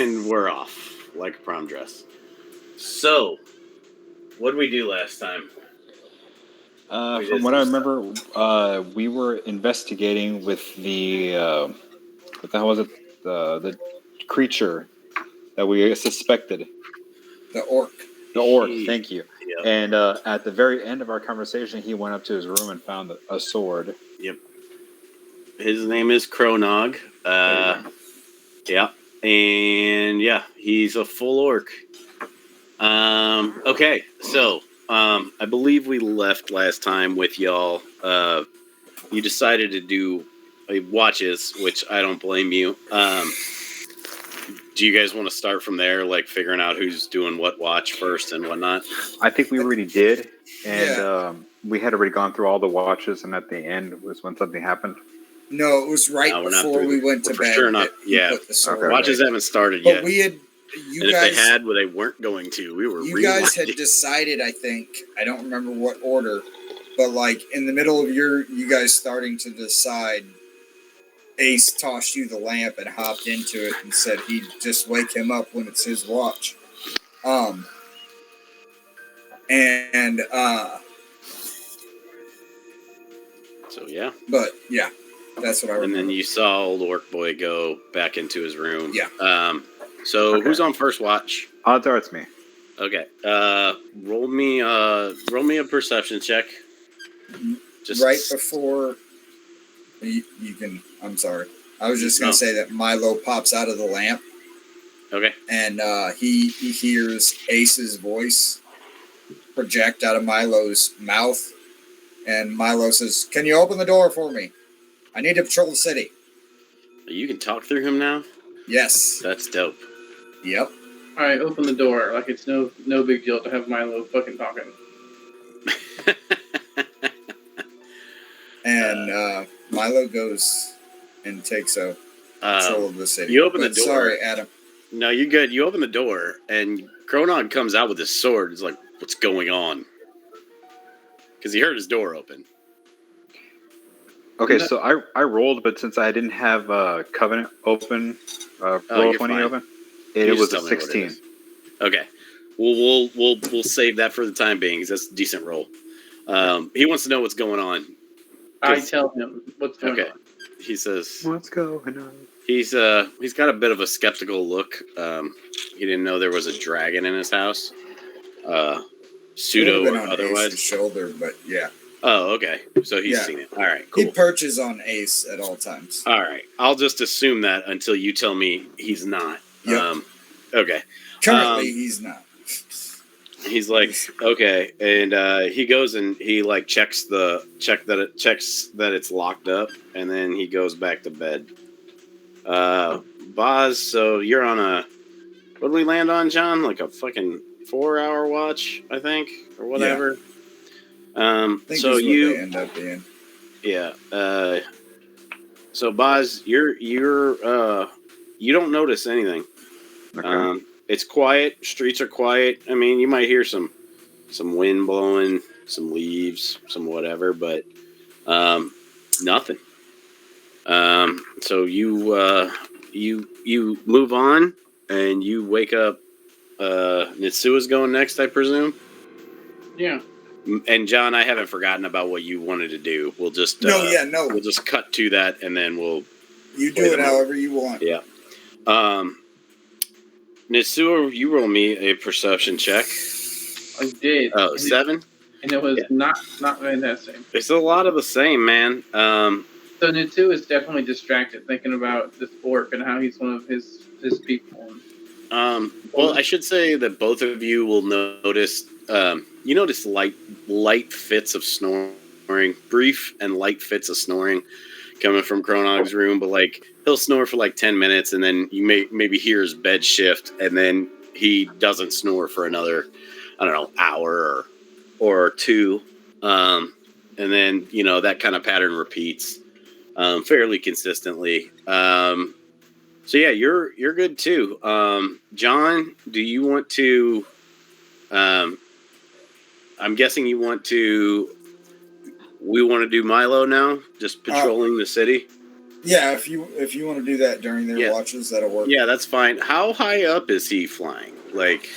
And we're off like a prom dress. So, what did we do last time? From what I remember, we were investigating with the what the hell was it? The creature that we suspected. The orc. The orc. Thank you. Yep. And at the very end of our conversation, he went up to his room and found a sword. Yep. His name is Kronog. Yeah. And yeah, he's a full orc. Okay, so I believe we left last time with y'all. You decided to do watches, which I don't blame you. Do you guys want to start from there, like figuring out who's doing what watch first and whatnot? I think we already did, and we had already gone through all the watches, and at the end was when something happened. No, it was right before we went to bed. For sure not. Yeah, watches haven't started yet. But we had. If they had, well, they weren't going to. We were. You guys had decided. I think I don't remember what order, but like in the middle of you guys starting to decide, Ace tossed you the lamp and hopped into it and said he'd just wake him up when it's his watch. So yeah. But yeah, that's what I remember. And then you saw old orc boy go back into his room. Yeah. So who's on first watch? It's me. Okay. Roll me a perception check. Just right before you can. I'm sorry. I was just gonna say that Milo pops out of the lamp. Okay. And he hears Ace's voice project out of Milo's mouth, and Milo says, "Can you open the door for me? I need to patrol the city." You can talk through him now? Yes. That's dope. Yep. Alright, open the door. Like it's no big deal to have Milo fucking talking. And Milo goes and takes control of the city. You open the door. Sorry, Adam. No, you're good. You open the door, and Kronog comes out with his sword. He's like, "What's going on?" Because he heard his door open. Okay, so I rolled, but since I didn't have Covenant open, Roll20 open, it was a 16. Okay, we'll save that for the time being because that's a decent roll. He wants to know what's going on. I tell him what's going on. He says, "What's going on?" He's got a bit of a skeptical look. He didn't know there was a dragon in his house. Pseudo or otherwise. Ace's shoulder, but yeah. Oh, okay. So he's seen it. All right, cool. He perches on Ace at all times. All right. I'll just assume that until you tell me he's not. Yep. Okay. Currently, he's not. He's like, okay, and he goes and he like checks that it's locked up, and then he goes back to bed. Boz, so you're on what did we land on, John? Like a fucking 4-hour watch, I think, or whatever. Yeah. I think so you end up being. Yeah. So Boz, you don't notice anything. Okay. It's quiet. Streets are quiet. I mean, you might hear some wind blowing, some leaves, some whatever, but nothing. So you move on, and you wake up. Nitsua's going next, I presume. Yeah. And John, I haven't forgotten about what you wanted to do. We'll just We'll just cut to that, and then we'll. You do it however you want. Yeah. Nitsua, you roll me a perception check. I did. Oh, 7? And it was not fantastic. It's a lot of the same, man. So Nitsua is definitely distracted thinking about this orc and how he's one of his people. Well, I should say that both of you will notice. You notice light fits of snoring, brief and light fits of snoring coming from Kronog's room, but like he'll snore for like 10 minutes, and then you maybe hear his bed shift, and then he doesn't snore for another, I don't know, hour or two, and then that kind of pattern repeats fairly consistently. So yeah, you're good too. John, do you want to? I'm guessing you want to. We want to do Milo now, just patrolling the city. Yeah, if you want to do that during their watches, that'll work. Yeah, that's fine. How high up is he flying? Like,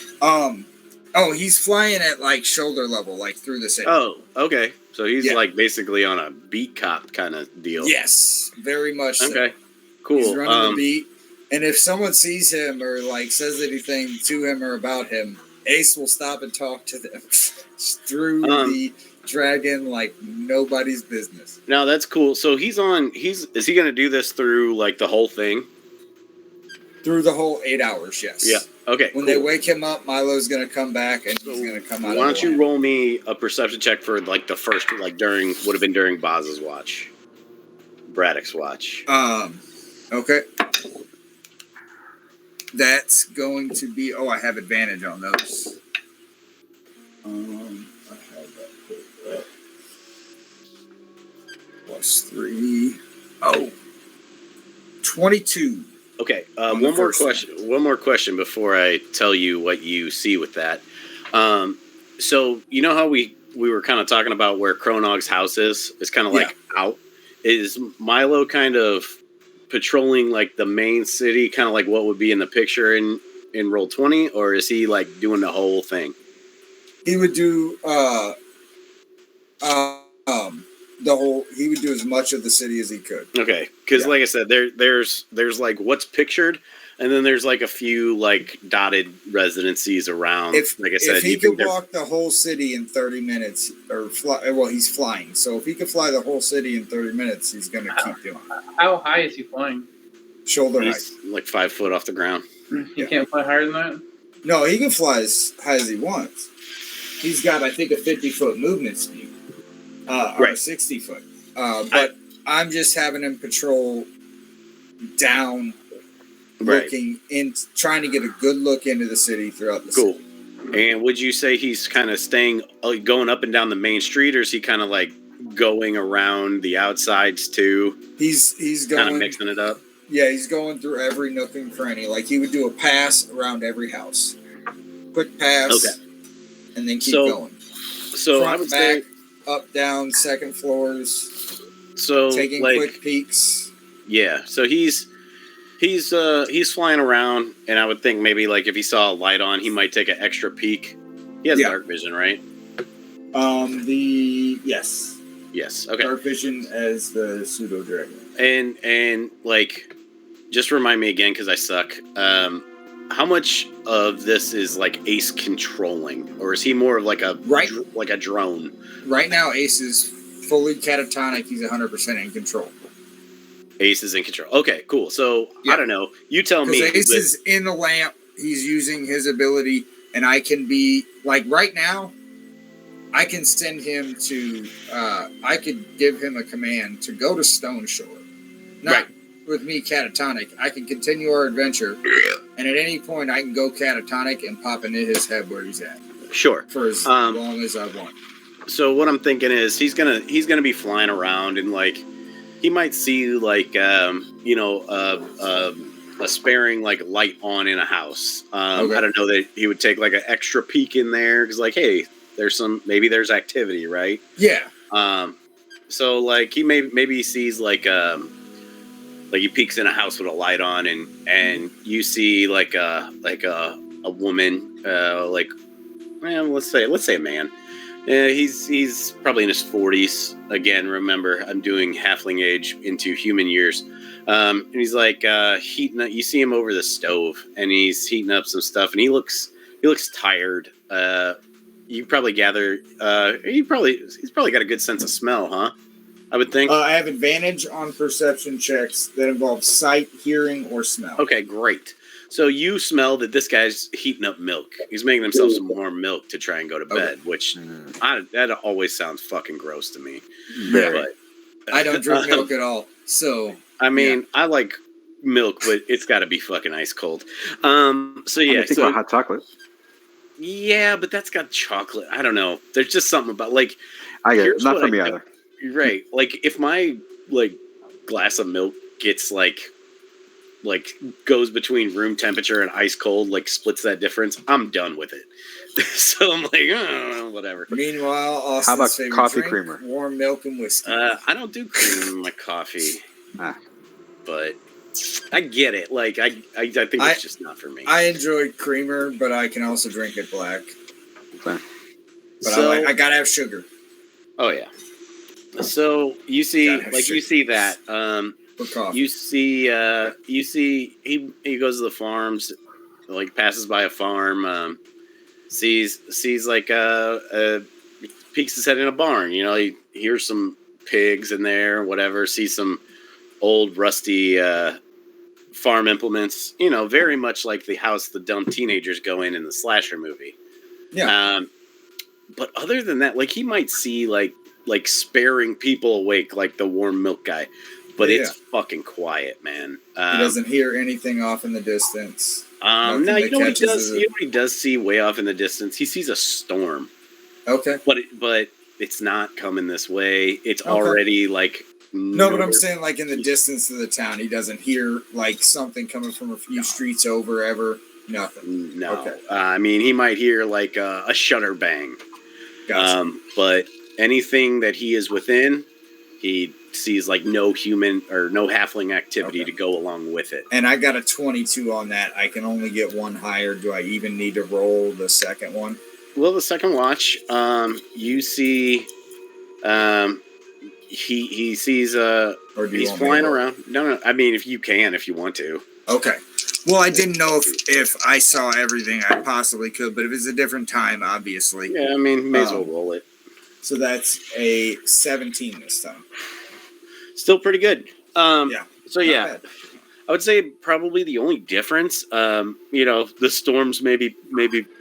he's flying at like shoulder level, like through the city. oh, okay. So he's like basically on a beat cop kind of deal. Yes, very much. Okay, so. cool. He's running the beat, and if someone sees him or like says anything to him or about him, Ace will stop and talk to them through the dragon like nobody's business. Now that's cool. So is he going to do this through like the whole thing? Through the whole 8 hours, yes. Yeah. Okay. When they wake him up, Milo's going to come back and he's going to come out. Why don't you roll me a perception check for like the first, like would have been during Boz's watch, Braddock's watch. Okay. That's going to be. Oh, I have advantage on those. I have that. +3. Oh. 22. Okay. One more question before I tell you what you see with that. So you know how we were kind of talking about where Cronog's house is? It's kind of like out. Is Milo kind of patrolling like the main city, kind of like what would be in the picture in Roll20, or is he like doing the whole thing? He would do he would do as much of the city as he could. Okay, because like I said, there's like what's pictured, and then there's like a few like dotted residencies around. If he could walk the whole city in 30 minutes, or fly, well, he's flying. So if he could fly the whole city in 30 minutes, he's going to keep doing it. How high is he flying? Shoulder height, like 5 foot off the ground. He can't fly higher than that. No, he can fly as high as he wants. He's got, I think, a 50-foot movement speed. Or 60 foot. But I'm just having him patrol down, looking in, trying to get a good look into the city throughout the city. Cool. And would you say he's kind of going up and down the main street, or is he kind of like going around the outsides too? He's going kind of mixing it up. Yeah, he's going through every nook and cranny. Like he would do a pass around every house, quick pass, and then keep going. So front, I would back, say up, down, second floors. So taking quick peeks. Yeah, so he's flying around, and I would think maybe like if he saw a light on, he might take an extra peek. He has dark vision, right? Yes. Okay. Dark vision as the pseudo dragon. And like, just remind me again because I suck. How much of this is like Ace controlling, or is he more of like a drone? Right now, Ace is fully catatonic. He's 100% in control. Ace is in control. Okay, cool. So I don't know. You tell me. Ace is in the lamp. He's using his ability, and I can be like right now. I can send him to. I could give him a command to go to Stone Shore. Not with me catatonic. I can continue our adventure, and at any point I can go catatonic and pop into his head where he's at. Sure. For as long as I want. So what I'm thinking is he's gonna be flying around, and like he might see like a sparing like light on in a house. I don't know that he would take like an extra peek in there because like, hey, maybe there's activity, right? Yeah. So like he maybe sees like he peeks in a house with a light on, and you see like a woman, let's say a man. He's probably in his 40s. Again, remember, I'm doing halfling age into human years. And he's like heating up. You see him over the stove, and he's heating up some stuff, and he looks tired. You probably gather. He's probably got a good sense of smell, huh? I would think. I have advantage on perception checks that involve sight, hearing, or smell. Okay, great. So you smell that this guy's heating up milk. He's making himself some warm milk to try and go to bed, which that always sounds fucking gross to me. But I don't drink milk at all. So I mean, I like milk, but it's got to be fucking ice cold. So yeah, think about hot chocolate. Yeah, but that's got chocolate. I don't know. There's just something about like. I get it. Not for me either. Right, like if my glass of milk gets like goes between room temperature and ice cold, like splits that difference, I'm done with it. So I'm like, whatever. Meanwhile, Austin's how about coffee drink, creamer? Warm milk and whiskey. I don't do cream in my coffee. but I get it. Like I think it's just not for me. I enjoy creamer, but I can also drink it black. Okay. But So, I gotta have sugar. Oh yeah. So you see, you see that. For coffee. You see he goes to the farms, like passes by a farm, sees like peeks his head in a barn. You know, he hears some pigs in there, whatever. Sees some old rusty farm implements. You know, very much like the house the dumb teenagers go in the slasher movie. Yeah. But other than that, like he might see like sparing people awake, like the warm milk guy. But it's fucking quiet, man. He doesn't hear anything off in the distance. No, you know what he does? You know what he does see way off in the distance? He sees a storm. Okay. But it's not coming this way. It's already like no, but I'm saying like in the distance of the town, he doesn't hear like something coming from a few streets over ever. Nothing. No. Okay. I mean, he might hear like a shutter bang. Gotcha. But anything that he is within, he sees like no human or no halfling activity to go along with it. And I got a 22 on that. I can only get one higher. Do I even need to roll the second one? Well, the second watch, you see, he sees he's flying around. No, I mean if you want to. Okay. Well, I didn't know if I saw everything I possibly could, but if it's a different time, obviously. Yeah, I mean, may as well roll it. So that's a 17 this time. Still pretty good. Yeah. So yeah, I would say probably the only difference, you know, the storms maybe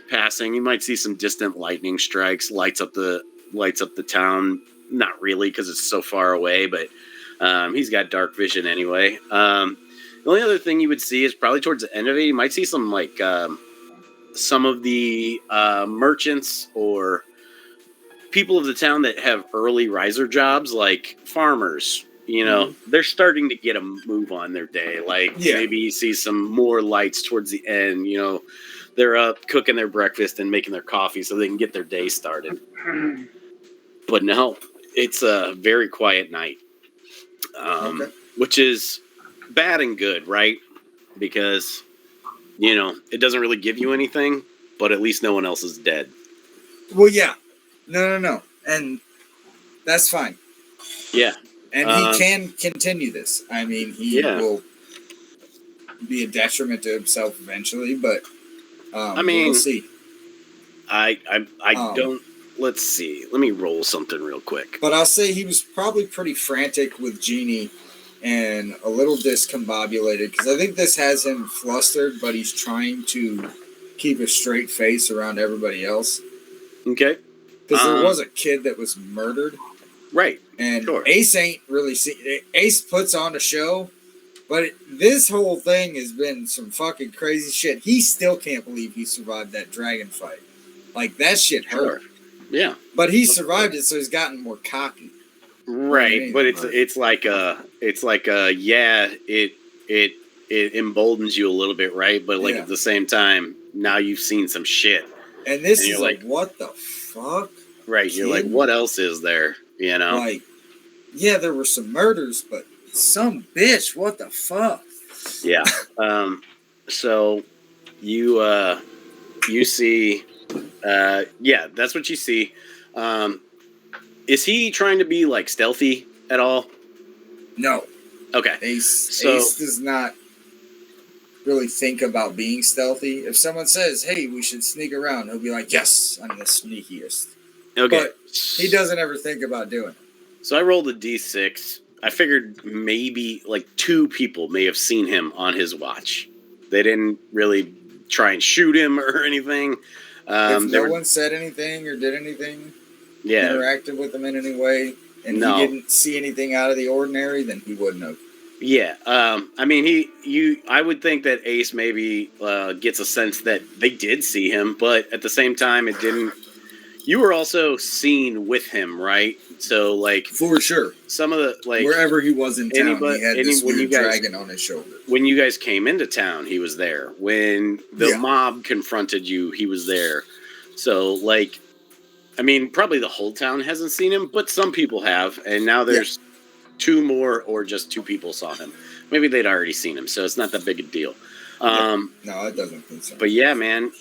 passing. You might see some distant lightning strikes, lights up the town. Not really because it's so far away, but he's got dark vision anyway. The only other thing you would see is probably towards the end of it, you might see some like some of the merchants or people of the town that have early riser jobs, like farmers. You know, they're starting to get a move on their day. Like maybe you see some more lights towards the end. You know, they're up cooking their breakfast and making their coffee so they can get their day started. But no, it's a very quiet night, which is bad and good, right? Because, you know, it doesn't really give you anything, but at least no one else is dead. Well, yeah. No. And that's fine. Yeah. And he can continue this. I mean, he will be a detriment to himself eventually, but I mean, we'll see. I don't. Let's see. Let me roll something real quick. But I'll say he was probably pretty frantic with Jeannie and a little discombobulated because I think this has him flustered, but he's trying to keep a straight face around everybody else. Okay. Because there was a kid that was murdered. Right. And Ace ain't really seen. Ace puts on a show, but this whole thing has been some fucking crazy shit. He still can't believe he survived that dragon fight. Like, that shit hurt. Yeah. But he survived it, so he's gotten more cocky. Right. But it's like it emboldens you a little bit, right? But like at the same time, now you've seen some shit. And this is like, what the fuck? Right. Kid? You're like, what else is there? You know? Like, yeah, there were some murders, but some bitch, what the fuck? Yeah. So you see, that's what you see. Is he trying to be like stealthy at all? No. Okay. Ace does not really think about being stealthy. If someone says, hey, we should sneak around, he'll be like, yes, I'm the sneakiest. Okay. But he doesn't ever think about doing it. So I rolled a d6. I figured maybe like 2 people may have seen him on his watch. They didn't really try and shoot him or anything. If no one said anything or did anything, interacted with him in any way, and he didn't see anything out of the ordinary, then he wouldn't have. Yeah. I mean, I would think that Ace maybe gets a sense that they did see him, but at the same time, it didn't. You were also seen with him, right? So, like, for sure, some of the wherever he was in town, he had this weird dragon on his shoulder. When you guys came into town, he was there. When the mob confronted you, he was there. So, like, I mean, probably the whole town hasn't seen him, but some people have, and now there's 2 more or just 2 people saw him. Maybe they'd already seen him, so it's not that big a deal. No, it doesn't concern. But yeah, man,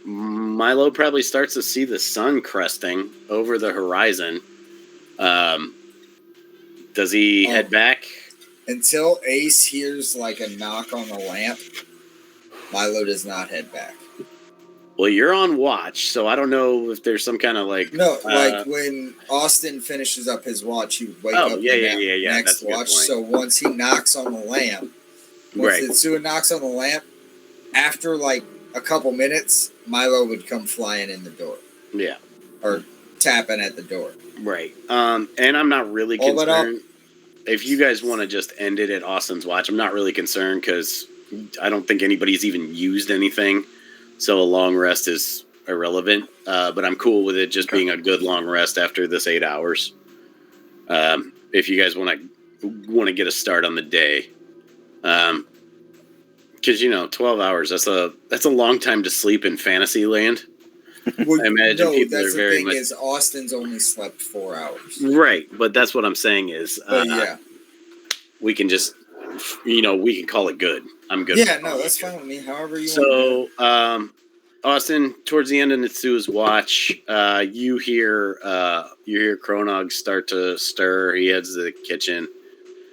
Milo probably starts to see the sun cresting over the horizon. Does he head back? Until Ace hears like a knock on the lamp, Milo does not head back. Well, you're on watch, so I don't know if there's some kind of like... No, like when Austin finishes up his watch, he would wake up the next watch. So once he knocks on the lamp, once Itsua knocks on the lamp, after like a couple minutes, Milo would come flying in the door. Yeah. Or tapping at the door. Right. And I'm not really concerned. If you guys want to just end it at Austin's watch, I'm not really concerned because I don't think anybody's even used anything. So a long rest is irrelevant. But I'm cool with it just being a good long rest after this 8 hours. If you guys want to get a start on the day. Because 12 hours, that's a long time to sleep in Fantasyland. Well, I imagine people are very much... is Austin's only slept 4 hours. Right, but that's what I'm saying is we can just we can call it good. I'm good. Yeah, no, that's fine with me. However you want. So Austin, towards the end of Nitsu's watch, you hear Kronog start to stir. He heads to the kitchen.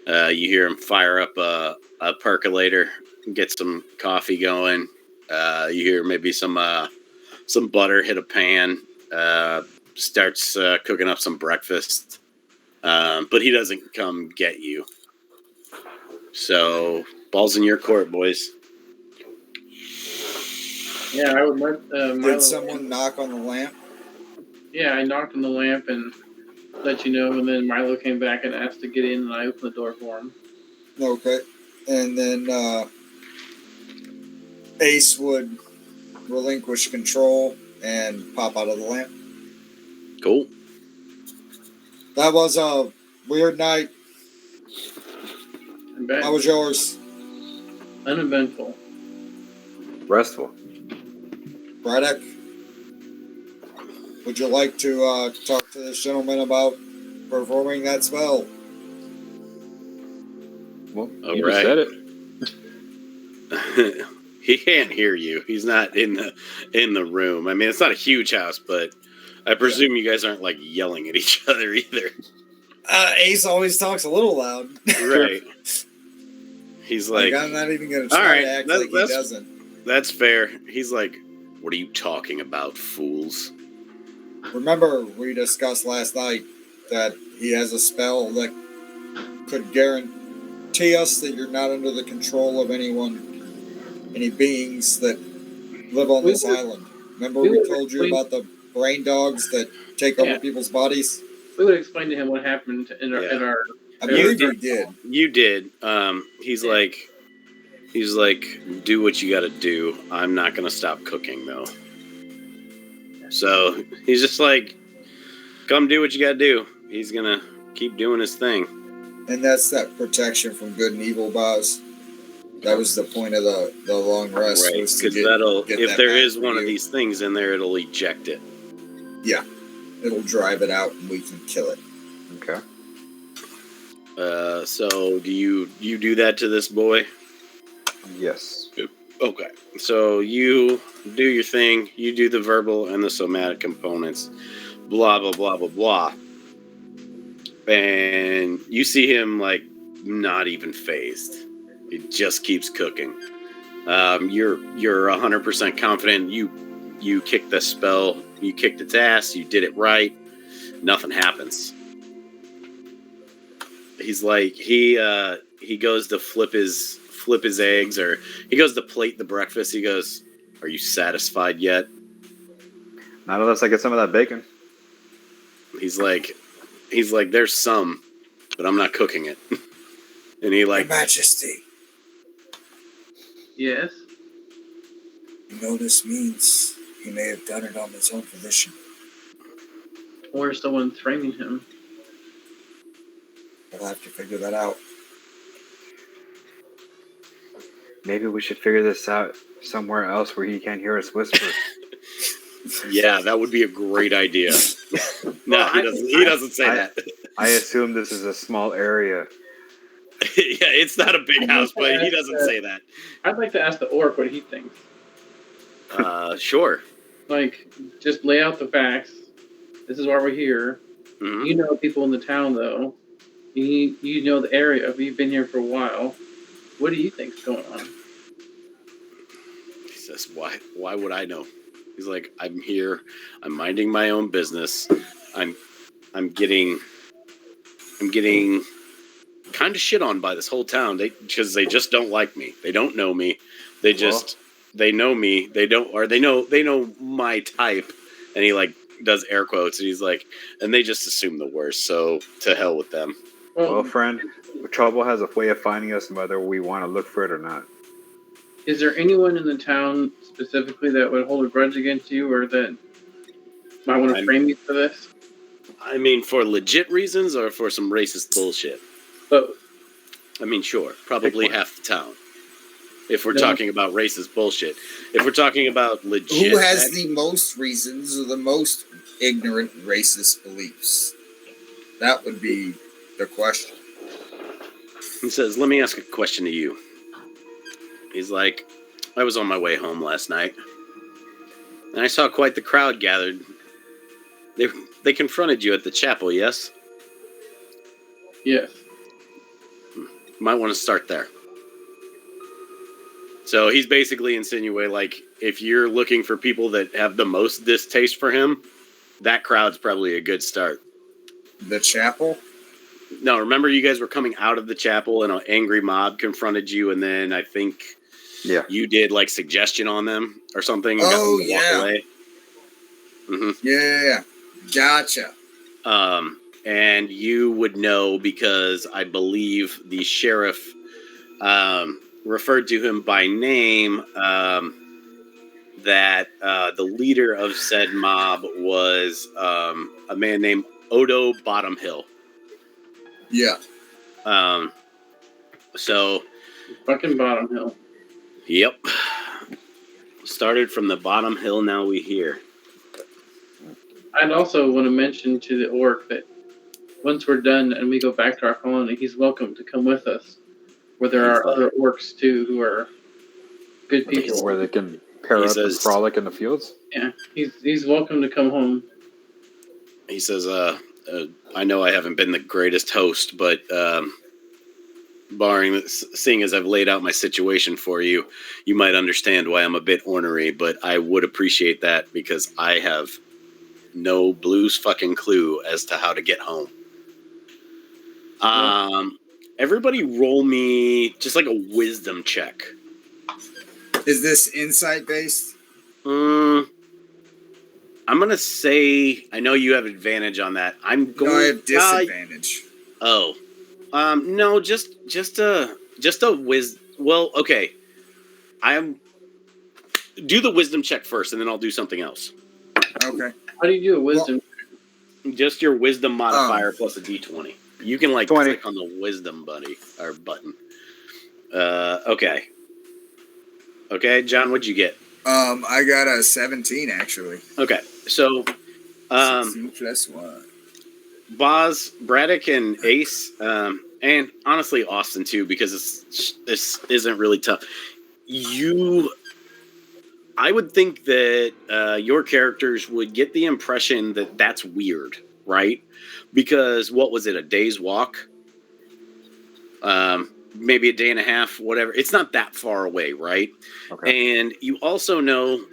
You hear him fire up a percolator, get some coffee going. You hear maybe some butter hit a pan. Starts cooking up some breakfast. But he doesn't come get you. So, balls in your court, boys. Yeah, I would let Milo... Did someone knock on the lamp? Yeah, I knocked on the lamp and let you know, and then Milo came back and asked to get in, and I opened the door for him. Okay. And then Ace would relinquish control and pop out of the lamp. Cool. That was a weird night. How was yours? Uneventful. Restful. Braddock, would you like to talk to this gentleman about performing that spell? Well, you just said it. He can't hear you. He's not in the room. I mean, it's not a huge house, but I presume you guys aren't like yelling at each other either. Ace always talks a little loud. Right. He's like, I'm not even going to try to act like he doesn't. That's fair. He's like, what are you talking about, fools? Remember, we discussed last night that he has a spell that could guarantee us that you're not under the control of any beings that live on this island. Remember we told you about the brain dogs that take over people's bodies? We would explain to him what happened in our... I believe you did. You did. He's like, do what you got to do. I'm not going to stop cooking, though. So he's just like, come do what you got to do. He's going to keep doing his thing. And that's that protection from good and evil, Boz. That was the point of the long rest. Right, because if there is one of these things in there, it'll eject it. Yeah. It'll drive it out and we can kill it. Okay. So do you do that to this boy? Yes. Okay. So you do your thing. You do the verbal and the somatic components. Blah, blah, blah, blah, blah. And you see him like not even phased. He just keeps cooking. You're 100% confident. You kicked the spell. You kicked its ass. You did it right. Nothing happens. He's like he goes to flip his eggs, or he goes to plate the breakfast. He goes, "Are you satisfied yet?" Not unless I get some of that bacon. He's like, "There's some, but I'm not cooking it." And he like, Your Majesty. Yes. You know this means he may have done it on his own volition. Or someone threatening him. We'll have to figure that out. Maybe we should figure this out somewhere else where he can't hear us whisper. Yeah, that would be a great idea. No, he doesn't say that. I assume this is a small area. Yeah, it's not a big house, but he doesn't say that. I'd like to ask the orc what he thinks. Sure. Like, just lay out the facts. This is why we're here. Mhm. You know people in the town, though. You know the area. You've been here for a while. What do you think's going on? He says, Why would I know? He's like, I'm here. I'm minding my own business. I'm getting kind of shit on by this whole town because they just don't like me. They don't know me. They know me. They know my type. And he like does air quotes and he's like, and they just assume the worst. So to hell with them. Well, friend, trouble has a way of finding us whether we want to look for it or not. Is there anyone in the town specifically that would hold a grudge against you or that might want to frame you for this? I mean, for legit reasons or for some racist bullshit? Both. I mean, sure. Probably half the town. If we're talking about racist bullshit. If we're talking about legit... Who has the most reasons or the most ignorant racist beliefs? That would be the question. He says, let me ask a question to you. He's like, I was on my way home last night, and I saw quite the crowd gathered. They confronted you at the chapel, yes? Yes. Might want to start there. So he's basically insinuating, like, if you're looking for people that have the most distaste for him, that crowd's probably a good start. The chapel? No, remember you guys were coming out of the chapel and an angry mob confronted you, and then I think you did, like, suggestion on them or something. And got them to walk away. Mm-hmm. Yeah. Gotcha. And you would know because I believe the sheriff referred to him by name that the leader of said mob was a man named Odo Bottomhill. Yeah. So fucking Bottomhill. Yep. Started from the bottom hill, now we here. I'd also want to mention to the orc that once we're done and we go back to our colony, he's welcome to come with us. Where there are other orcs too who are good people. Where they can pair up and frolic in the fields? Yeah, he's welcome to come home. He says, I know I haven't been the greatest host, but seeing as I've laid out my situation for you, you might understand why I'm a bit ornery, but I would appreciate that because I have no blues fucking clue as to how to get home. Everybody roll me just like a wisdom check. Is this insight based? I'm gonna say I know you have advantage on that. I'm going. No, I have disadvantage. No, just a wisdom. Well, okay. Do the wisdom check first, and then I'll do something else. Okay. How do you do a wisdom? Just your wisdom modifier plus a d20. You can like 20. Click on the wisdom button. Okay. Okay, John, what'd you get? I got a 17 actually. Okay, so 16 plus 1. Boz, Braddock, and Ace, and honestly Austin too, because this isn't really tough. I would think that your characters would get the impression that that's weird, right? Because what was it, a day's walk? Maybe a day and a half, whatever. It's not that far away, right? Okay. And you also know,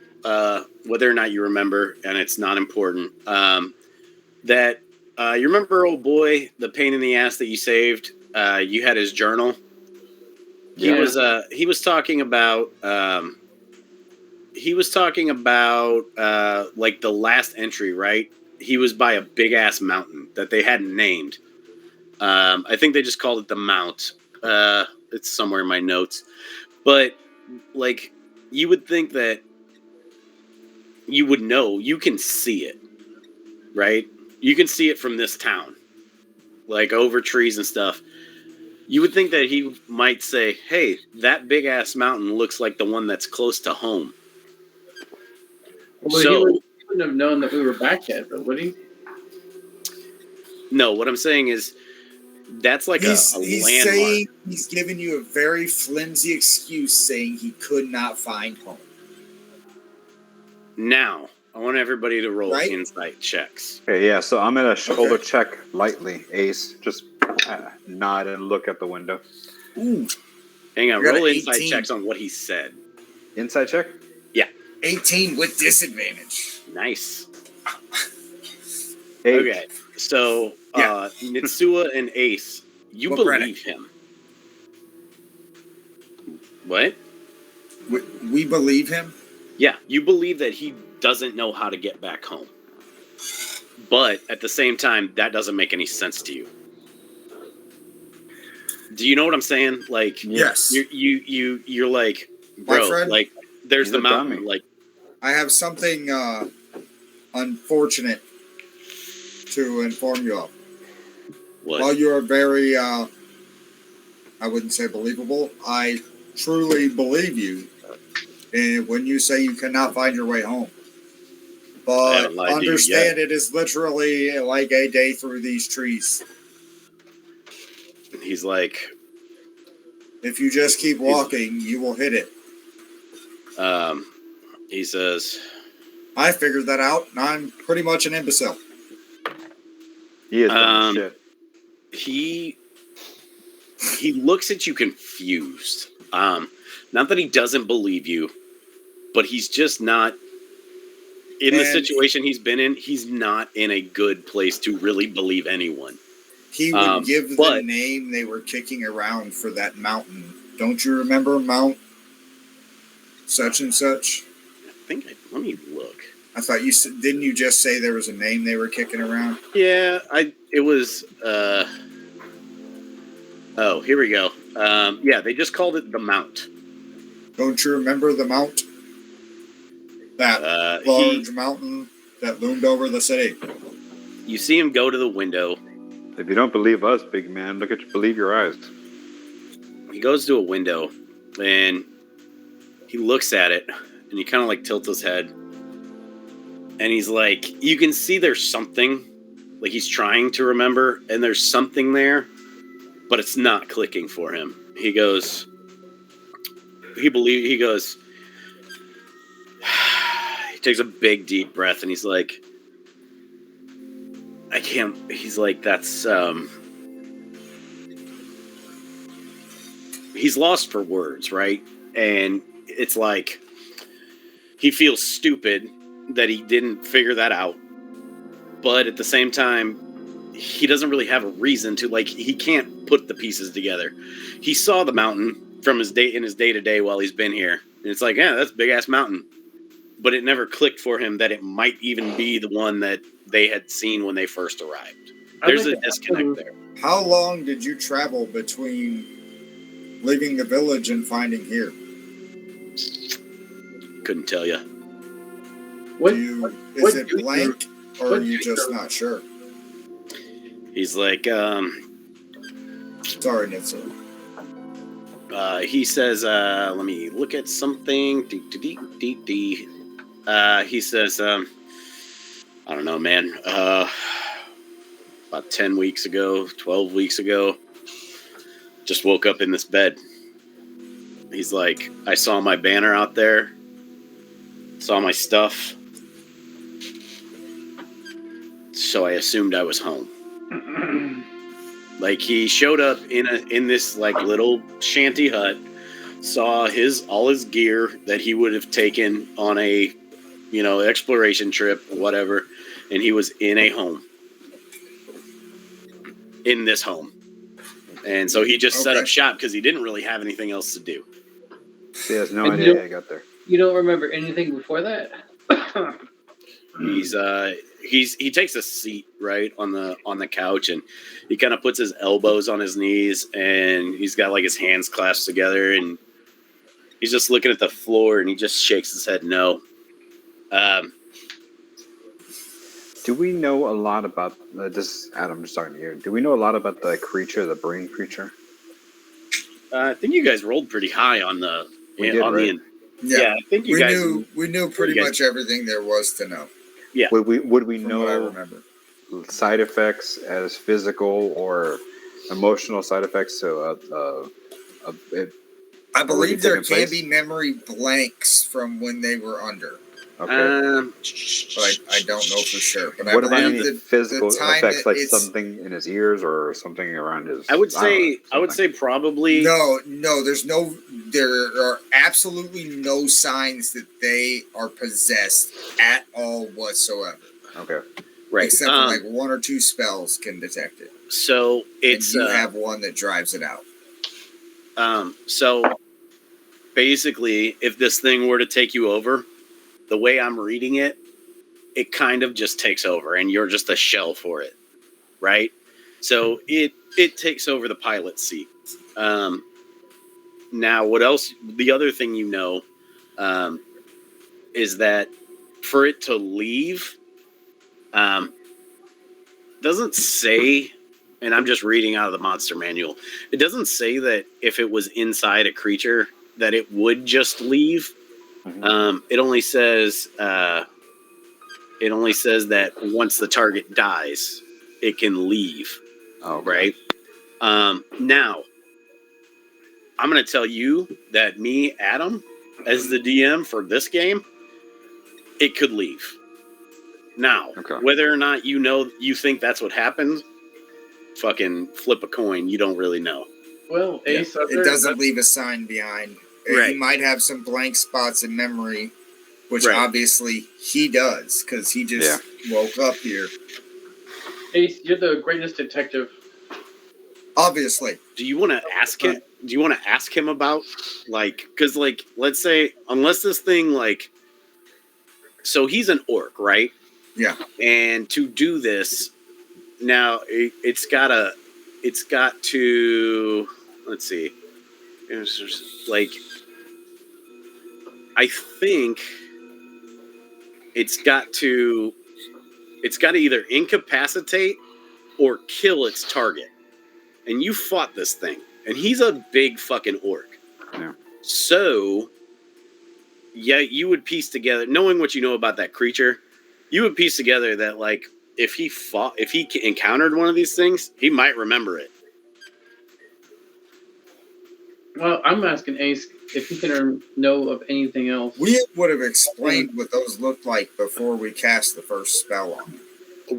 whether or not you remember, and it's not important, that you remember old boy, the pain in the ass that you saved? You had his journal. Yeah. He was talking about like the last entry, right? He was by a big ass mountain that they hadn't named. I think they just called it the Mount. It's somewhere in my notes. But like you would think that you would know, you can see it, right? You can see it from this town, like over trees and stuff. You would think that he might say, hey, that big ass mountain looks like the one that's close to home. Well, so, he wouldn't have known that we were back yet, but would he? No, what I'm saying is that's like a he's landmark. saying he's giving you a very flimsy excuse, saying he could not find home. Now, I want everybody to roll Right? insight checks. Okay, yeah. So I'm gonna shoulder check lightly, Ace. Just nod and look at the window. Ooh, Hang on, I got roll an insight 18. checks on what he said. Inside check. 18 with disadvantage. Nice. 8. Okay, so Nitsua and Ace, you What believe him. What? We believe him? Yeah, you believe that he doesn't know how to get back home. But at the same time, that doesn't make any sense to you. Do you know what I'm saying? Like, Yes. you're like, bro, My friend, like, there's he's the a mountain. dummy. Like, I have something unfortunate to inform you of. what? While you are very, I wouldn't say believable, I truly believe you when you say you cannot find your way home. I But haven't lied to you understand it is literally like a day through these trees. He's like, If you just keep walking, you will hit it. he says, I figured that out, and I'm pretty much an imbecile. He is dumb as shit. he looks at you confused. Not that he doesn't believe you, but he's just not in the situation he's been in. He's not in a good place to really believe anyone. He would give the name they were kicking around for that mountain. Don't you remember Mount such and such? I think let me look. I thought you didn't you just say there was a name they were kicking around? Yeah, it was oh, here we go. Yeah, they just called it the Mount. Don't you remember the Mount? That large mountain that loomed over the city. You see him go to the window. If you don't believe us, big man, believe your eyes. He goes to a window and he looks at it and he kind of like tilts his head. And he's like, you can see there's something, like he's trying to remember, and there's something there, but it's not clicking for him. He goes, he takes a big deep breath and he's like, I can't, he's like, that's, he's lost for words, right? And it's like, he feels stupid that he didn't figure that out. But at the same time, he doesn't really have a reason to, like, he can't put the pieces together. He saw the mountain from his day-to-day while he's been here. And it's like, yeah, that's a big-ass mountain. But it never clicked for him that it might even be the one that they had seen when they first arrived. There's a disconnect there. How long did you travel between leaving the village and finding here? Couldn't tell you. Is it blank, or are you just not sure? He's like, sorry, Nitsu. He says, let me look at something. He says, I don't know, man. About 10 weeks ago, 12 weeks ago, just woke up in this bed. He's like, I saw my banner out there, saw my stuff, so I assumed I was home. Like, he showed up in this like little shanty hut, saw all his gear that he would have taken on a, exploration trip or whatever, and he was in a home. In this home. And so he just set up shop because he didn't really have anything else to do. He has no idea how he got there. You don't remember anything before that? He takes a seat right on the couch, and he kind of puts his elbows on his knees, and he's got like his hands clasped together, and he's just looking at the floor, and he just shakes his head no. Do we know a lot about this? Adam, just talking to you. Do we know a lot about the creature, the brain creature? I think you guys rolled pretty high on the. Right? Yeah, I think we knew pretty much everything there was to know. Yeah. Would we from know? what I remember. side effects as physical or emotional side effects to it I already believe there taken can place? be memory blanks from when they were under. Okay. But I don't know for sure. But What I about believe any that physical the time effects, that like it's something in his ears or something around his? I would say something. probably no, there are absolutely no signs that they are possessed at all whatsoever. Okay. right. Except for like one or two spells can detect it. So it's and you have one that drives it out. So basically, if this thing were to take you over, the way I'm reading it, it kind of just takes over, and you're just a shell for it, right? So it takes over the pilot seat. Now, what else? The other thing is that for it to leave, doesn't say, and I'm just reading out of the monster manual. It doesn't say that if it was inside a creature that it would just leave. Mm-hmm. It only says that once the target dies, it can leave. Oh, okay. Right. Now, I'm going to tell you that me, Adam, as the DM for this game, it could leave. Now, whether or not you think that's what happened, fucking flip a coin. You don't really know. Well, Ace, it doesn't leave a sign behind. Right. He might have some blank spots in memory, which obviously he does because he just woke up here. Ace, you're the greatest detective. Obviously. Do you want to ask him? Do you want to ask him about because let's say unless this thing so he's an orc, right? Yeah. And to do this, now it's got to let's see. I think it's got to either incapacitate or kill its target. And you fought this thing, and he's a big fucking orc. Yeah. So, yeah, you would piece together, knowing what you know about that creature, you would piece together that if he encountered one of these things, he might remember it. Well, I'm asking Ace if he can know of anything else. We would have explained what those looked like before we cast the first spell on it.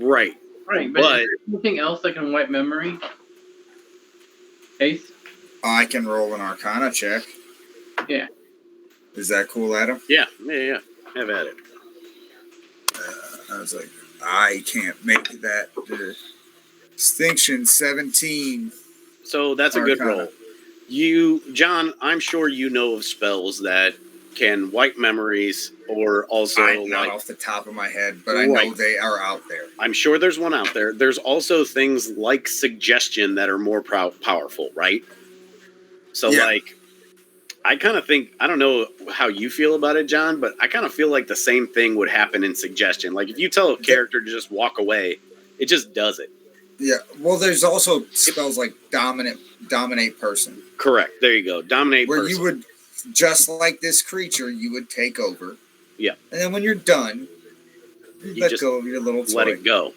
Right. Right, but is there anything else that can wipe memory? Ace? I can roll an Arcana check. Yeah. Is that cool, Adam? Yeah. Have at it. I was like, I can't make that distinction. 17. So that's Arcana. A good roll. John, I'm sure you know of spells that can wipe memories or also not off the top of my head, but I know they are out there. I'm sure there's one out there. There's also things like suggestion that are more powerful, right? So I kind of think, I don't know how you feel about it, John, but I kind of feel like the same thing would happen in suggestion. Like if you tell a character to just walk away, it just does it. Yeah. Well, there's also spells like dominate person. Correct. There you go. Dominate where person. You would, just like this creature, you would take over. Yeah. And then when you're done, you let go of your little toy. Let it go.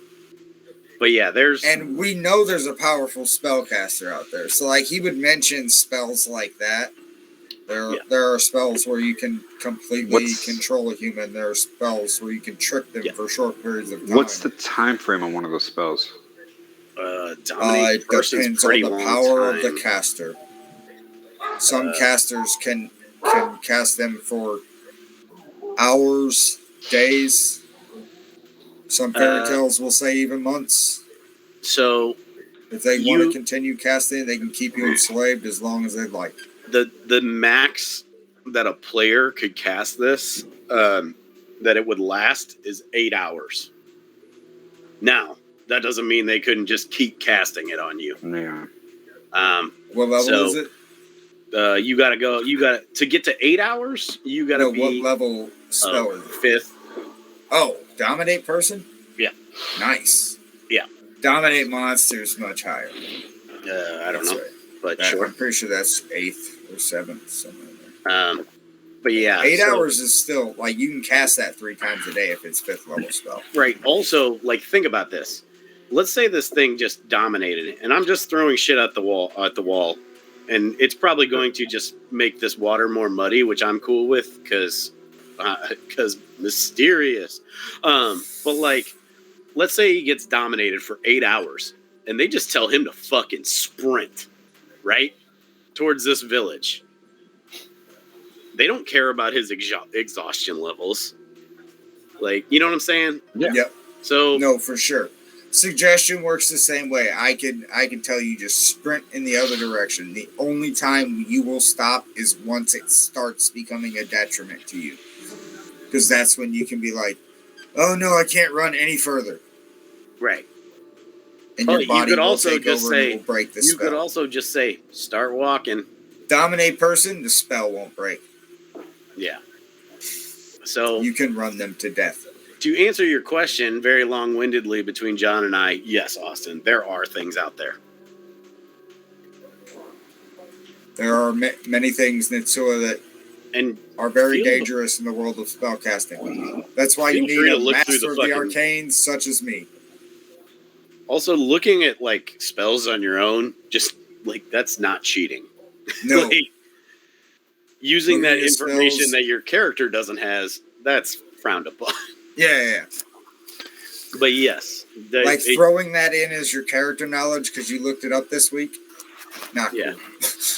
But yeah, and we know there's a powerful spellcaster out there. So he would mention spells like that. There are spells where you can completely control a human. There are spells where you can trick them for short periods of time. What's the time frame on one of those spells? It depends on the power of the caster. Some casters can cast them for hours, days. Some fairy tales will say even months. So if they want to continue casting, they can keep you enslaved as long as they'd like. The max that a player could cast this, that it would last, is 8 hours. Now, that doesn't mean they couldn't just keep casting it on you. Yeah. What level is it? To get to 8 hours, you gotta be. What level spell is it? 5th. Oh, dominate person? Yeah. Nice. Yeah. Dominate monsters much higher. I don't know. Right. But sure. I'm pretty sure that's 8th or 7th, somewhere there. But yeah. 8 hours is still, you can cast that 3 times a day if it's 5th level spell. Right. Also, think about this. let's say this thing just dominated it, and I'm just throwing shit at the wall, and it's probably going to just make this water more muddy, which I'm cool with because mysterious. But like, let's say he gets dominated for 8 hours, and they just tell him to fucking sprint right towards this village. They don't care about his exhaustion levels. Like, you know what I'm saying? Yeah. Yep. So No, for sure. Suggestion works the same way. I can tell you just sprint in the other direction. The only time you will stop is once it starts becoming a detriment to you. Because that's when you can be like, oh no, I can't run any further. right. And your body you could will also take just over and say it will break the you spell. could also just say start walking. Dominate person, the spell won't break. Yeah. So You can run them to death. to answer your question very long-windedly between John and I, yes, Austin, there are things out there. There are many things, Nitsua, that And are very feel- dangerous in the world of spellcasting. That's why you Feel free need to a look through master the of the fucking- arcanes such as me. also looking at like spells on your own, just like that's not cheating. No, Like, using Looking that at information spells- that your character doesn't has, that's frowned upon. yeah. But yes, Like throwing that in as your character knowledge because you looked it up this week. Not Yeah.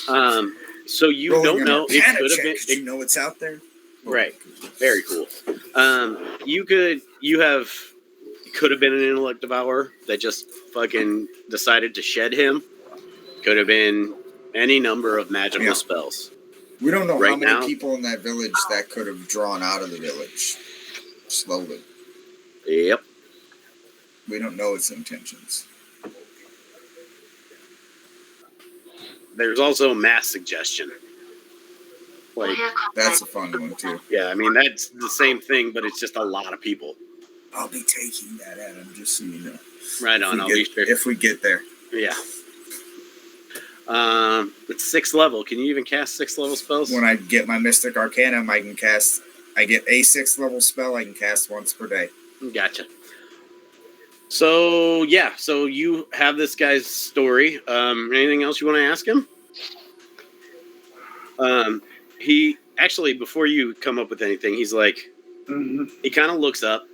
cool. So you Rolling don't an know. It Arcana could have check been 'cause you know it's out there. right. Very cool. Could have been an intellect devourer that just fucking decided to shed him. Could have been any number of magical Yeah. spells. We don't know how Right many now- people in that village that could have drawn out of the village slowly. Yep. We don't know its intentions. There's also mass suggestion. Like, That's a fun one too. yeah, I mean that's the same thing, but it's just a lot of people. I'll be taking that at him just so you know. Right on. I'll be sure. If we get there. Yeah. It's 6th level. Can you even cast 6th level spells? When I get my Mystic Arcanum, I get a 6th level spell I can cast once per day. Gotcha. So yeah, so you have this guy's story. Anything else you want to ask him? He actually, before you come up with anything, he's like, he kind of looks up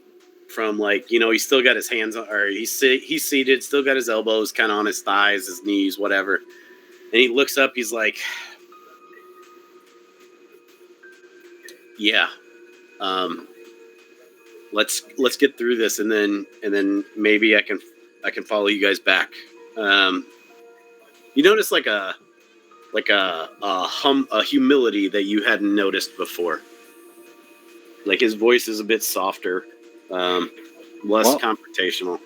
from like, he's still got his hands on, or he's seated, still got his elbows kind of on his thighs, his knees, whatever. And he looks up. He's like, yeah. Let's get through this, and then maybe I can follow you guys back. You notice like a humility that you hadn't noticed before. Like his voice is a bit softer, less confrontational.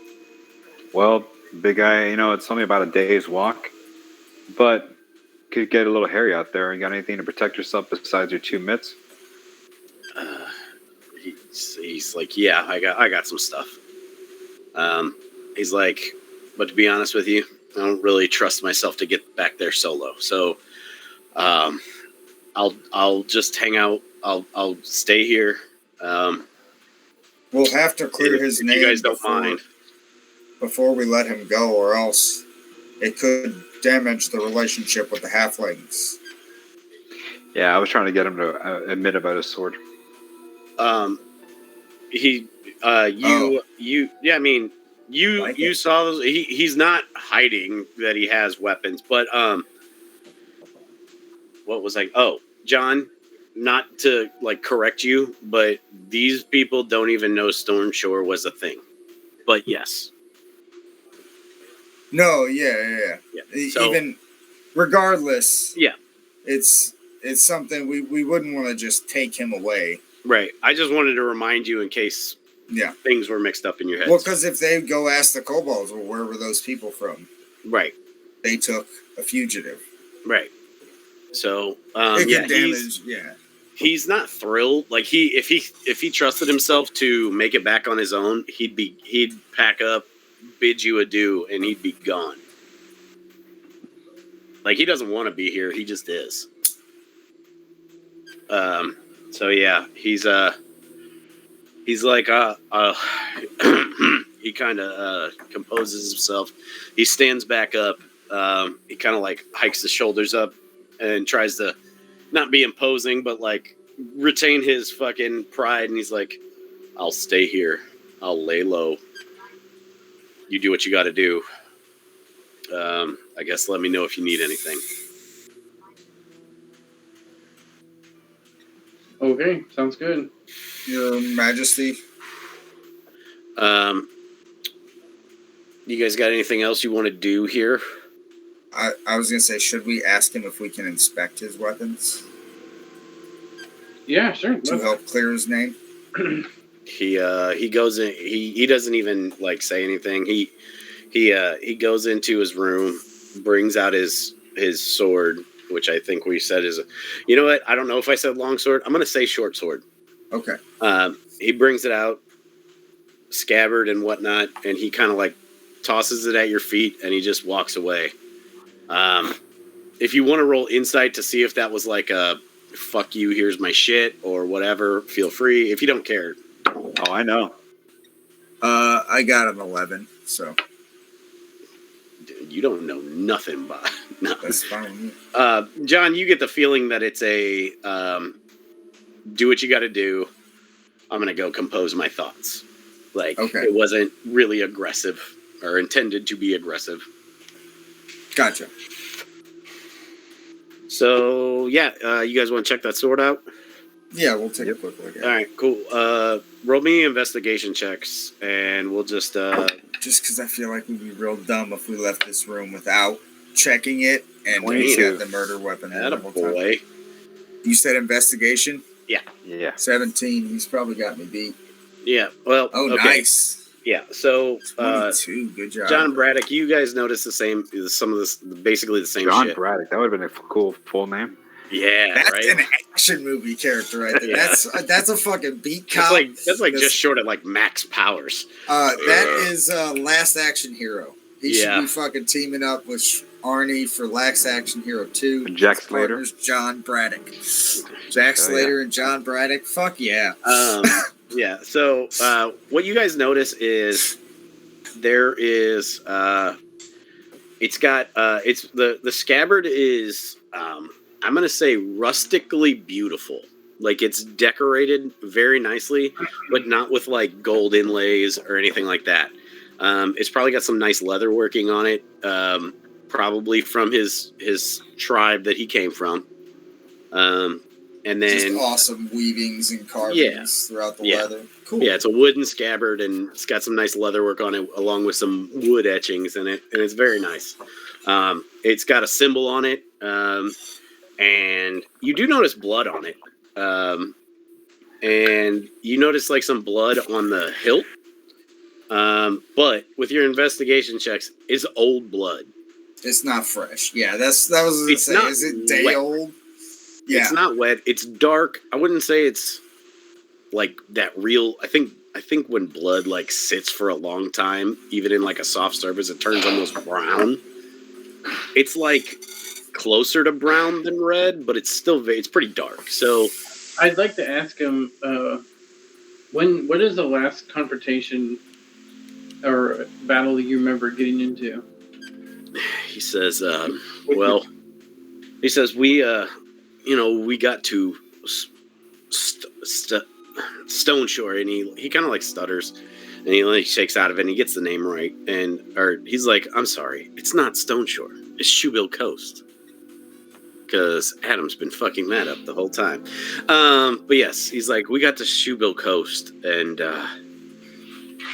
Well, big guy, it's only about a day's walk, but could get a little hairy out there. You got anything to protect yourself besides your 2 mitts? He's like, yeah, I got some stuff. He's like, but to be honest with you, I don't really trust myself to get back there solo. So, I'll just hang out. I'll stay here. We'll have to clear his name you guys don't mind before we let him go, or else it could damage the relationship with the halflings. Yeah, I was trying to get him to admit about his sword. You saw those. He's not hiding that he has weapons, but what was I? Oh, John, not to like correct you, but these people don't even know Storm Shore was a thing. But yes. No, yeah. So, even regardless, yeah, it's something we wouldn't want to just take him away. Right. I just wanted to remind you in case things were mixed up in your head. Well, because if they go ask the kobolds, well, where were those people from? Right. They took a fugitive. Right. So he's not thrilled. Like if he trusted himself to make it back on his own, he'd pack up, bid you adieu, and he'd be gone. Like he doesn't want to be here. He just is. So yeah, he's like he kind of composes himself. He stands back up. He kind of like hikes the shoulders up and tries to not be imposing, but like retain his fucking pride. And he's like, "I'll stay here. I'll lay low. You do what you got to do. I guess let me know if you need anything." Okay, sounds good. Your Majesty. You guys got anything else you want to do here? I was gonna say, should we ask him if we can inspect his weapons Yeah, sure. to help clear his name? He goes in. He doesn't even like say anything. He goes into his room, brings out his sword, which I think we said is, you know what? I don't know if I said long sword. I'm gonna say short sword. Okay. He brings it out, scabbard and whatnot, and he kind of like tosses it at your feet, and he just walks away. If you want to roll insight to see if that was like a fuck you, here's my shit or whatever, feel free. If you don't care. Oh, I know. I got an 11, so Dude, you don't know nothing about. No. that's fine. John, you get the feeling that it's a do what you got to do. I'm gonna go compose my thoughts. Like It wasn't really aggressive or intended to be aggressive. Gotcha. So yeah, you guys want to check that sword out? Yeah, we'll take a quick look at it. All right, cool. Roll me investigation checks, and we'll just because I feel like we'd be real dumb if we left this room without checking it and we 22. got the murder weapon. attaboy. You said investigation? Yeah. 17. He's probably got me beat. Yeah. Well. Oh, okay. nice. Yeah. So 22. Good job. John Braddock, you guys noticed the same. Some of this, basically the same John shit. Braddock. That would have been a cool full name. Yeah. That's right. an action movie character right there. Yeah. That's a fucking beat cop. That's like just short of like Max Powers. That is Last Action Hero. He should be fucking teaming up with Arnie for Last Action Hero 2. Jack Slater. Partners, John Braddock. Jack Slater and John Braddock. Fuck yeah. Yeah. So what you guys notice is there is it's got it's the scabbard is I'm gonna say rustically beautiful. Like it's decorated very nicely, but not with like gold inlays or anything like that. It's probably got some nice leather working on it, probably from his tribe that he came from. And then just awesome weavings and carvings throughout the leather. Cool. Yeah, it's a wooden scabbard and it's got some nice leather work on it, along with some wood etchings in it, and it's very nice. It's got a symbol on it, and you do notice blood on it, and you notice like some blood on the hilt. But with your investigation checks, it's old blood. It's not fresh. Yeah, that was what I was gonna say. Is it day wet. old? Yeah. It's not wet. It's dark. I wouldn't say it's like that real. I think when blood like sits for a long time, even in like a soft surface, it turns almost brown. It's like closer to brown than red, but it's still it's pretty dark. So I'd like to ask him what is the last confrontation or battle that you remember getting into? He says, he says we got to Stone Shore, and he kind of like stutters, and he like shakes out of it, and he gets the name right, or he's like, I'm sorry, it's not Stone Shore, it's Shoebill Coast, because Adam's been fucking that up the whole time. But yes, he's like, we got to Shoebill Coast, and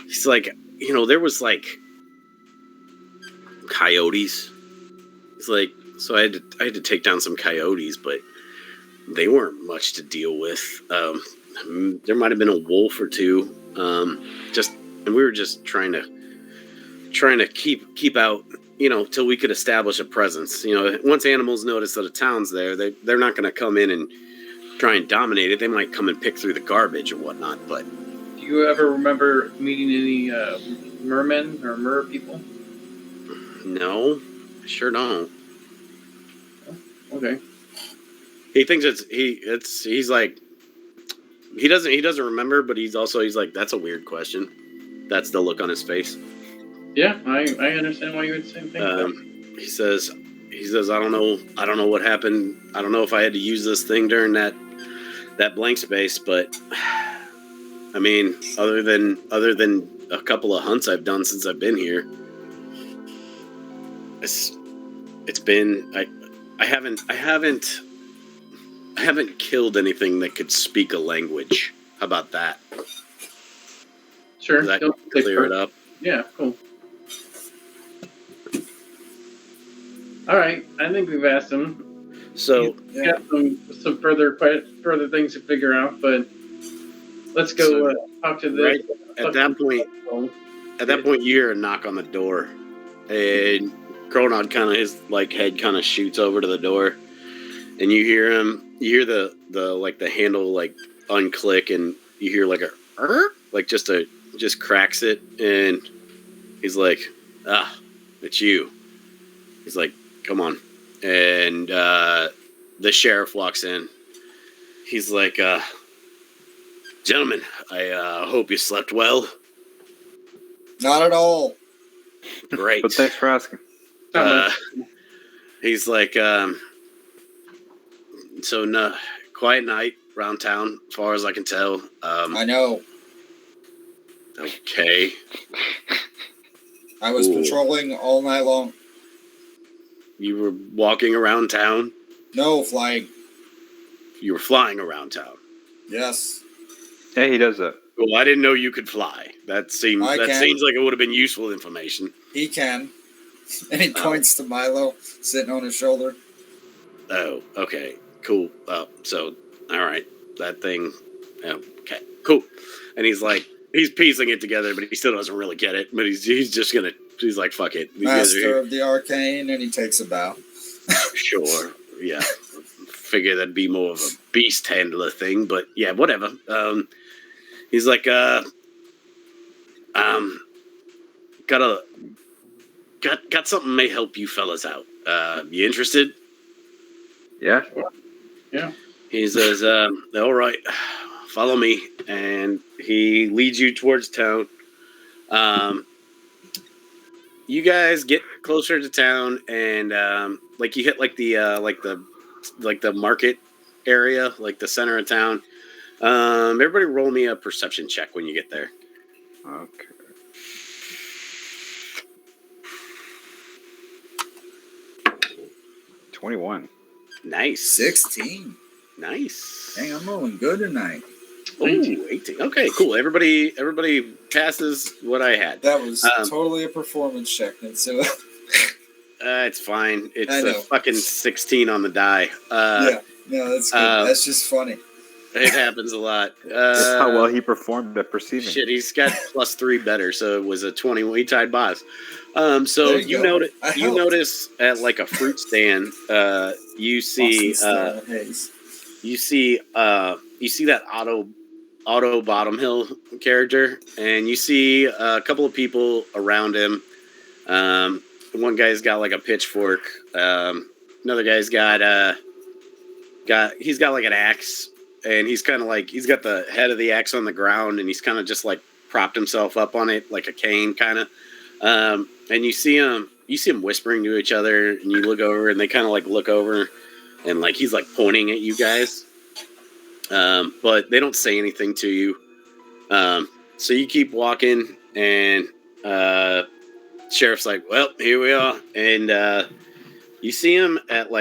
he's like, there was like coyotes. He's like, so I had to take down some coyotes, but they weren't much to deal with. There might have been a wolf or two. And we were just trying to keep out, till we could establish a presence. Once animals notice that a town's there, they're not going to come in and try and dominate it. They might come and pick through the garbage or whatnot. But do you ever remember meeting any mermen or mer people? No, I sure don't. Okay. He thinks he's like, he doesn't remember, but he's like, that's a weird question. That's the look on his face. Yeah, I understand why you would say things. He says, I don't know what happened. I don't know if I had to use this thing during that blank space, but I mean, other than a couple of hunts I've done since I've been here, it's been I haven't killed anything that could speak a language. How about that? Sure. Does that clear it up? Yeah, cool. All right, I think we've asked him. So we got some further things to figure out, but let's go talk to this. Right at that point, you hear a knock on the door, and Cronod kind of his head kind of shoots over to the door, and you hear the handle unclick, and you hear just cracks it, and he's like, it's you. He's like, come on. And the sheriff walks in. He's like, gentlemen, I hope you slept well. Not at all. Great. But thanks for asking. He's like, so no, quiet night around town, as far as I can tell. I know. Okay. I was patrolling all night long. You were walking around town? No, flying. You were flying around town? Yes. Yeah, he does that. Well, I didn't know you could fly. That seems like it would have been useful information. He can. And he points to Milo sitting on his shoulder. Oh, okay. Cool. So, all right. That thing. Okay, cool. And he's piecing it together, but he still doesn't really get it. But he's like, fuck it. Master of the arcane, and he takes a bow. Sure. Yeah. Figure that'd be more of a beast handler thing, but yeah, whatever. He's like, got something may help you fellas out. You interested? Yeah. Yeah. He says, all right, follow me. And he leads you towards town. You guys get closer to town, and you hit the market area, like the center of town. Everybody roll me a perception check when you get there. Okay. $21. Nice. 16. Nice. Dang, I'm rolling good tonight. Oh, 18. Okay, cool. Everybody passes what I had. That was totally a performance check. So it's fine. It's a fucking 16 on the die. Yeah, no, that's good. That's just funny. It happens a lot. That's how well he performed at perceiving. Shit, he's got +3 better, so it was a 20. He tied boss. So you notice at a fruit stand, you see that Otto Bottom Hill character, and you see a couple of people around him. One guy's got a pitchfork. Another guy's got an axe. And he's kind of he's got the head of the axe on the ground, and he's kind of just propped himself up on it like a cane, kind of. And you see him whispering to each other, and you look over, and they kind of look over, and he's pointing at you guys. But they don't say anything to you. So you keep walking, and sheriff's like, well, here we are. And you see him at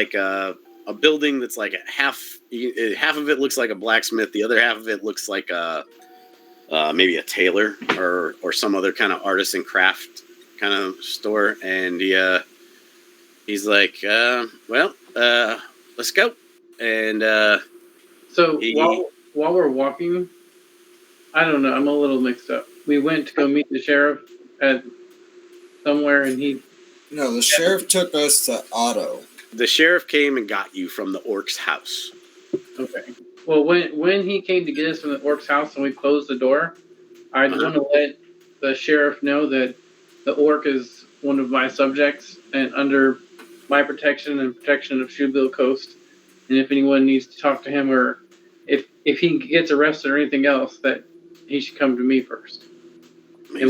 a building that's half of it looks like a blacksmith, the other half of it looks like maybe a tailor or some other kind of artisan craft kind of store. And he's like, let's go. And so while we're walking, I don't know, I'm a little mixed up. We went to go meet the sheriff at somewhere, and the sheriff took us to Otto. The sheriff came and got you from the orc's house. Okay. Well, when he came to get us from the orc's house and we closed the door, I want to let the sheriff know that the orc is one of my subjects and under my protection and protection of Shoebill Coast. And if anyone needs to talk to him, or if he gets arrested or anything else, that he should come to me first. And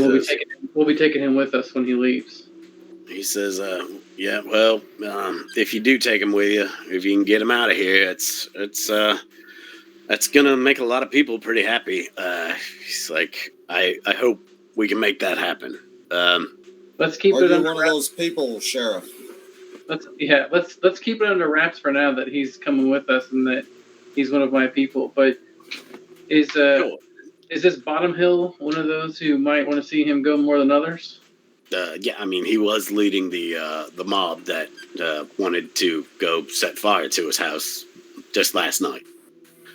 we'll be taking him with us when he leaves. He says, yeah, well, if you do take him with you, if you can get him out of here, that's gonna make a lot of people pretty happy. He's like, I hope we can make that happen. Let's keep Are it you under one of wraps. those people, Sheriff? Let's keep it under wraps for now that he's coming with us and that he's one of my people. But is Cool. is this Bottom Hill one of those who might want to see him go more than others? Yeah, I mean, he was leading the mob that wanted to go set fire to his house just last night.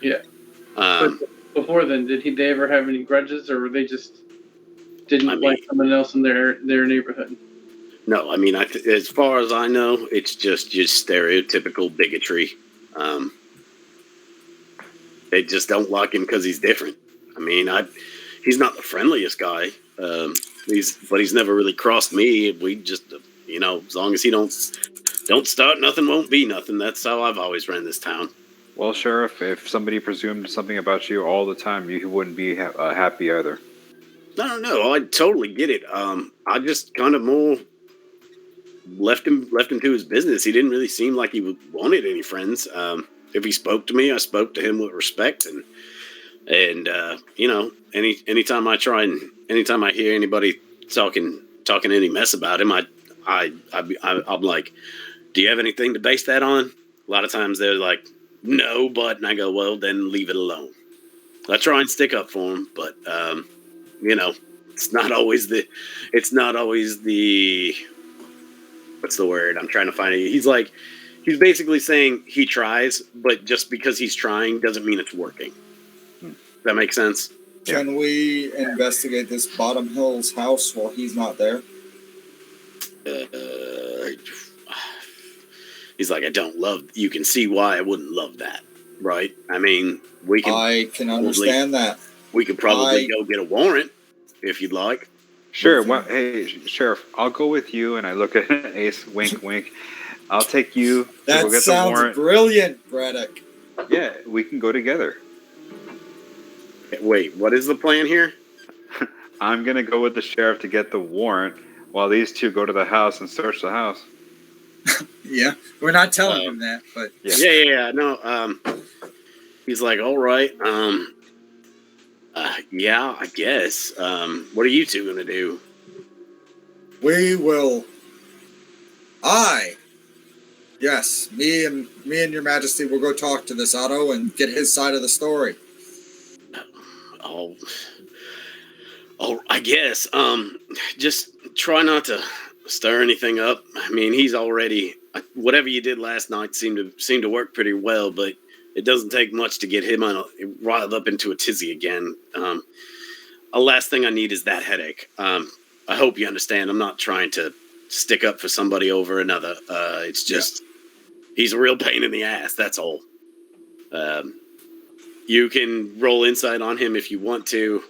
Yeah. But before then, did they ever have any grudges, or they just didn't like someone else in their neighborhood? No, I mean, as far as I know, it's just stereotypical bigotry. They just don't like him because he's different. I mean, he's not the friendliest guy. But he's never really crossed me. We just, as long as he don't start, nothing won't be nothing. That's how I've always ran this town. Well, Sheriff, if somebody presumed something about you all the time, you wouldn't be happy either. No, I totally get it. I just kind of more left him to his business. He didn't really seem like he wanted any friends. If he spoke to me, I spoke to him with respect, and anytime I hear anybody talking any mess about him, I'm like, do you have anything to base that on? A lot of times they're like, no, but, and I go, well, then leave it alone. I try and stick up for him, but it's not always the what's the word I'm trying to find it. He's basically saying he tries, but just because he's trying doesn't mean it's working. Does that make sense? Can we investigate this Bottom Hills house while he's not there? He's like, you can see why I wouldn't love that, right? I mean, I can understand that. We could probably go get a warrant if you'd like. Sure. Well, hey, Sheriff, I'll go with you. And I look at Ace, wink, wink. I'll take you to go get the warrant. That sounds brilliant, Braddock. Yeah, we can go together. Wait, what is the plan here? I'm going to go with the sheriff to get the warrant while these two go to the house and search the house. Yeah, we're not telling him that, but... Yeah, no, he's like, all right, yeah, I guess. What are you two going to do? We will... Yes, me and your majesty will go talk to this Otto and get his side of the story. Oh, I guess. Just try not to stir anything up. I mean, he's already whatever you did last night seemed to work pretty well, but it doesn't take much to get him riled up into a tizzy again. The last thing I need is that headache. I hope you understand. I'm not trying to stick up for somebody over another. It's just he's a real pain in the ass. That's all. You can roll insight on him if you want to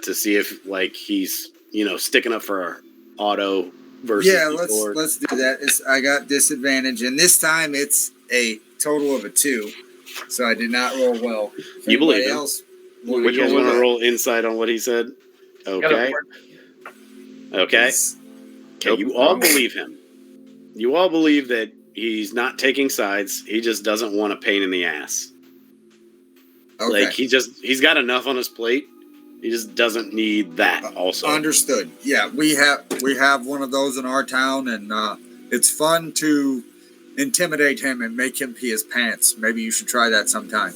see if he's sticking up for Otto versus. Yeah, let's do that. I got disadvantage, and this time it's a total of a 2, so I did not roll well. You believe him? Which you guys want to roll insight on what he said? Okay. Okay. Okay. You all believe him. You all believe that he's not taking sides. He just doesn't want a pain in the ass. Okay. He's got enough on his plate. He just doesn't need that also. Understood. Yeah, we have one of those in our town, and it's fun to intimidate him and make him pee his pants. Maybe you should try that sometime.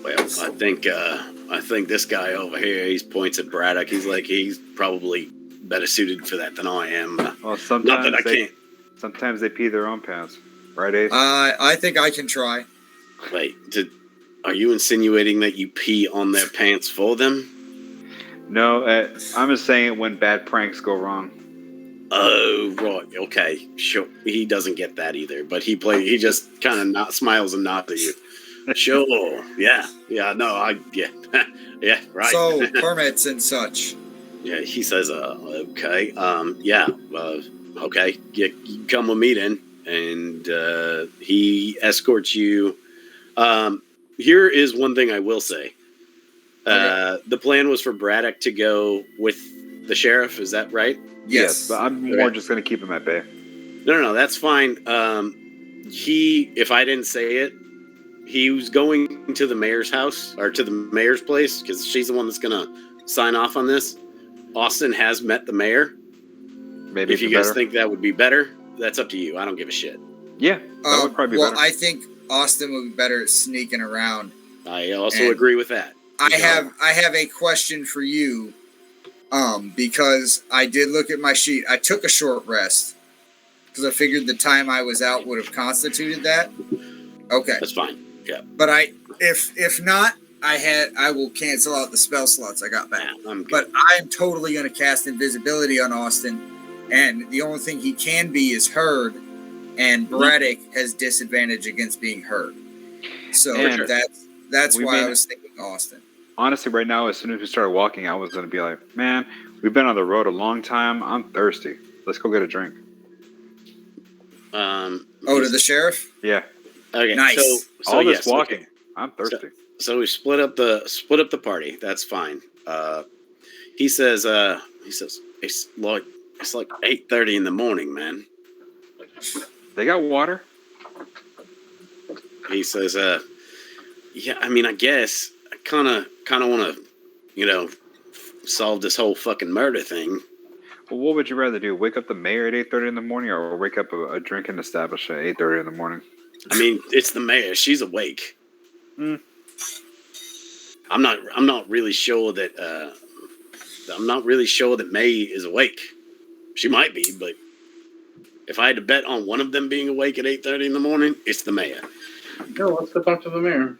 Well, I think this guy over here, he points at Braddock. He's probably better suited for that than I am. Well, sometimes they pee their own pants, right, Ace? I think I can try. Wait, are you insinuating that you pee on their pants for them? No, I'm just saying when bad pranks go wrong. Oh, right. Okay. Sure. He doesn't get that either, but he just kind of smiles and nods at you. Sure. Yeah. Yeah. No, yeah. Yeah. Right. So, permits and such. Yeah. He says, okay. Yeah. Okay. You come with me then. And he escorts you. Here is one thing I will say. The plan was for Braddock to go with the sheriff. Is that right? Yes. But I'm more just going to keep him at bay. No, that's fine. If I didn't say it, he was going to the mayor's house or to the mayor's place because she's the one that's going to sign off on this. Austin has met the mayor. Maybe if you guys think that would be better, that's up to you. I don't give a shit. Yeah, that would probably be better. Well, I think Austin would be better at sneaking around. I also agree with that. I have a question for you, because I did look at my sheet. I took a short rest because I figured the time I was out would have constituted that. Okay, that's fine. Yeah, but if not, I will cancel out the spell slots I got back. Yeah, but I'm totally going to cast invisibility on Austin, and the only thing he can be is heard, and Braddock has disadvantage against being heard. So that's why I was thinking Austin. Honestly, right now, as soon as we started walking, I was going to be like, man, we've been on the road a long time. I'm thirsty. Let's go get a drink. To the sheriff? Yeah. Okay. Nice. So all this walking, okay. I'm thirsty. So we split up the party. That's fine. He says it's like 8:30 in the morning, man. They got water? He says, yeah, I mean, I guess I kind of want to, solve this whole fucking murder thing. Well, what would you rather do? Wake up the mayor at 8:30 in the morning, or wake up a drinking establishment at 8:30 in the morning? I mean, it's the mayor. She's awake. Mm. I'm not really sure that May is awake. She might be, but if I had to bet on one of them being awake at 8:30 in the morning, it's the mayor. No, let's go talk to the mayor.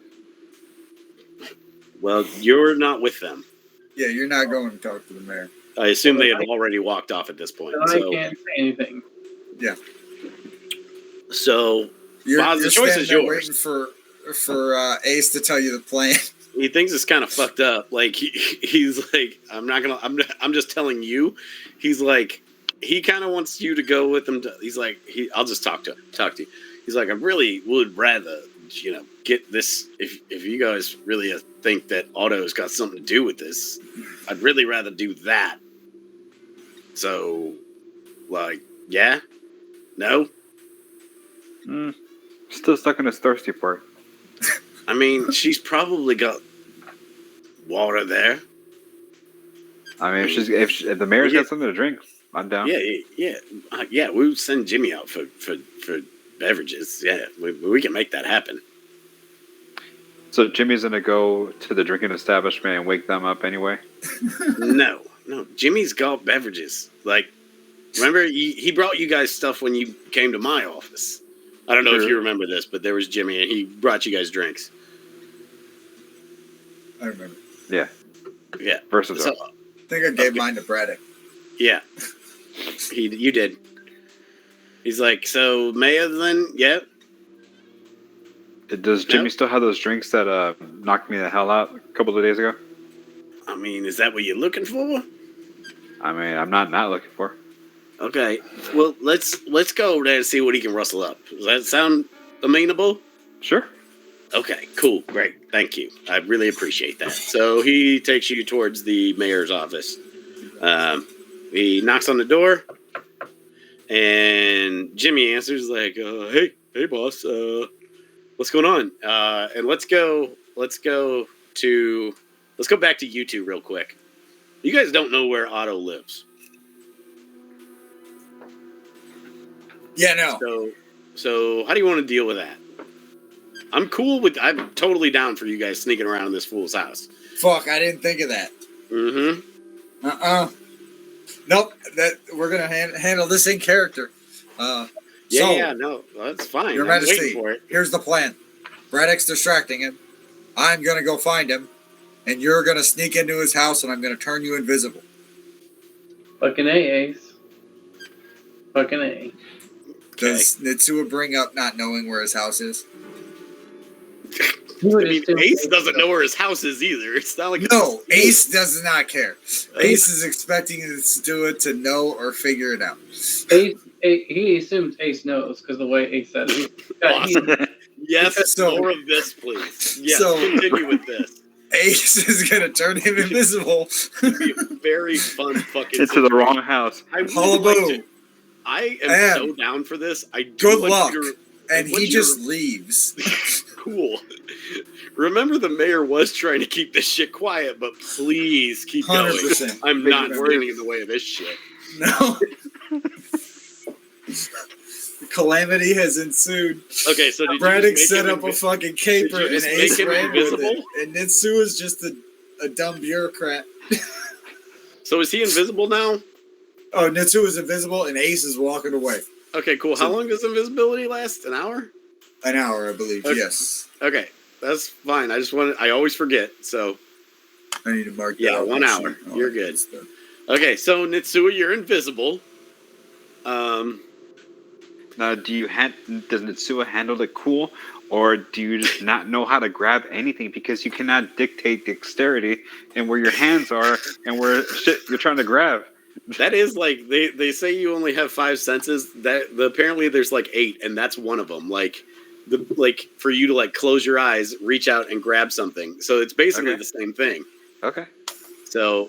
Well, you're not with them. Yeah, you're not going to talk to the mayor. I assume they have already walked off at this point. So I can't say anything. Yeah. So, you're the choice is yours. Waiting for Ace to tell you the plan. He thinks it's kind of fucked up. Like he's like, I'm just telling you. He's like, he kind of wants you to go with him. He's like, I'll just talk to you. He's like, I really would rather, get this. If you guys really think that Otto's got something to do with this, I'd really rather do that. So, like, yeah, no. Still stuck in his thirsty part. I mean, she's probably got water there. I mean, if the mayor's got something to drink, I'm down. Yeah. We would send Jimmy out for beverages. Yeah, we can make that happen. So Jimmy's gonna go to the drinking establishment and wake them up anyway? No. Jimmy's got beverages. Like, remember he brought you guys stuff when you came to my office. I don't know if you remember this, but there was Jimmy and he brought you guys drinks. I remember. Yeah. Yeah. Versus. So, I think I gave mine to Braddock. Yeah. You did. He's like, so Maya then? Yeah. Does Jimmy still have those drinks that knocked me the hell out a couple of days ago? I mean, is that what you're looking for? I mean, I'm not looking for. Okay. Well, let's go over there and see what he can rustle up. Does that sound amenable? Sure. Okay, cool. Great. Thank you. I really appreciate that. So he takes you towards the mayor's office. He knocks on the door, and Jimmy answers like, hey, boss, what's going on? And let's go back to you two real quick. You guys don't know where Otto lives. Yeah, no. So how do you want to deal with that? I'm totally down for you guys sneaking around in this fool's house. Fuck, I didn't think of that. Mm-hmm. Nope, we're gonna handle this in character. No, that's fine. Your Majesty, here's the plan. Braddock's distracting him. I'm gonna go find him, and you're gonna sneak into his house, and I'm gonna turn you invisible. Fucking A, Ace. Fucking A. Does Nitsua bring up not knowing where his house is? I mean, Ace doesn't know where his house is either. It's not like Ace does not care. Ace is expecting Nitsua to know or figure it out. He assumes Ace knows because the way Ace said it. Awesome. Yes, more of this, please. Yes, continue with this. Ace is gonna turn him invisible. It'd be a very fun fucking Into the wrong house. I would Hullabaloo. like to, I am And so down for this. I do Good want luck. your- And what's he your- just leaves. cool. Remember, the mayor was trying to keep this shit quiet, but please keep going. 100%. I'm not standing in the way of this shit. No. Calamity has ensued. Okay, so did Braddock you just set make up him a fucking caper did you and just Ace make him ran with invisible? it. And Nitsu is just a dumb bureaucrat. So is he invisible now? Oh, Nitsu is invisible and Ace is walking away. Okay, cool. How long does invisibility last? An hour? An hour, I believe. Okay. Yes. Okay, that's fine. I always forget. So I need to mark that. yeah, out 1 on hour. sheet. Oh, You're good. that's the- Okay, so Nitsua, you're invisible. Now, does Nitsua handle it cool, or do you just not know how to grab anything because you cannot dictate dexterity and where your hands are and where shit you're trying to grab? That is like they say you only have 5 senses. Apparently there's like 8, and that's one of them. Like for you to like close your eyes, reach out and grab something. So it's basically Okay. the same thing. Okay. So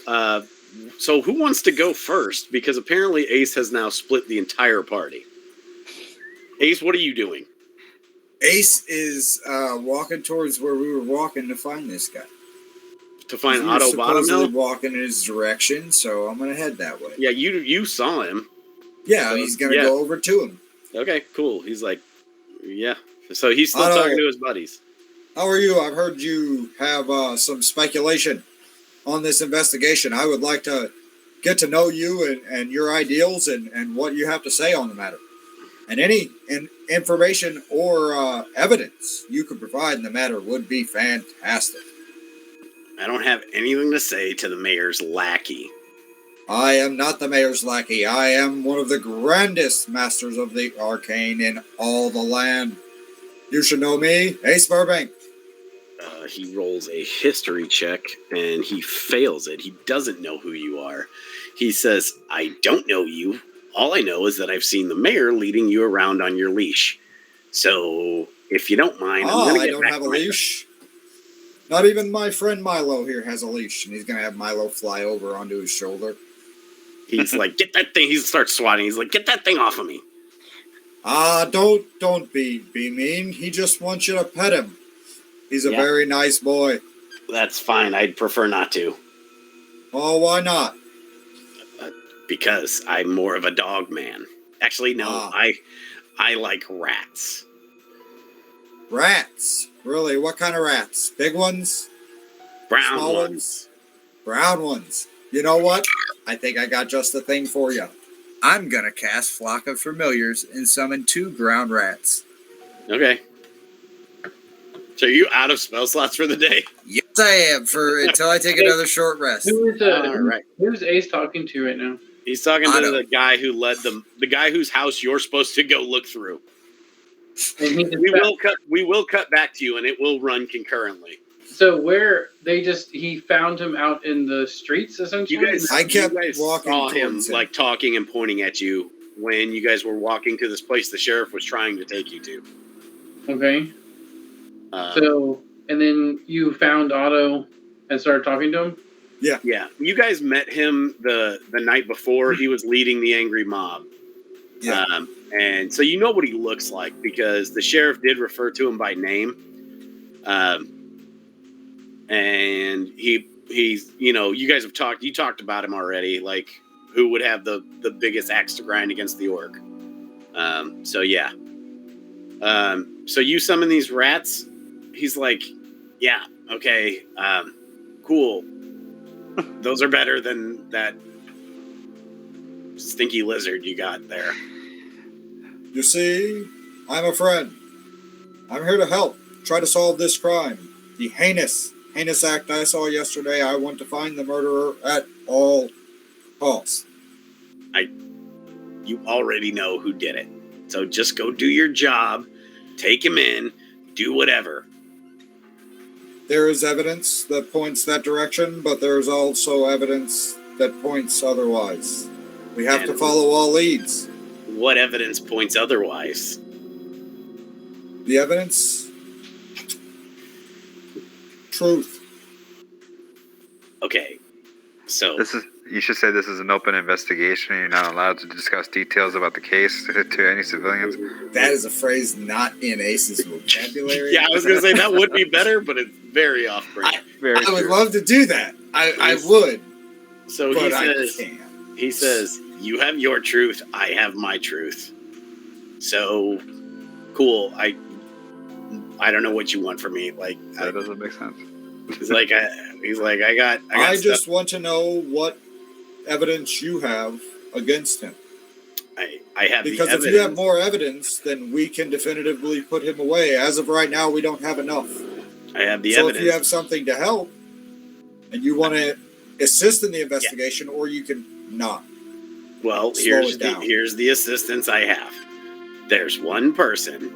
so who wants to go first? Because apparently Ace has now split the entire party. Ace, what are you doing? Ace is walking towards where we were walking to find this guy. To find We were Otto Bottom supposedly now? walking in his direction, so I'm gonna head that way. Yeah, you saw him. Yeah, So, he's gonna yeah. go over to him. Okay, cool. He's like, yeah. So he's still Otto. talking to his buddies. How are you? I've heard you have some speculation on this investigation. I would like to get to know you and your ideals and what you have to say on the matter. And any information or evidence you could provide in the matter would be fantastic. I don't have anything to say to the mayor's lackey. I am not the mayor's lackey. I am one of the grandest masters of the arcane in all the land. You should know me, Ace Burbank. He rolls a history check and he fails it. He doesn't know who you are. He says, I don't know you. All I know is that I've seen the mayor leading you around on your leash. So, if you don't mind, I'm going to I get don't back have a to my leash. Not even my friend Milo here has a leash, and he's going to have Milo fly over onto his shoulder. He's like, get that thing. He starts swatting. He's like, get that thing off of me. Don't be mean. He just wants you to pet him. He's a Yeah. very nice boy. That's fine. I'd prefer not to. Oh, why not? Because I'm more of a dog man. Actually, no. Ah. I like rats. Rats? Really? What kind of rats? Big ones? Brown Small ones. Brown ones. You know what? I think I got just the thing for you. I'm gonna cast Flock of Familiars and summon 2 ground rats. Okay. So are you out of spell slots for the day? Yes, I am. Until I take another short rest. All right. Who's Ace talking to right now? He's talking to Otto. the guy who led them, the guy whose house you're supposed to go look through. And he just We will cut back to you, and it will run concurrently. So where he found him out in the streets essentially. I kept you guys walking saw him towards him. like talking and pointing at you when you guys were walking to this place the sheriff was trying to take you to. Okay. Uh, So and then you found Otto and started talking to him. yeah, you guys met him the night before. He was leading the angry mob. Yeah. And so you know what he looks like because the sheriff did refer to him by name. And he's, you guys have you talked about him already, like who would have the biggest axe to grind against the orc. So yeah. So you summon these rats. He's like, yeah, okay, cool. Those are better than that stinky lizard you got there. You see, I'm a friend. I'm here to help. Try to solve this crime. The heinous act I saw yesterday. I want to find the murderer at all costs. You already know who did it. So just go do your job, take him in, do whatever. There is evidence that points that direction, but there is also evidence that points otherwise. We have to And- follow all leads. What evidence points otherwise? The evidence? Truth. Okay, so You should say this is an open investigation. You're not allowed to discuss details about the case to any civilians. That is a phrase not in Ace's vocabulary. yeah, I was gonna say that would be better, but it's very off-brand. I would love to do that. I would. So but he says, I can't. he says, you have your truth, I have my truth. So cool. I don't know what you want from me. Like That doesn't make sense. he's like, I got I stuff. just want to know what evidence you have against him. I have Because the if evidence. you have more evidence, then we can definitively put him away. As of right now, we don't have enough. I have the so evidence. if you have something to help and you want to assist in the investigation, or you can not. Well, here's the assistance I have. There's one person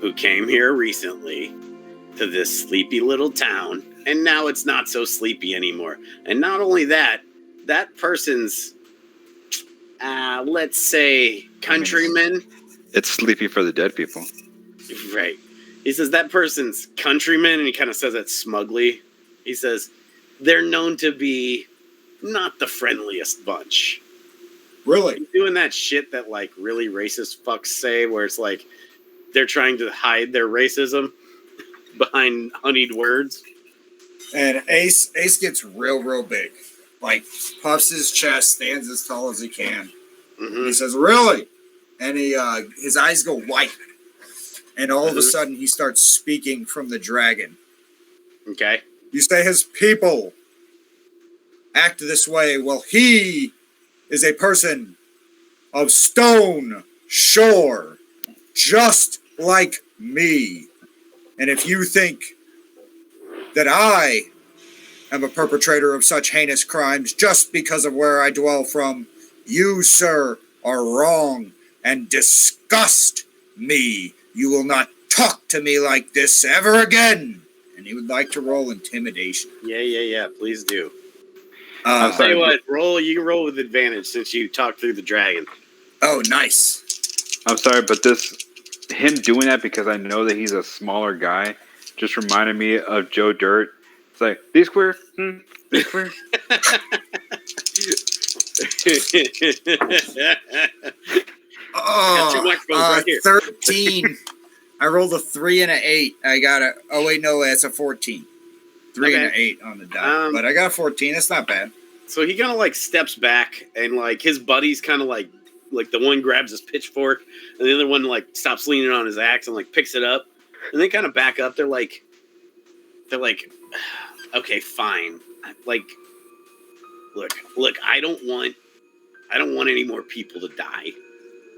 who came here recently to this sleepy little town, and now it's not so sleepy anymore. And not only that, that person's, let's say, countryman. It's sleepy for the dead people. Right. He says that person's countryman, and he kind of says it smugly. He says they're known to be not the friendliest bunch. Really? He's doing that shit that like really racist fucks say, where it's like they're trying to hide their racism behind honeyed words. And Ace gets real big. Like, puffs his chest, stands as tall as he can. Mm-hmm. He says, really? And his eyes go white. And all of a sudden, he starts speaking from the dragon. Okay. You say his people act this way. Well, he is a person of stone shore, just like me. And if you think that I am a perpetrator of such heinous crimes just because of where I dwell from, you, sir, are wrong and disgust me. You will not talk to me like this ever again. And he would like to roll intimidation. Yeah. Please do. I'm Tell sorry, you what, you can roll with advantage since you talked through the dragon. Oh, nice. I'm sorry, but him doing that because I know that he's a smaller guy just reminded me of Joe Dirt. It's like, these queer? These queer? Got two microphones right here. 13. I rolled a 3 and an 8. I got a... Oh, wait, no, that's a 14. 3 and an 8 on the dot. But I got a 14. That's not bad. So he kind of like steps back, and like his buddies kind of like the one grabs his pitchfork, and the other one like stops leaning on his axe and like picks it up, and they kind of back up. They're like, okay, fine. Like, look, I don't want any more people to die.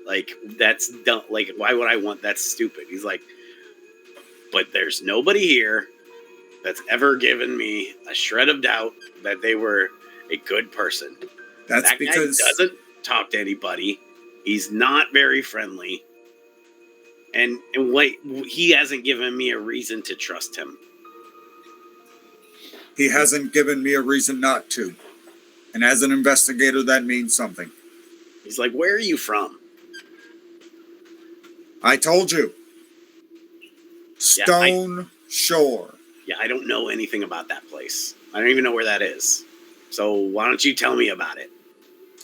Like, that's dumb. Like, why would I want? That's stupid. He's like, but there's nobody here that's ever given me a shred of doubt that they were a good person. That's that because guy doesn't talk to anybody. He's not very friendly. And wait, he hasn't given me a reason to trust him. He hasn't given me a reason not to. And as an investigator, that means something. He's like, where are you from? I told you. Stone Shore. Yeah, I don't know anything about that place. I don't even know where that is. So why don't you tell me about it?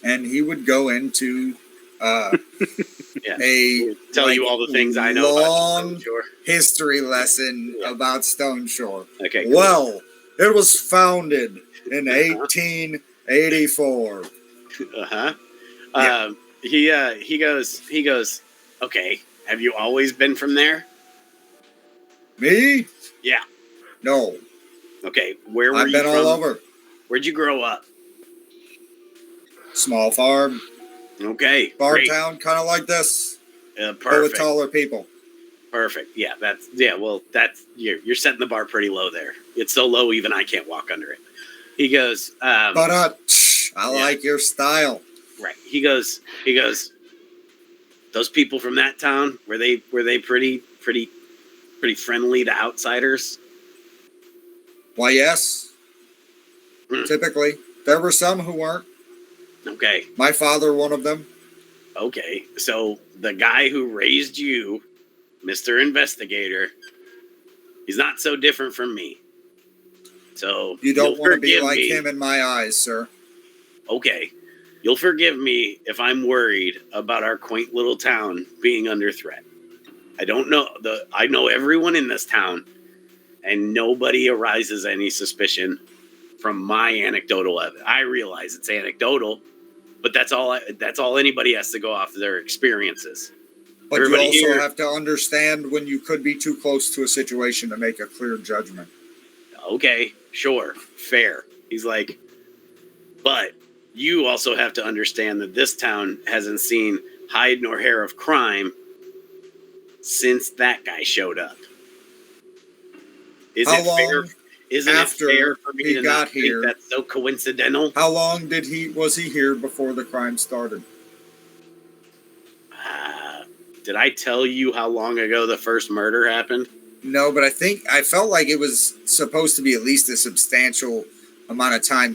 And he would go into yeah. tell you all the things I know about Stone Shore. History lesson about Stone Shore. Okay. Cool. Well, it was founded in 1884. He goes. Okay. Have you always been from there? Me? Yeah. No. Okay. Where were you from? I've been all over. Where'd you grow up? Small farm. Okay. Farm town, kind of like this. Perfect. But with taller people. Perfect. Yeah, you're setting the bar pretty low there. It's so low even I can't walk under it. He goes, I like your style. Right. He goes, those people from that town, were they pretty friendly to outsiders? Why, yes. Typically. There were some who weren't. Okay. My father, one of them. Okay. So the guy who raised you, Mr. Investigator, he's not so different from me. So You don't want to be forgive like me. him in my eyes, sir. Okay. You'll forgive me if I'm worried about our quaint little town being under threat. I don't know. I know everyone in this town, and nobody arises any suspicion from my anecdotal evidence. I realize it's anecdotal, but that's all anybody has to go off their experiences. But Everybody you also here- have to understand when you could be too close to a situation to make a clear judgment. Okay, sure, fair. He's like, but you also have to understand that this town hasn't seen hide nor hair of crime since that guy showed up. Is How it fair? long Isn't it after fair for me he to got not here? think that's so coincidental? How long was he here before the crime started? Did I tell you how long ago the first murder happened? No, but I felt like it was supposed to be at least a substantial amount of time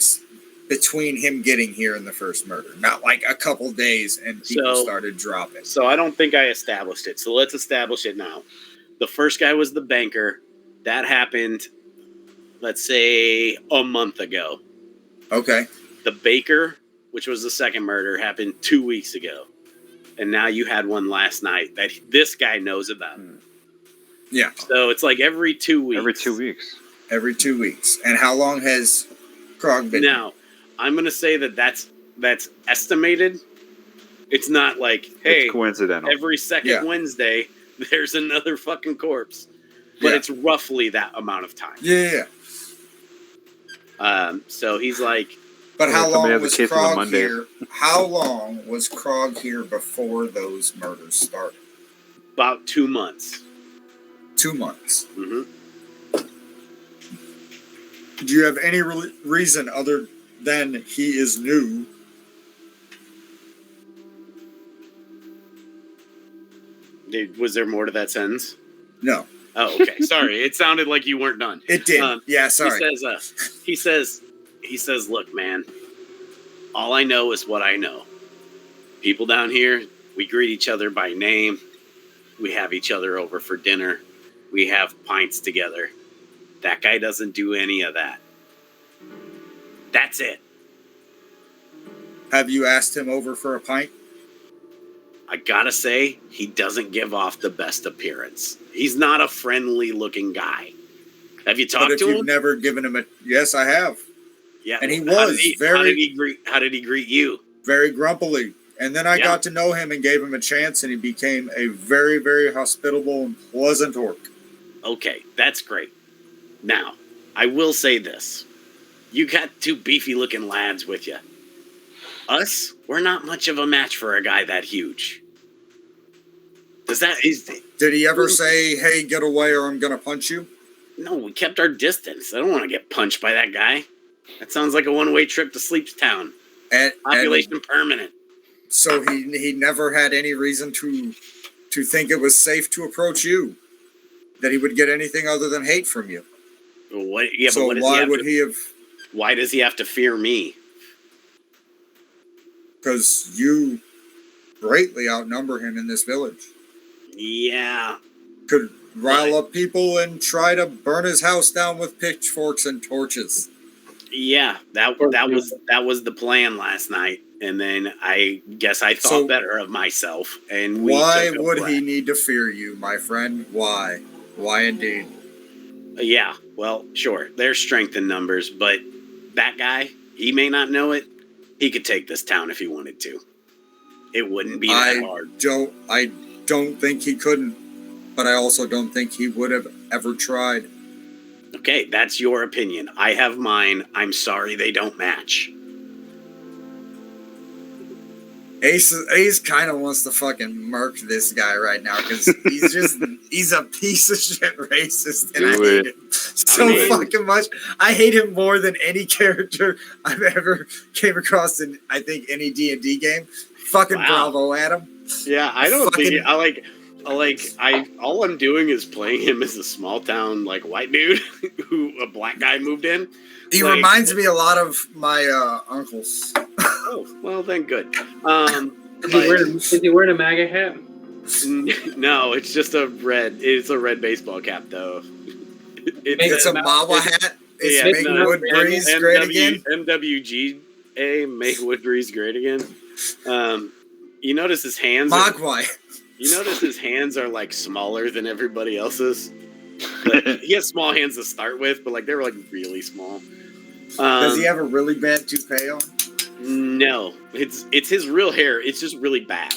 between him getting here and the first murder. Not like a couple days and people started dropping. So I don't think I established it. So let's establish it now. The first guy was the banker. That happened, let's say, a month ago. Okay. The baker, which was the second murder, happened 2 weeks ago. And now you had one last night that this guy knows about. Yeah. So it's like every 2 weeks. Every 2 weeks. Every 2 weeks. And how long has Krog been Now, I'm going to say that's estimated. It's not like, hey, it's coincidental. Every second Wednesday, there's another fucking corpse. But it's roughly that amount of time. Yeah. So he's like, but how long was Krog here? How long was Krog here before those murders started? About 2 months. 2 months. Mm-hmm. Do you have any reason other than he is new? Was there more to that sentence? No. Oh, okay. Sorry. It sounded like you weren't done. It did. Yeah, sorry. He says, look, man, all I know is what I know. People down here, we greet each other by name. We have each other over for dinner. We have pints together. That guy doesn't do any of that. That's it. Have you asked him over for a pint? I gotta say, he doesn't give off the best appearance. He's not a friendly looking guy. Have you talked to him? You've never given him a... Yes, I have. Yeah. And he How was did he greet you? Very grumpily. And then I got to know him and gave him a chance, and he became a very, very hospitable and pleasant orc. Okay, that's great. Now, I will say this. You got two beefy looking lads with you. Us, we're not much of a match for a guy that huge. Did he ever say, hey, get away or I'm going to punch you? No, we kept our distance. I don't want to get punched by that guy. That sounds like a one-way trip to Sleep's Town. Population permanent. So he never had any reason to think it was safe to approach you? That he would get anything other than hate from you? What? Yeah, so but why would he have... Why does he have to fear me? Because you greatly outnumber him in this village. Yeah. Could rile up people and try to burn his house down with pitchforks and torches. Yeah, that was the plan last night, and then I guess I thought better of myself. And why would he need to fear you, my friend? Why? Why indeed? Yeah, well, sure, there's strength in numbers, but that guy, he may not know it. He could take this town if he wanted to. It wouldn't be that hard. I don't think he couldn't, but I also don't think he would have ever tried. Okay, that's your opinion. I have mine. I'm sorry they don't match. Ace kind of wants to fucking murk this guy right now because he's a piece of shit racist, and I hate him so fucking much. I hate him more than any character I've ever came across in, I think, any D&D game. Fucking bravo, Adam. Yeah, I don't think all I'm doing is playing him as a small town white dude who a black guy moved in. He reminds me a lot of my uncles. Oh, well then good. Is he wearing a MAGA hat? No, it's just a red baseball cap though. It's a Mawa hat. Is Make Woodbreeze great again? MWGA, Make Woodbreeze great again. You notice his hands. You notice his hands are like smaller than everybody else's. Like, he has small hands to start with, but like they were like really small. Does he have a really bad toupee on? No, it's his real hair. It's just really bad.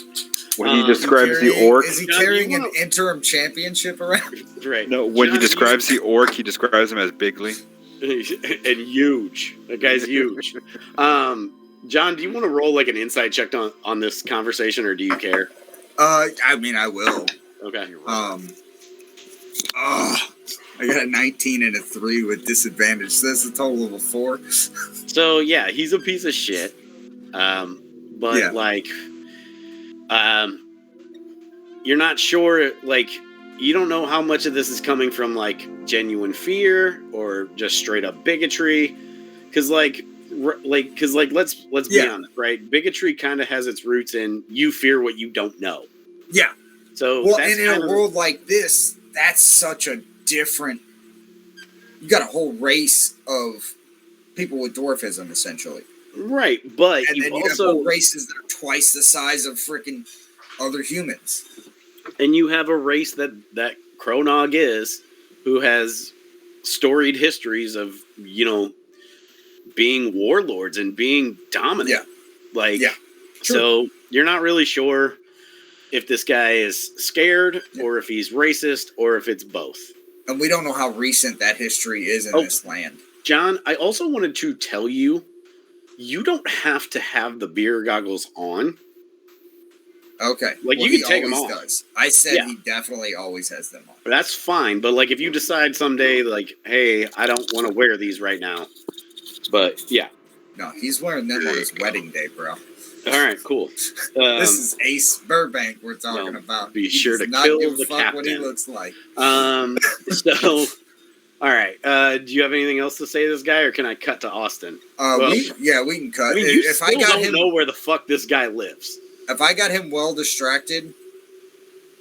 When he describes the orc, is he carrying an interim championship around? Right. No, when he describes the orc, he describes him as bigly and huge. That guy's huge. John, do you want to roll like an insight check on this conversation, or do you care? I mean, I will. Okay. I got a 19 and a 3 with disadvantage, so that's a total of a 4. So yeah, he's a piece of shit. But like, you're not sure. Like, you don't know how much of this is coming from like genuine fear or just straight up bigotry. Because let's be honest, right? Bigotry kind of has its roots in you fear what you don't know. Yeah. So and in a world like this, that's such a different. You got a whole race of people with dwarfism, essentially. Right, but and then you also have whole races that are twice the size of freaking other humans. And you have a race that Kronog is, who has storied histories of, being warlords and being dominant. Yeah. So you're not really sure if this guy is scared or if he's racist or if it's both. And we don't know how recent that history is in this land. John, I also wanted to tell you, you don't have to have the beer goggles on. Okay. Like, you can take them off. Does. I said he definitely always has them on. That's fine, but like if you decide someday, like, hey, I don't want to wear these right now. But yeah. No, he's wearing them on his wedding day, bro. All right, cool. This is Ace Burbank we're talking about. Be sure to kill the captain. What he looks like. So, all right. Do you have anything else to say to this guy, or can I cut to Austin? We can cut. I mean, you still don't know where the fuck this guy lives. If I got him well distracted,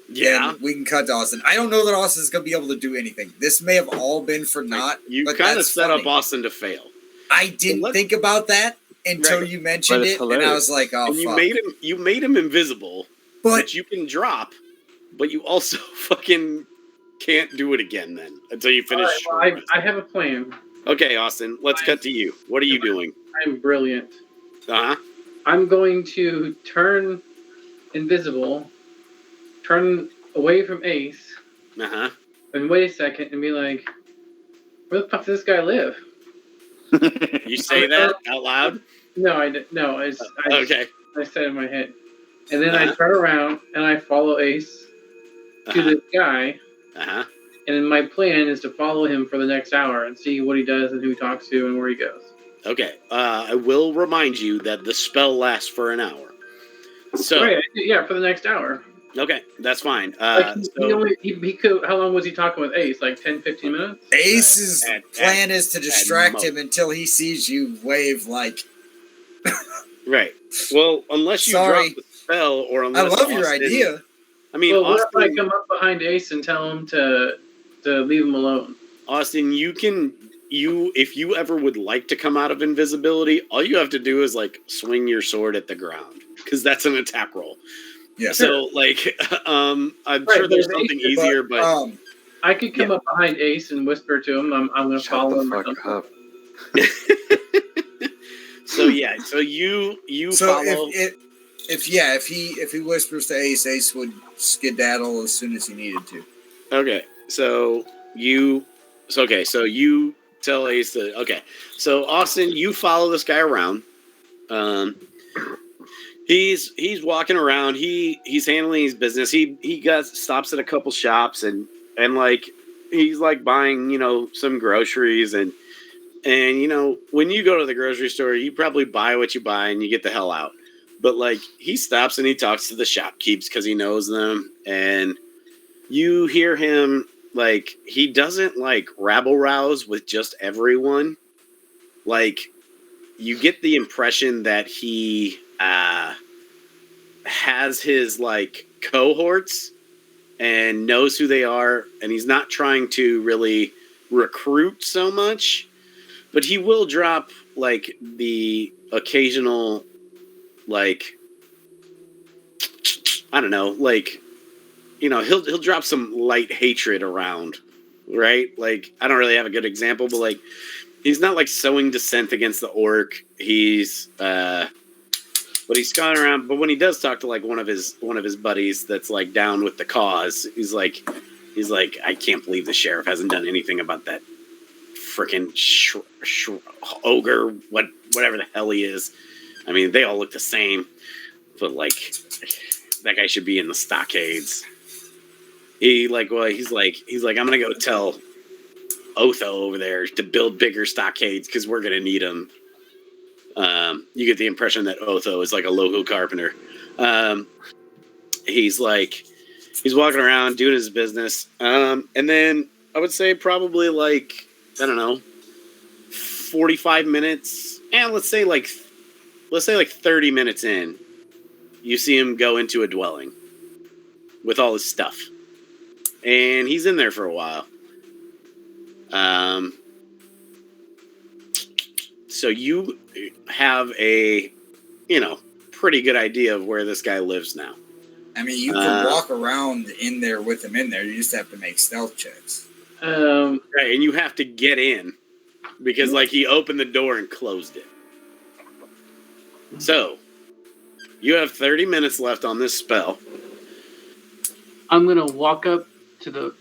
then we can cut to Austin. I don't know that Austin's going to be able to do anything. This may have all been for naught. You kind of set up Austin to fail. I didn't think about that until you mentioned it, and I was like, "Oh, fuck!" You made him invisible, but you can drop. But you also fucking can't do it again then until you finish. Right, well, I have a plan. Okay, Austin, let's cut to you. What are you doing? I'm brilliant. Uh-huh. I'm going to turn invisible, turn away from Ace, and wait a second and be like, "Where the fuck does this guy live?" You say that out loud? No, I didn't. No, I said it in my head. And then I turn around and I follow Ace to this guy. And then my plan is to follow him for the next hour and see what he does and who he talks to and where he goes. Okay. I will remind you that the spell lasts for an hour. So for the next hour. Okay, that's fine. He could. How long was he talking with Ace? Like 10, 15 minutes? Ace's plan is to distract him until he sees you wave like... Right. Well, unless you drop the spell or unless... I love your idea. I mean, what if I come up behind Ace and tell him to leave him alone? Austin, if you ever would like to come out of invisibility, all you have to do is like swing your sword at the ground, because that's an attack roll. Yeah. So, I'm sure there's something easier, but I could come up behind Ace and whisper to him, "I'm going to follow him." Fuck up. So you follow. If he whispers to Ace, Ace would skedaddle as soon as he needed to. Okay, so you tell Ace that. Okay, so Austin, you follow this guy around. He's walking around. He's handling his business. He stops at a couple shops and like he's like buying some groceries and when you go to the grocery store you probably buy what you buy and you get the hell out. But like he stops and he talks to the shopkeepers because he knows them, and you hear him like he doesn't like rabble rouse with just everyone. Like you get the impression that he has his like cohorts and knows who they are, and he's not trying to really recruit so much, but he will drop like the occasional, like, I don't know, like, he'll drop some light hatred around, right? Like, I don't really have a good example, but like, he's not like sowing dissent against the orc. He's but he's gone around. But when he does talk to like one of his buddies that's like down with the cause, he's like, I can't believe the sheriff hasn't done anything about that freaking ogre, whatever the hell he is. I mean, they all look the same, but like, that guy should be in the stockades. He's like, I'm gonna go tell Otho over there to build bigger stockades because we're gonna need them. You get the impression that Otho is like a local carpenter. He's walking around doing his business, and then I would say probably like, I don't know, 45 minutes, and let's say like 30 minutes in, you see him go into a dwelling with all his stuff, and he's in there for a while. So you have a, pretty good idea of where this guy lives now. I mean, you can walk around in there with him in there. You just have to make stealth checks. Right, and you have to get in because, like, he opened the door and closed it. So you have 30 minutes left on this spell. I'm gonna walk up to the.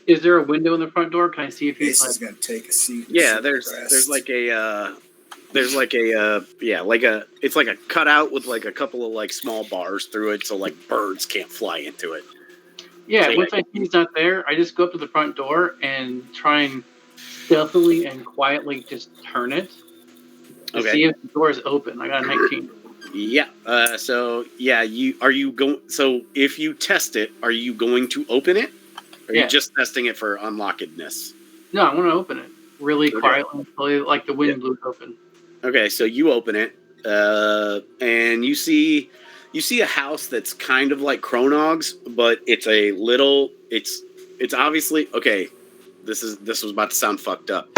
Is there a window in the front door? Can I see if he's Ace is gonna take a seat. Yeah, there's like a it's like a cutout with like a couple of like small bars through it, so like birds can't fly into it. Yeah, So, once I see he's not there, I just go up to the front door and try and stealthily and quietly just turn it to see if the door is open. I got a 19. Yeah. So if you test it, are you going to open it? Or are you just testing it for unlockedness? No, I want to open it really quietly until like the wind blew open. Okay, so you open it, and you see a house that's kind of like Cronog's, but it's obviously okay. This was about to sound fucked up.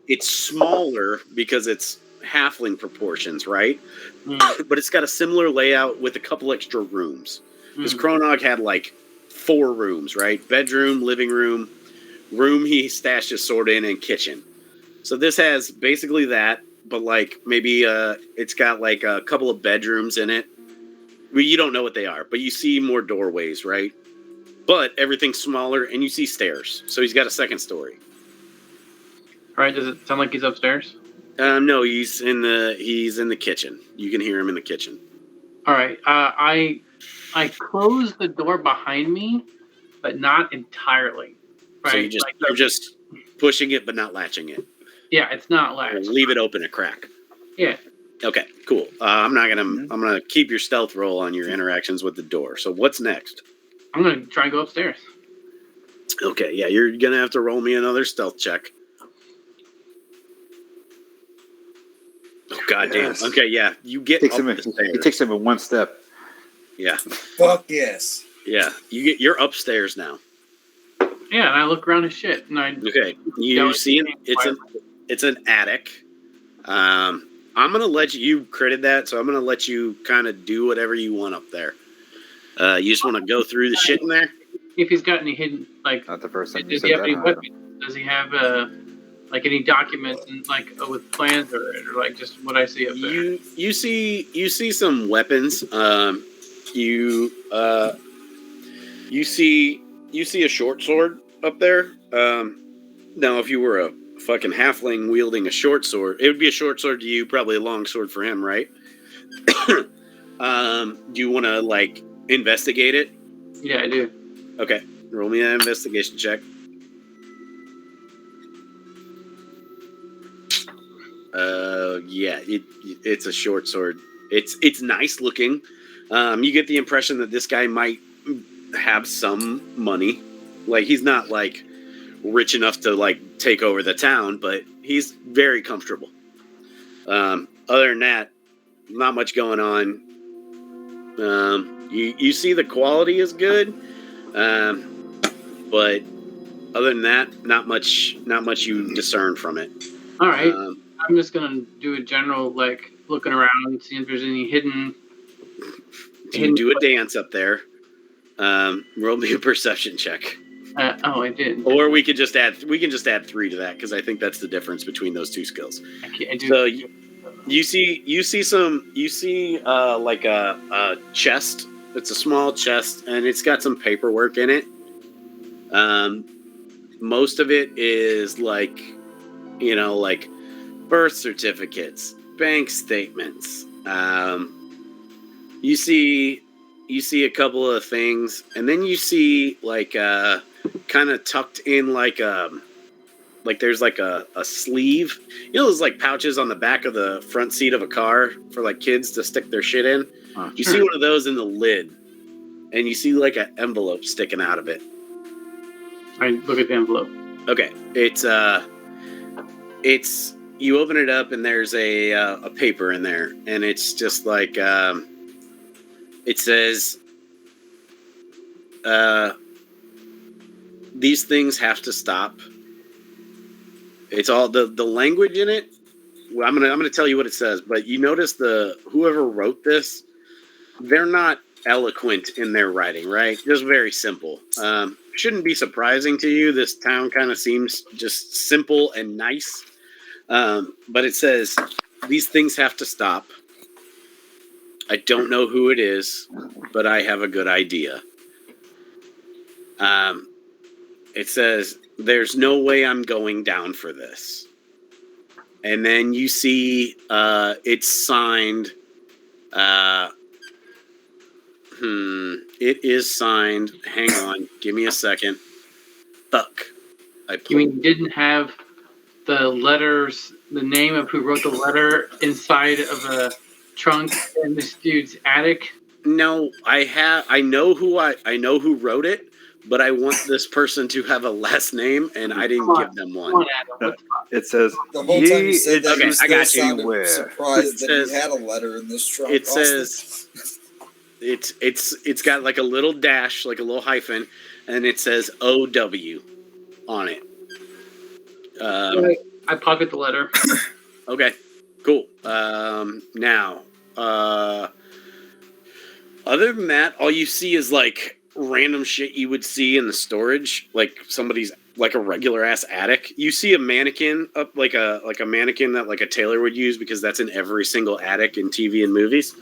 It's smaller because it's halfling proportions, right? But it's got a similar layout with a couple extra rooms. Because Cronog had like 4 rooms, right? Bedroom, living room he stashed his sword in, and kitchen. So this has basically that, but like maybe it's got like a couple of bedrooms in it. Well, you don't know what they are, but you see more doorways, right? But everything's smaller, and you see stairs. So he's got a second story. All right. Does it sound like he's upstairs? No, he's in the kitchen. You can hear him in the kitchen. All right. I close the door behind me, but not entirely. Right. So you're just pushing it, but not latching it. Yeah, it's not latched. Leave it open a crack. Yeah. Okay, cool. I'm gonna keep your stealth roll on your interactions with the door. So what's next? I'm gonna try and go upstairs. Okay, yeah, you're gonna have to roll me another stealth check. Oh goddamn. Yes. Okay, yeah, you get He takes him in one step. Yeah. Fuck yes. Yeah, you're upstairs now. Yeah, and I look around as shit, and you see it's an attic. I'm gonna let you credit that, so I'm gonna let you kind of do whatever you want up there. You just want to go through the shit in there. If he's got any hidden, like, not the first time. Does he have any weapons? Does he have like any documents and like with plans or like just what I see up there? You see some weapons. You see a short sword up there. Now, if you were a fucking halfling wielding a short sword, it would be a short sword to you, probably a long sword for him, right? Do you want to like investigate it? Yeah, I do. Okay, roll me an investigation check. It's a short sword. It's nice looking. You get the impression that this guy might have some money. Like, he's not like rich enough to like take over the town, but he's very comfortable. Other than that, not much going on. You see the quality is good, but other than that, not much you discern from it. All right. I'm just gonna do a general looking around, see if there's any hidden. You do a dance up there. Roll me a perception check. I did. Or we can just add 3 to that because I think that's the difference between those two skills. I do. So you see like a chest. It's a small chest and it's got some paperwork in it. Most of it is like birth certificates, bank statements. You see a couple of things, and then you see kind of tucked in like there's like a sleeve. Those like pouches on the back of the front seat of a car for like kids to stick their shit in. You see one of those in the lid, and you see like an envelope sticking out of it. I look at the envelope. Okay, it's you open it up and there's a paper in there, and it's just like it says these things have to stop. It's all the language in it. Well, I'm gonna tell you what it says, but you notice whoever wrote this, they're not eloquent in their writing, right? Just very simple. Shouldn't be surprising to you. This town kind of seems just simple and nice. But it says these things have to stop. I don't know who it is, but I have a good idea. It says there's no way I'm going down for this. And then you see it's signed. It is signed. Hang on, give me a second. Fuck. You mean you didn't have the letters, the name of who wrote the letter inside of a trunk in this dude's attic? No, I know who wrote it, but I want this person to have a last name, and I didn't give them one. Come on, Adam. It says The whole time you said that, Okay, you I got still you. sounded surprised that you had a letter in this trunk. It says it's got like a little dash, like a little hyphen, and it says OW on it. I pocket the letter. Okay, cool. Now, other than that, all you see is like random shit you would see in the storage, like somebody's like a regular ass attic. You see a mannequin up, like a mannequin that like a tailor would use because that's in every single attic in TV and movies.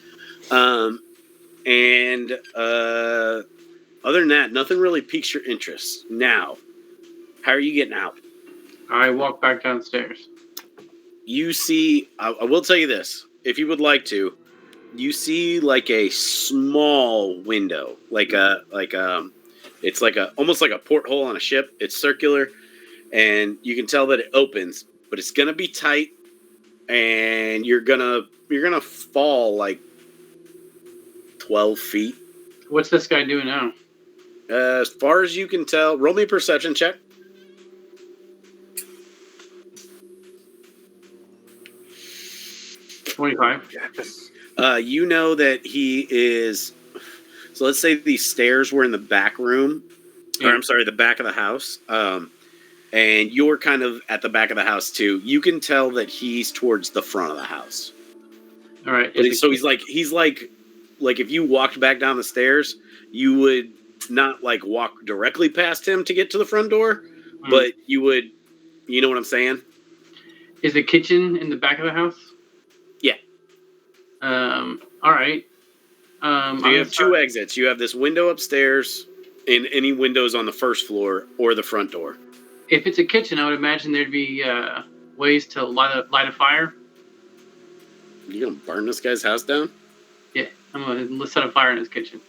And other than that, nothing really piques your interest. Now, how are you getting out? I walk back downstairs. You see, I will tell you this, if you would like to, you see like a small window, it's like almost like a porthole on a ship. It's circular, and you can tell that it opens, but it's gonna be tight, and you're gonna fall like 12 feet. What's this guy doing now? As far as you can tell, roll me a perception check. You know that he is. So let's say these stairs were in the back room, or I'm sorry, the back of the house. And you're kind of at the back of the house too. You can tell that he's towards the front of the house. All right. So he's like if you walked back down the stairs, you would not like walk directly past him to get to the front door, but you would. You know what I'm saying? Is the kitchen in the back of the house? Yeah. All right. So you have two exits. You have this window upstairs and any windows on the first floor or the front door. If it's a kitchen, I would imagine there'd be ways to light a fire. You gonna burn this guy's house down? Yeah, I'm gonna set a fire in his kitchen.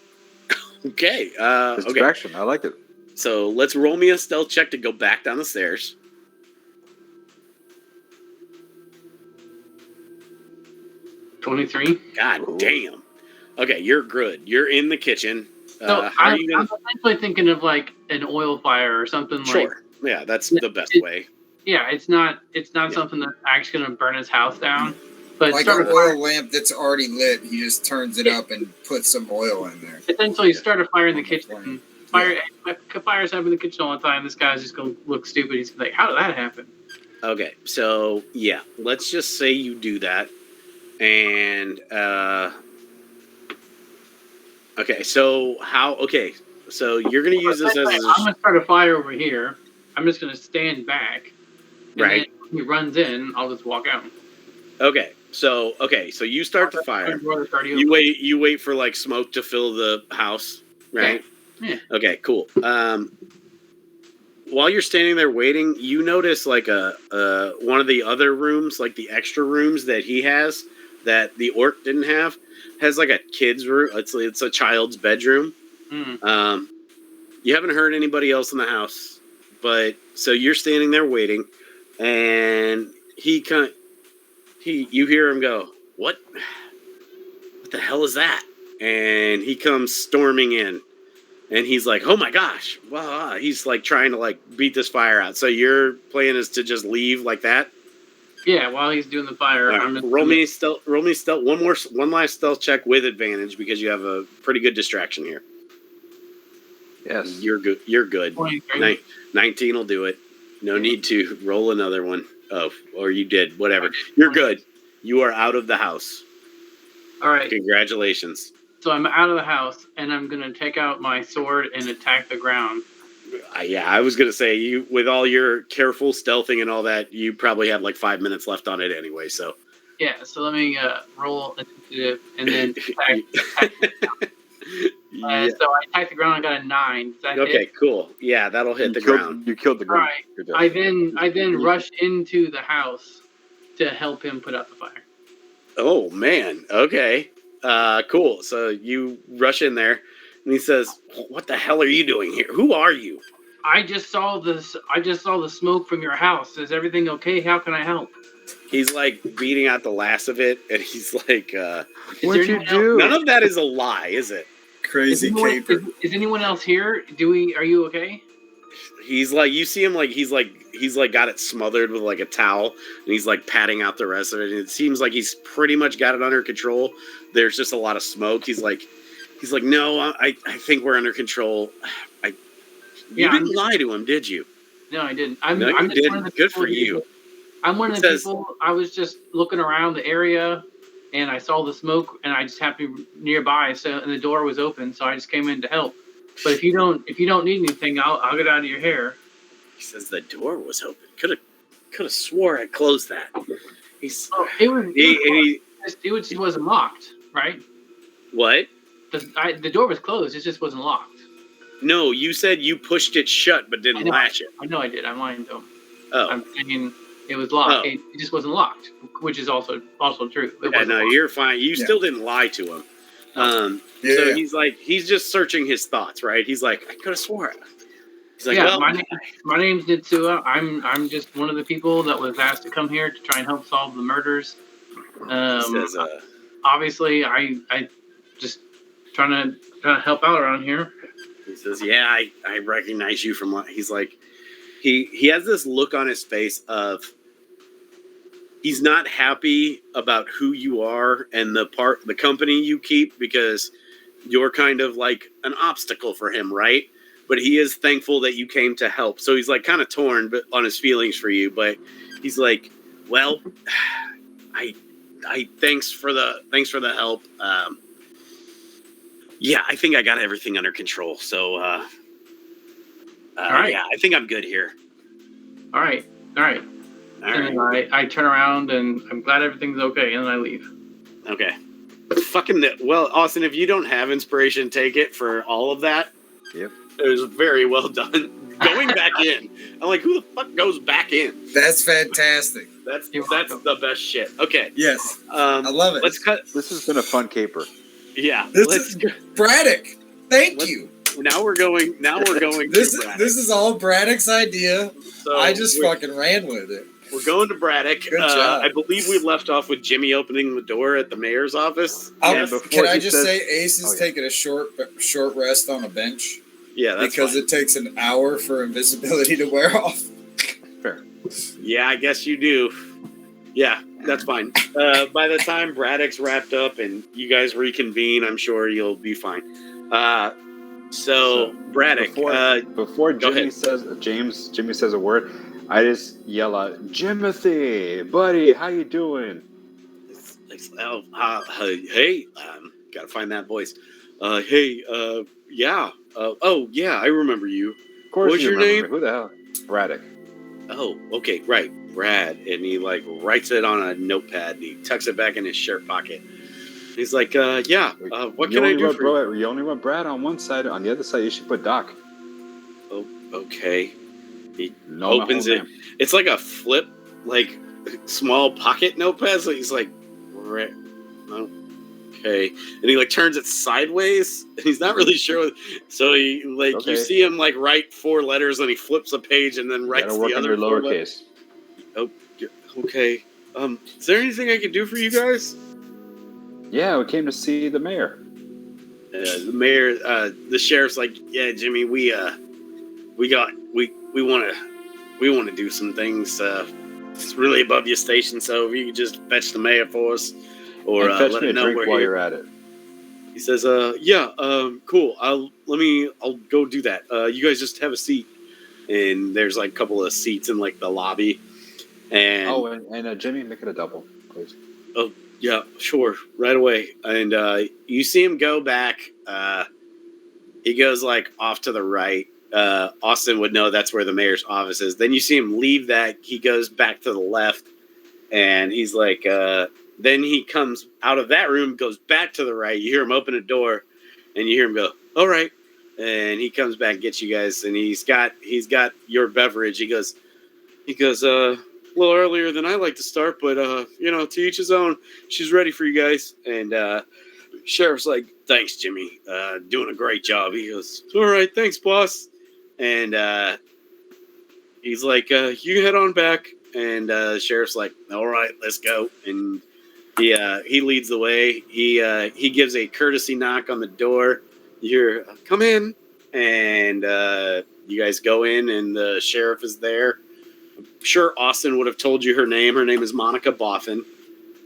Okay. Distraction. I like it. So let's roll me a stealth check to go back down the stairs. 23. God damn. Okay, you're good. You're in the kitchen. So I'm essentially thinking of like an oil fire or something. Sure. Yeah, that's the best way. Yeah, it's not something that's actually going to burn his house down. But like an oil lamp that's already lit, he just turns it up and puts some oil in there. Essentially, start a fire in the kitchen. Fires happen in the kitchen all the time. This guy's just going to look stupid. He's like, how did that happen? Okay, so yeah, let's just say you do that, and okay, so how? Okay, so you're gonna use this as I'm gonna start a fire over here. I'm just gonna stand back, and right. then when he runs in, I'll just walk out. Okay, so you start the fire. You wait for like smoke to fill the house, right? Yeah. Okay, cool. While you're standing there waiting, you notice like a one of the other rooms, like the extra rooms that he has that the orc didn't have, has like a kid's room. It's a child's bedroom. Mm. You haven't heard anybody else in the house, but so you're standing there waiting, and you hear him go, what the hell is that? And he comes storming in, and he's like, oh my gosh. Well, he's like trying to like beat this fire out. So your plan is to just leave like that? Yeah, while he's doing the fire, Right. I'm just roll me stealth, one last stealth check with advantage because you have a pretty good distraction here. Yes. You're good. 19 will do it. No need to roll another one. Oh, or you did. Whatever. You're good. You are out of the house. All right. Congratulations. So I'm out of the house, and I'm gonna take out my sword and attack the ground. Yeah, I was gonna say you, with all your careful stealthing and all that, you probably have like 5 minutes left on it anyway. So yeah, so let me roll initiative and then attack yeah. so I attacked the ground. I got a 9. Does that Okay, hit? cool. Yeah, that'll hit the ground. You killed the All ground. right. I then rushed into the house to help him put out the fire. Oh man. Okay. Cool. So you rush in there, and he says, "What the hell are you doing here? Who are you?" I just saw the smoke from your house. Is everything okay? How can I help? He's like beating out the last of it, and he's like, "What'd you do?" None of that is a lie, is it? Crazy caper. Is anyone else here? Are you okay? He's like, you see him like he's like got it smothered with like a towel, and he's like patting out the rest of it. And it seems like he's pretty much got it under control. There's just a lot of smoke. He's like, no, I think we're under control. You didn't lie to him, did you? No, I didn't. I'm just one of the Good for you. I'm one of the people. I was just looking around the area, and I saw the smoke, and I just happened to be nearby. So, and the door was open, so I just came in to help. But if you don't need anything, I'll get out of your hair. He says the door was open. Could have swore I closed that. It wasn't locked, right? What? The door was closed. It just wasn't locked. No, you said you pushed it shut but didn't latch it. I know I did. I'm lying to him. Oh. I'm saying it was locked. Oh. It just wasn't locked, which is also true. Yeah, no, you're fine. You still didn't lie to him. So he's just searching his thoughts, right? He's like, I could have sworn. He's like, well, my name's Nitsua. I'm just one of the people that was asked to come here to try and help solve the murders. Says, obviously, I just trying to help out around here. He says, yeah, I recognize you from. He's like, he has this look on his face of he's not happy about who you are and the company you keep because you're kind of like an obstacle for him, right? But he is thankful that you came to help. So he's like kind of torn on his feelings for you, but he's like, well, I thanks for the help. Yeah, I think I got everything under control. So, all right. Yeah, I think I'm good here. All right. And I turn around and I'm glad everything's okay, and then I leave. Okay. Well, Austin, if you don't have inspiration, take it for all of that. Yep. It was very well done. Going back in. I'm like, who the fuck goes back in? That's fantastic. That's the best shit. Okay. Yes. I love it. Let's cut. This has been a fun caper. Yeah. Braddock. Thank you. Now we're going. This is all Braddock's idea. So I just fucking ran with it. We're going to Braddock. Good job. I believe we left off with Jimmy opening the door at the mayor's office. Can I just say Ace is taking a short rest on a bench? Yeah, that's because it takes an hour for invisibility to wear off. Fair. Yeah, I guess you do. Yeah, that's fine. By the time Braddock's wrapped up and you guys reconvene, I'm sure you'll be fine. So Braddock, before Jimmy says a word, I just yell out, Jimothy, buddy, how you doing? Hey, gotta find that voice. Hey, yeah. Oh, yeah, I remember you. Of course What's you your remember name? me. Who the hell? Braddock. Oh, okay, right, Brad. And he like writes it on a notepad. And he tucks it back in his shirt pocket. He's like, yeah. What can I do for you? You only wrote Brad on one side. On the other side, you should put Doc. Oh, okay. He No, my opens whole it. name. It's like a flip, like small pocket notepad. So he's like, okay, and he like turns it sideways. And he's not really sure. So he like Okay. you see him like write 4 letters, and he flips a page and then You writes gotta work the on other your 4 letters. lowercase. Oh, okay. Is there anything I can do for you guys? Yeah, we came to see the mayor. The mayor, the sheriff's like, yeah, Jimmy, we want to do some things. It's really above your station, so if you could just fetch the mayor for us, or And fetch let me a him know drink we're while here. you're at it. He says, yeah, cool. I'll go do that. You guys just have a seat. And there's like a couple of seats in like the lobby. And Jimmy, make it a double, please. Oh, yeah, sure, right away. And you see him go back. He goes like off to the right. Austin would know that's where the mayor's office is. Then you see him leave that. He goes back to the left, and he's like, then he comes out of that room, goes back to the right. You hear him open a door, and you hear him go, all right. And he comes back and gets you guys, and he's got your beverage. He goes, a little earlier than I like to start, but to each his own. She's ready for you guys. And Sheriff's like, thanks, Jimmy. Doing a great job. He goes, all right, thanks, boss. And he's like, you head on back. And Sheriff's like, all right, let's go. And he leads the way. He gives a courtesy knock on the door. You hear, come in. And you guys go in, and the sheriff is there. I'm sure Austin would have told you her name. Her name is Monica Boffin.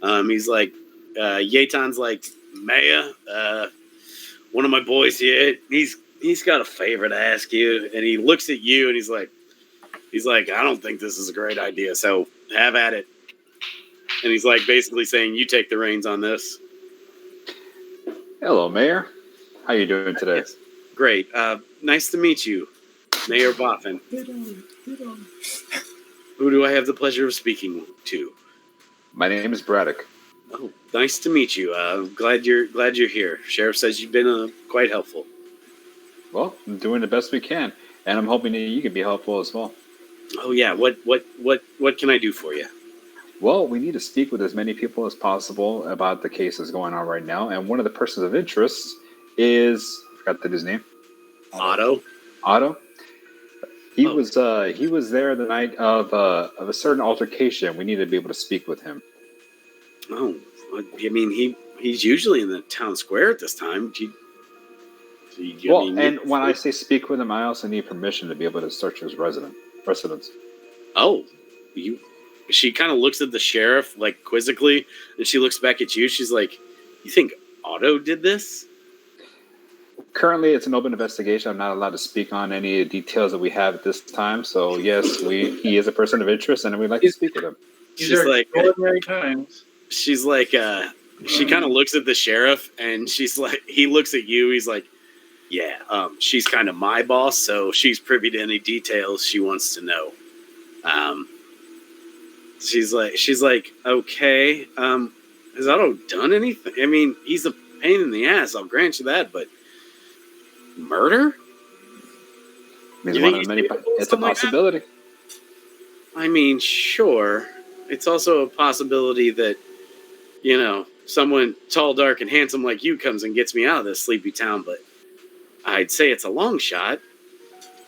He's like, Yaton's like, Maya, one of my boys here, he's got a favor to ask you. And he looks at you, and he's like, I don't think this is a great idea, so have at it. And he's like basically saying, you take the reins on this. Hello, Mayor. How you doing today? Yes. Great. Nice to meet you, Mayor Boffin. Who do I have the pleasure of speaking to? My name is Braddock. Oh, nice to meet you. Glad you're here. Sheriff says you've been quite helpful. Well, I'm doing the best we can, and I'm hoping that you can be helpful as well. Oh yeah. What can I do for you? Well, we need to speak with as many people as possible about the cases going on right now, and one of the persons of interest is, I forgot his name. Otto. He was there the night of a certain altercation. We need to be able to speak with him. Oh, I mean he's usually in the town square at this time. When I say speak with him, I also need permission to be able to search his residence. Oh, she kind of looks at the sheriff like quizzically, and she looks back at you. She's like, "You think Otto did this?" Currently, it's an open investigation. I'm not allowed to speak on any details that we have at this time. So, yes, he is a person of interest, and we'd like to speak with him. These are like ordinary times. She's like, she kind of looks at the sheriff, and she's like, he looks at you. He's like, yeah, she's kind of my boss, so she's privy to any details she wants to know. She's like, okay, has Otto done anything? I mean, he's a pain in the ass. I'll grant you that, but murder? It's a possibility. Like, I mean, sure. It's also a possibility that, someone tall, dark, and handsome like you comes and gets me out of this sleepy town, but I'd say it's a long shot.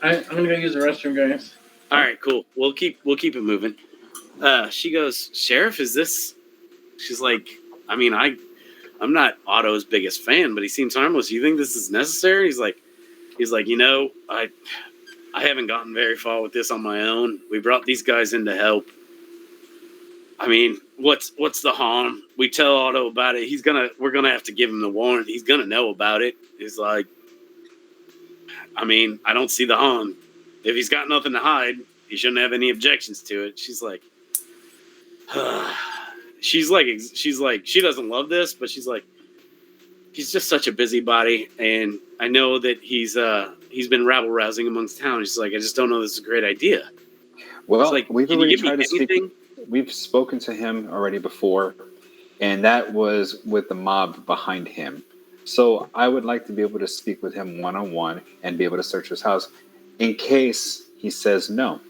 I'm gonna go use the restroom, guys. All right, cool. We'll keep it moving. She goes, Sheriff, is this? She's like, I mean, I'm not Otto's biggest fan, but he seems harmless. You think this is necessary? He's like, I haven't gotten very far with this on my own. We brought these guys in to help. I mean, what's the harm? We tell Otto about it. We're gonna have to give him the warrant. He's gonna know about it. He's like, I mean, I don't see the harm. If he's got nothing to hide, he shouldn't have any objections to it. She's like, she's like, she doesn't love this, but she's like, he's just such a busybody, and I know that he's been rabble rousing amongst town. She's like, I just don't know this is a great idea. Well, like, we've can you already give me tried to speak. anything? We've spoken to him already before, and that was with the mob behind him. So I would like to be able to speak with him one-on-one and be able to search his house in case he says no.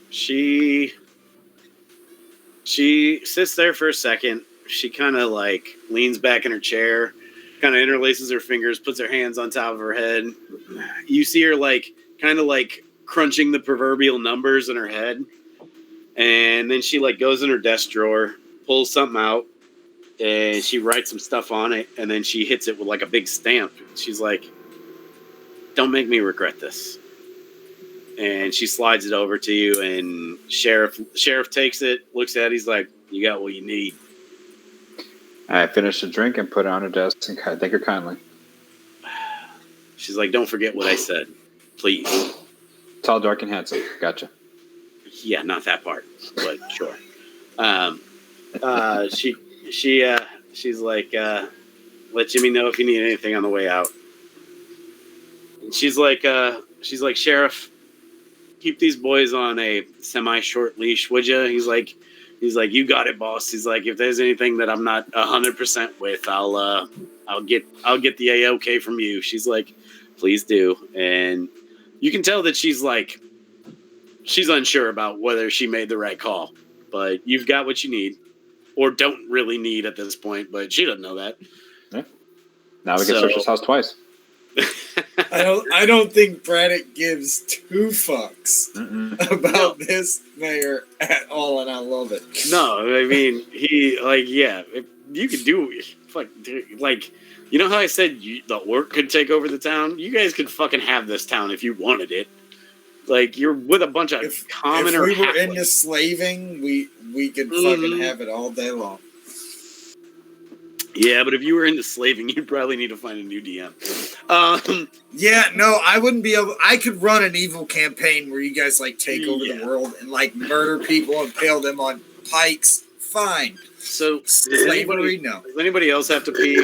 She sits there for a second. She kind of like leans back in her chair, kind of interlaces her fingers, puts her hands on top of her head. You see her like kind of like crunching the proverbial numbers in her head. And then she like goes in her desk drawer, pulls something out, and she writes some stuff on it, and then she hits it with like a big stamp. She's like, don't make me regret this. And she slides it over to you, and Sheriff takes it, looks at it, he's like, you got what you need. I finished the drink and put it on her desk and thank her kindly. She's like, don't forget what I said, please. Tall, dark, and handsome. Gotcha. Yeah, not that part, but sure. She's like, let Jimmy know if you need anything on the way out. And she's like, Sheriff, keep these boys on a semi-short leash, would you? He's like, you got it, boss. He's like, if there's anything that I'm not 100% with, I'll get the A-OK from you. She's like, please do. And you can tell that she's unsure about whether she made the right call, but you've got what you need, or don't really need at this point, but she doesn't know that. Yeah. Now we can search his house twice. I don't think Braddock gives two fucks about this mayor at all, and I love it. No, I mean, he, like, yeah, you could do, like, you know how I said the orc could take over the town? You guys could fucking have this town if you wanted it. Like, you're with a bunch of common or if we were into slaving, we could fucking have it all day long. Yeah, but if you were into slaving, you'd probably need to find a new DM. Yeah, no, I wouldn't be able. I could run an evil campaign where you guys like take over the world and like murder people and impale them on pikes. Fine. So slavery, no. Does anybody else have to pee?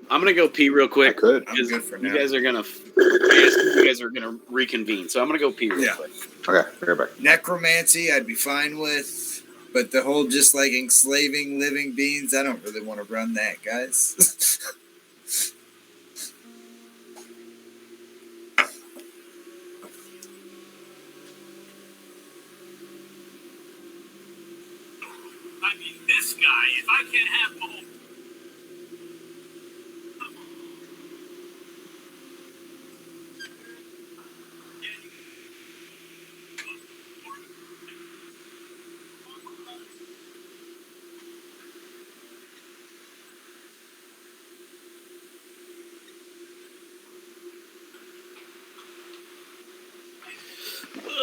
I'm gonna go pee real quick. I'm good for now. You guys are gonna reconvene. So I'm gonna go pee real quick. Okay, be right back. Necromancy, I'd be fine with. But the whole just like enslaving living beings, I don't really want to run that, guys. I mean, this guy, if I can't have both.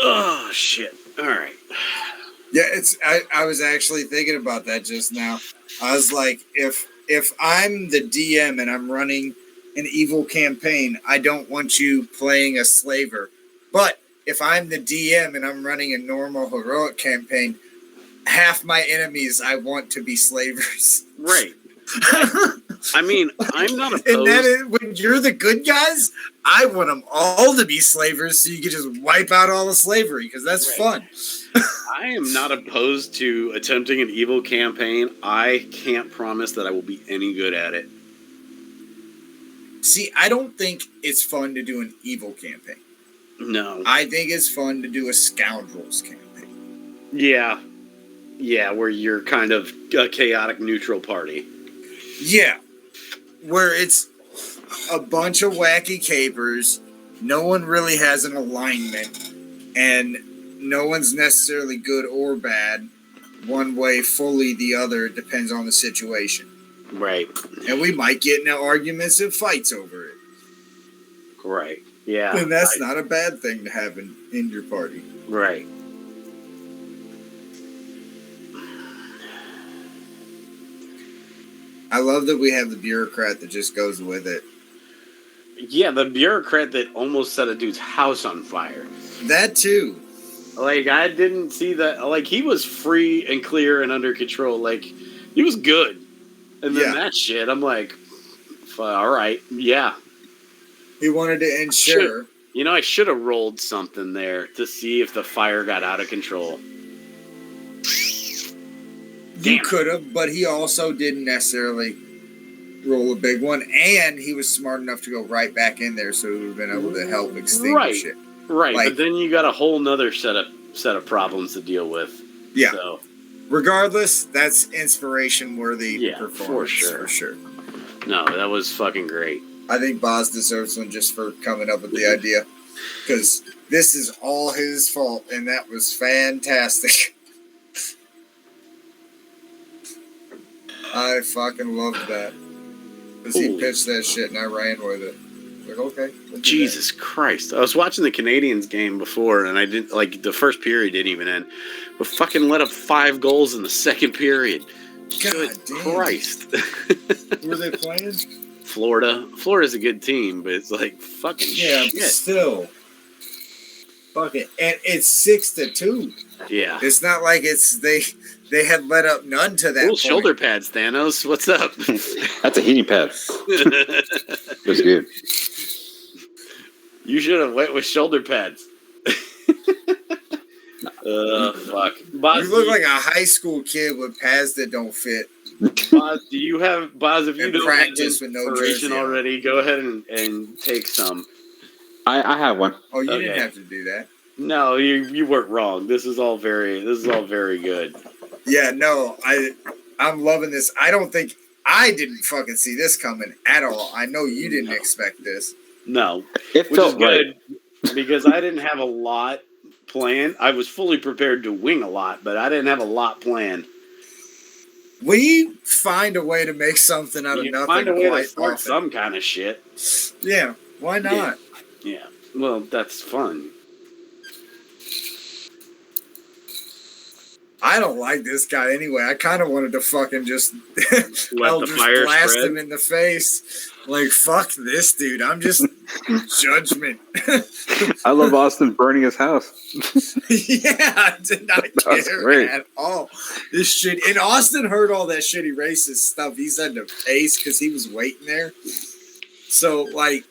Oh shit! All right. Yeah, I was actually thinking about that just now. I was like, if I'm the DM and I'm running an evil campaign, I don't want you playing a slaver. But if I'm the DM and I'm running a normal heroic campaign, half my enemies I want to be slavers. Right. I mean, I'm not opposed. And then when you're the good guys, I want them all to be slavers so you can just wipe out all the slavery because that's fun. I am not opposed to attempting an evil campaign. I can't promise that I will be any good at it. See, I don't think it's fun to do an evil campaign. No. I think it's fun to do a scoundrels campaign. Yeah. Yeah, where you're kind of a chaotic neutral party. Yeah. Where it's a bunch of wacky capers, no one really has an alignment, and no one's necessarily good or bad. One way, fully the other, depends on the situation. Right. And we might get into arguments and fights over it. Right. Yeah. And that's not a bad thing to have in your party. Right. I love that we have the bureaucrat that just goes with it. Yeah, the bureaucrat that almost set a dude's house on fire. That too. Like, I didn't see that. Like, he was free and clear and under control. Like, he was good. And then that shit, I'm like, all right, yeah. He wanted to ensure. I should have rolled something there to see if the fire got out of control. You could have, but he also didn't necessarily roll a big one, and he was smart enough to go right back in there, so he would have been able to help extinguish it. Right, but then you got a whole nother set of problems to deal with. Yeah. So. Regardless, that's inspiration worthy performance for sure. No, that was fucking great. I think Boz deserves one just for coming up with the idea, because this is all his fault, and that was fantastic. I fucking loved that. Because he pitched that shit and I ran with it. Like, okay. Jesus Christ. I was watching the Canadians game before and I didn't, like, the first period didn't even end. But fucking let up 5 goals in the second period. Good Christ. Who were they playing? Florida. Florida's a good team, but it's like fucking shit. Yeah, still. Fucking, and it's 6-2. Yeah. It's not like they had let up none to that Cool point. shoulder pads, Thanos. What's up? That's a heating pad. It was good. You should have went with shoulder pads. Fuck. Boz, you look like a high school kid with pads that don't fit. Boz, if you don't practice have with no inspiration jersey already, go ahead and take some. I have one. Oh, you didn't have to do that. No, you weren't wrong. This is all very good. Yeah, no, I'm loving this. I didn't fucking see this coming at all. I know you didn't expect this. No. It Which felt is good because I didn't have a lot planned. I was fully prepared to wing a lot, but I didn't have a lot planned. We find a way to make something out of nothing. Find a way to start often. some kind of shit. Yeah, why not? Yeah. Well, that's fun. I don't like this guy anyway. I kind of wanted to fucking just blast him in the face. Like, fuck this dude. I'm just judgment. I love Austin burning his house. Yeah, I did not care at all. This shit. And Austin heard all that shitty racist stuff. He said to face because he was waiting there. So, like,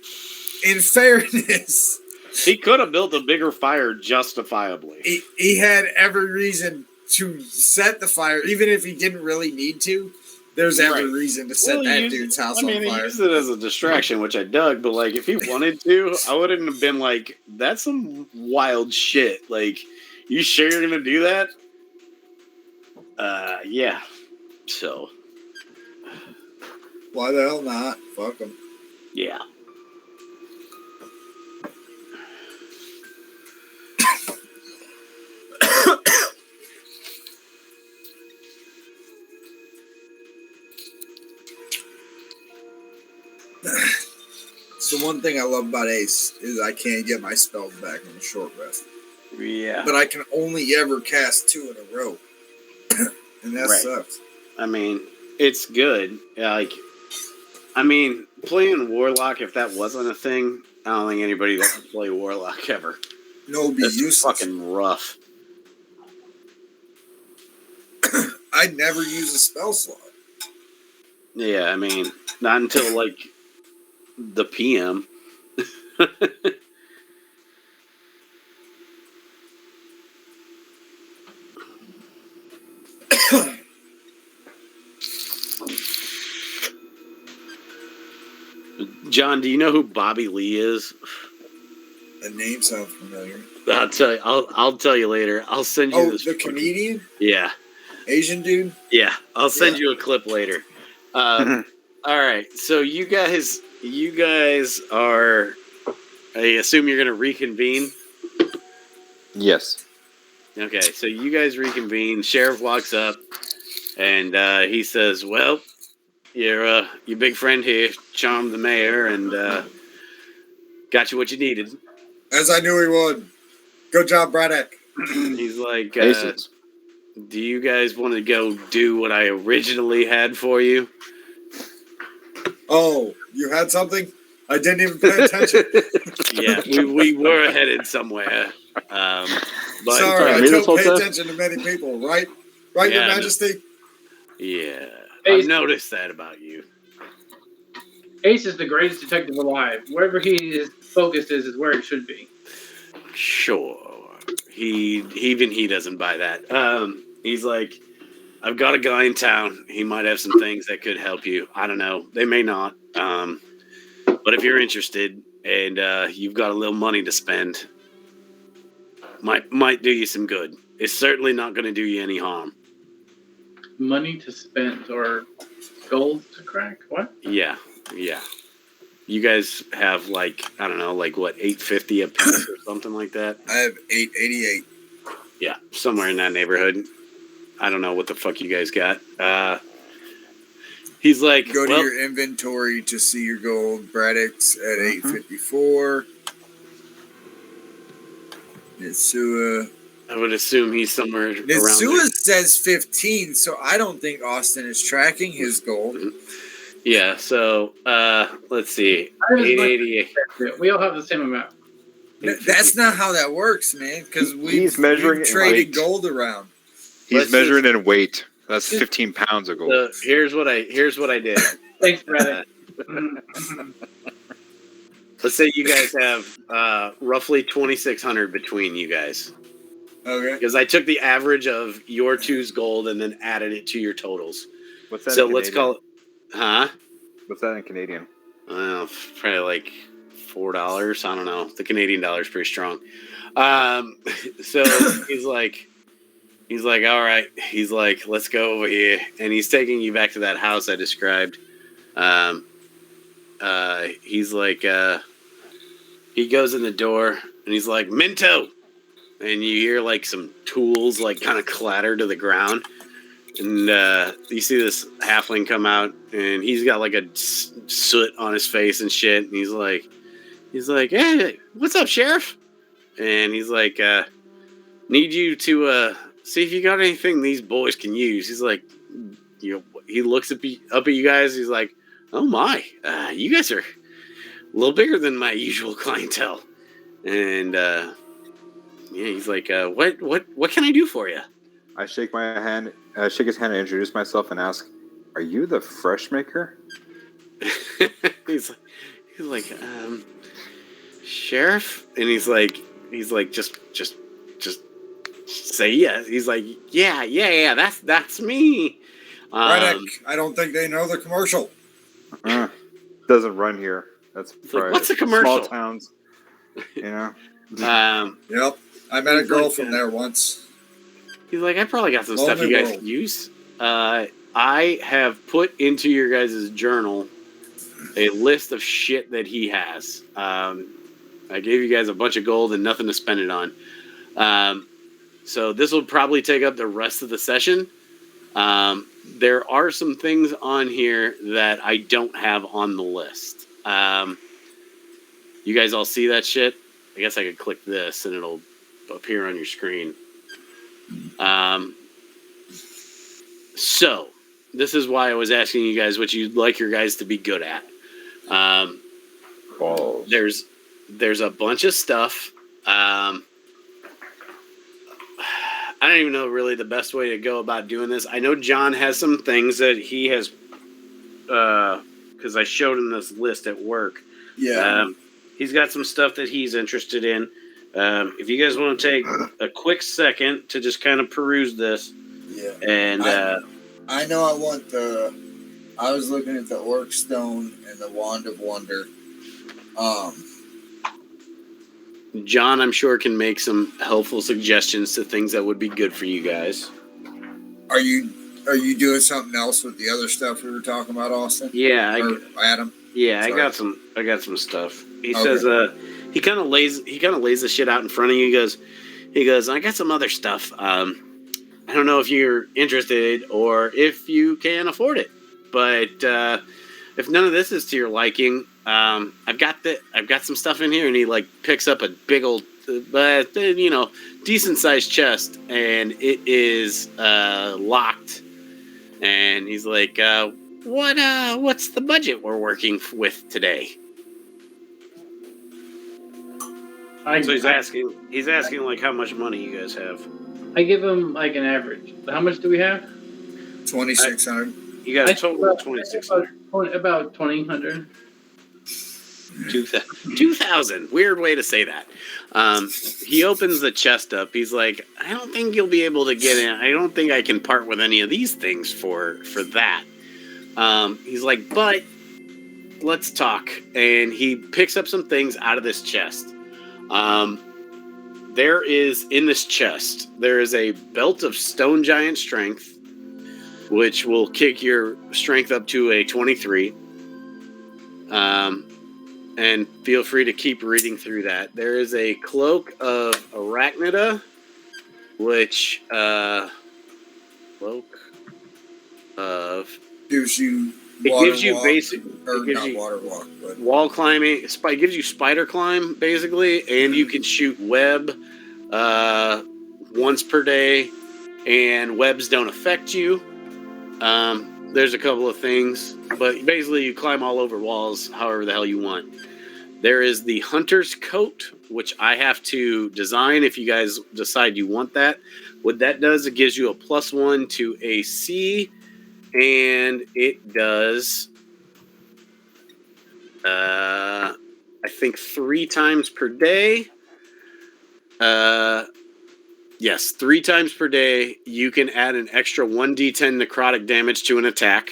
in fairness, he could have built a bigger fire justifiably. He had every reason to set the fire, even if he didn't really need to. There's every reason to set that dude's house on fire. He used it as a distraction, which I dug, but like if he wanted to, I wouldn't have been like, that's some wild shit. Like, you sure you're gonna do that? Yeah. So. Why the hell not? Fuck him. Yeah. So one thing I love about Ace is I can't get my spells back on a short rest. Yeah. But I can only ever cast 2 in a row. And that sucks. I mean, it's good. Like, playing Warlock, if that wasn't a thing, I don't think anybody that could play Warlock ever. No, it'd be useless. Fucking rough. I'd never use a spell slot. Yeah, I mean, not until like the PM. John, do you know who Bobby Lee is? The name sounds familiar. I'll tell you. I'll tell you later. I'll send you this. The comedian? Yeah. Asian dude? Yeah. I'll send you a clip later. All right. So you guys are. I assume you're going to reconvene. Yes. Okay. So you guys reconvene. Sheriff walks up, and he says, "Well, your big friend here charmed the mayor and got you what you needed." As I knew he would. Good job, Braddock. He's like, do you guys want to go do what I originally had for you? Oh, you had something? I didn't even pay attention. Yeah, we were headed somewhere. But Sorry, I Read this don't whole pay text? attention to many people, right? Right, Yeah, Your no. Majesty? Yeah, Hey. I've noticed that about you. Ace is the greatest detective alive. Wherever his focus is where it should be. Sure. He doesn't buy that. He's like, I've got a guy in town. He might have some things that could help you. I don't know. They may not. But if you're interested and you've got a little money to spend, might do you some good. It's certainly not going to do you any harm. Money to spend or gold to crack? What? Yeah. You guys have like, I don't know, like what, $8.50 a piece or something like that? I have 888. Yeah, somewhere in that neighborhood. I don't know what the fuck you guys got. He's like, Go to well, your inventory to see your gold. Braddock's at 854. Nitsua. I would assume he's somewhere around Nitsua there. says 15, so I don't think Austin is tracking his gold. Yeah, so let's see. I was 888. We all have the same amount. That's not how that works, man, because He's measuring we've in traded weight. gold around. He's measuring in weight. That's 15 pounds of gold. So here's what I did. Thanks, Braddock. Let's say you guys have roughly 2,600 between you guys. Okay. Because I took the average of your two's gold and then added it to your totals. What's that? So in let's call it, huh? What's that in Canadian? Probably like $4. I don't know. The Canadian dollar is pretty strong. So he's like, all right. He's like, let's go over here, and he's taking you back to that house I described. He's like, he goes in the door and he's like, Minto, and you hear like some tools like kind of clatter to the ground. And you see this halfling come out, and he's got like a soot on his face and shit. And he's like, hey, what's up, Sheriff? And he's like, need you to see if you got anything these boys can use. He's like, he looks up at you guys. He's like, oh my, you guys are a little bigger than my usual clientele. And yeah, he's like, what can I do for you? I shake his hand and introduce myself and ask, "Are you the fresh maker?" he's like, Sheriff, and he's like, just say yes. He's like, yeah, that's me. Braddock, I don't think they know the commercial. Doesn't run here. That's like, what's a commercial? Small towns, you know. Yep, I met a girl from there once. He's like, I probably got some stuff you guys can use. I have put into your guys' journal a list of shit that he has. I gave you guys a bunch of gold and nothing to spend it on. So this will probably take up the rest of the session. There are some things on here that I don't have on the list. You guys all see that shit? I guess I could click this and it'll appear on your screen. So this is why I was asking you guys what you'd like your guys to be good at. There's a bunch of stuff. I don't even know really the best way to go about doing this. I know John has some things that he has, because I showed him this list at work. Yeah. He's got some stuff that he's interested in. If you guys want to take a quick second to just kind of peruse this. Yeah. And I know I want I was looking at the Orc Stone and the Wand of Wonder. John, I'm sure, can make some helpful suggestions to things that would be good for you guys. Are you doing something else with the other stuff we were talking about, Austin? Yeah, Adam. Yeah, Sorry. I got some stuff. He says, he kind of lays the shit out in front of you. He goes, I got some other stuff. I don't know if you're interested or if you can afford it, but if none of this is to your liking, I've got some stuff in here. And he like picks up a big old, decent sized chest, and it is locked. And he's like, what's the budget we're working with today? So he's asking like how much money you guys have. I give him like an average. How much do we have? 2,600. You got a total of 2,600. About 2,000. 2,000. Weird way to say that. He opens the chest up. He's like, I don't think you'll be able to get in. I don't think I can part with any of these things for that. He's like, but let's talk. And he picks up some things out of this chest. There is, in this chest, there is a belt of stone giant strength, which will kick your strength up to a 23. And feel free to keep reading through that. There is a cloak of arachnida, which cloak of gives you water walk, but wall climbing. It gives you spider climb basically, and you can shoot web once per day, and webs don't affect you. There's a couple of things, but basically you climb all over walls however the hell you want. There is the hunter's coat, which I have to design if you guys decide you want that. What that does, it gives you a +1 to AC, and it does, I think 3 times per day. Yes, 3 times per day, you can add an extra 1d10 necrotic damage to an attack.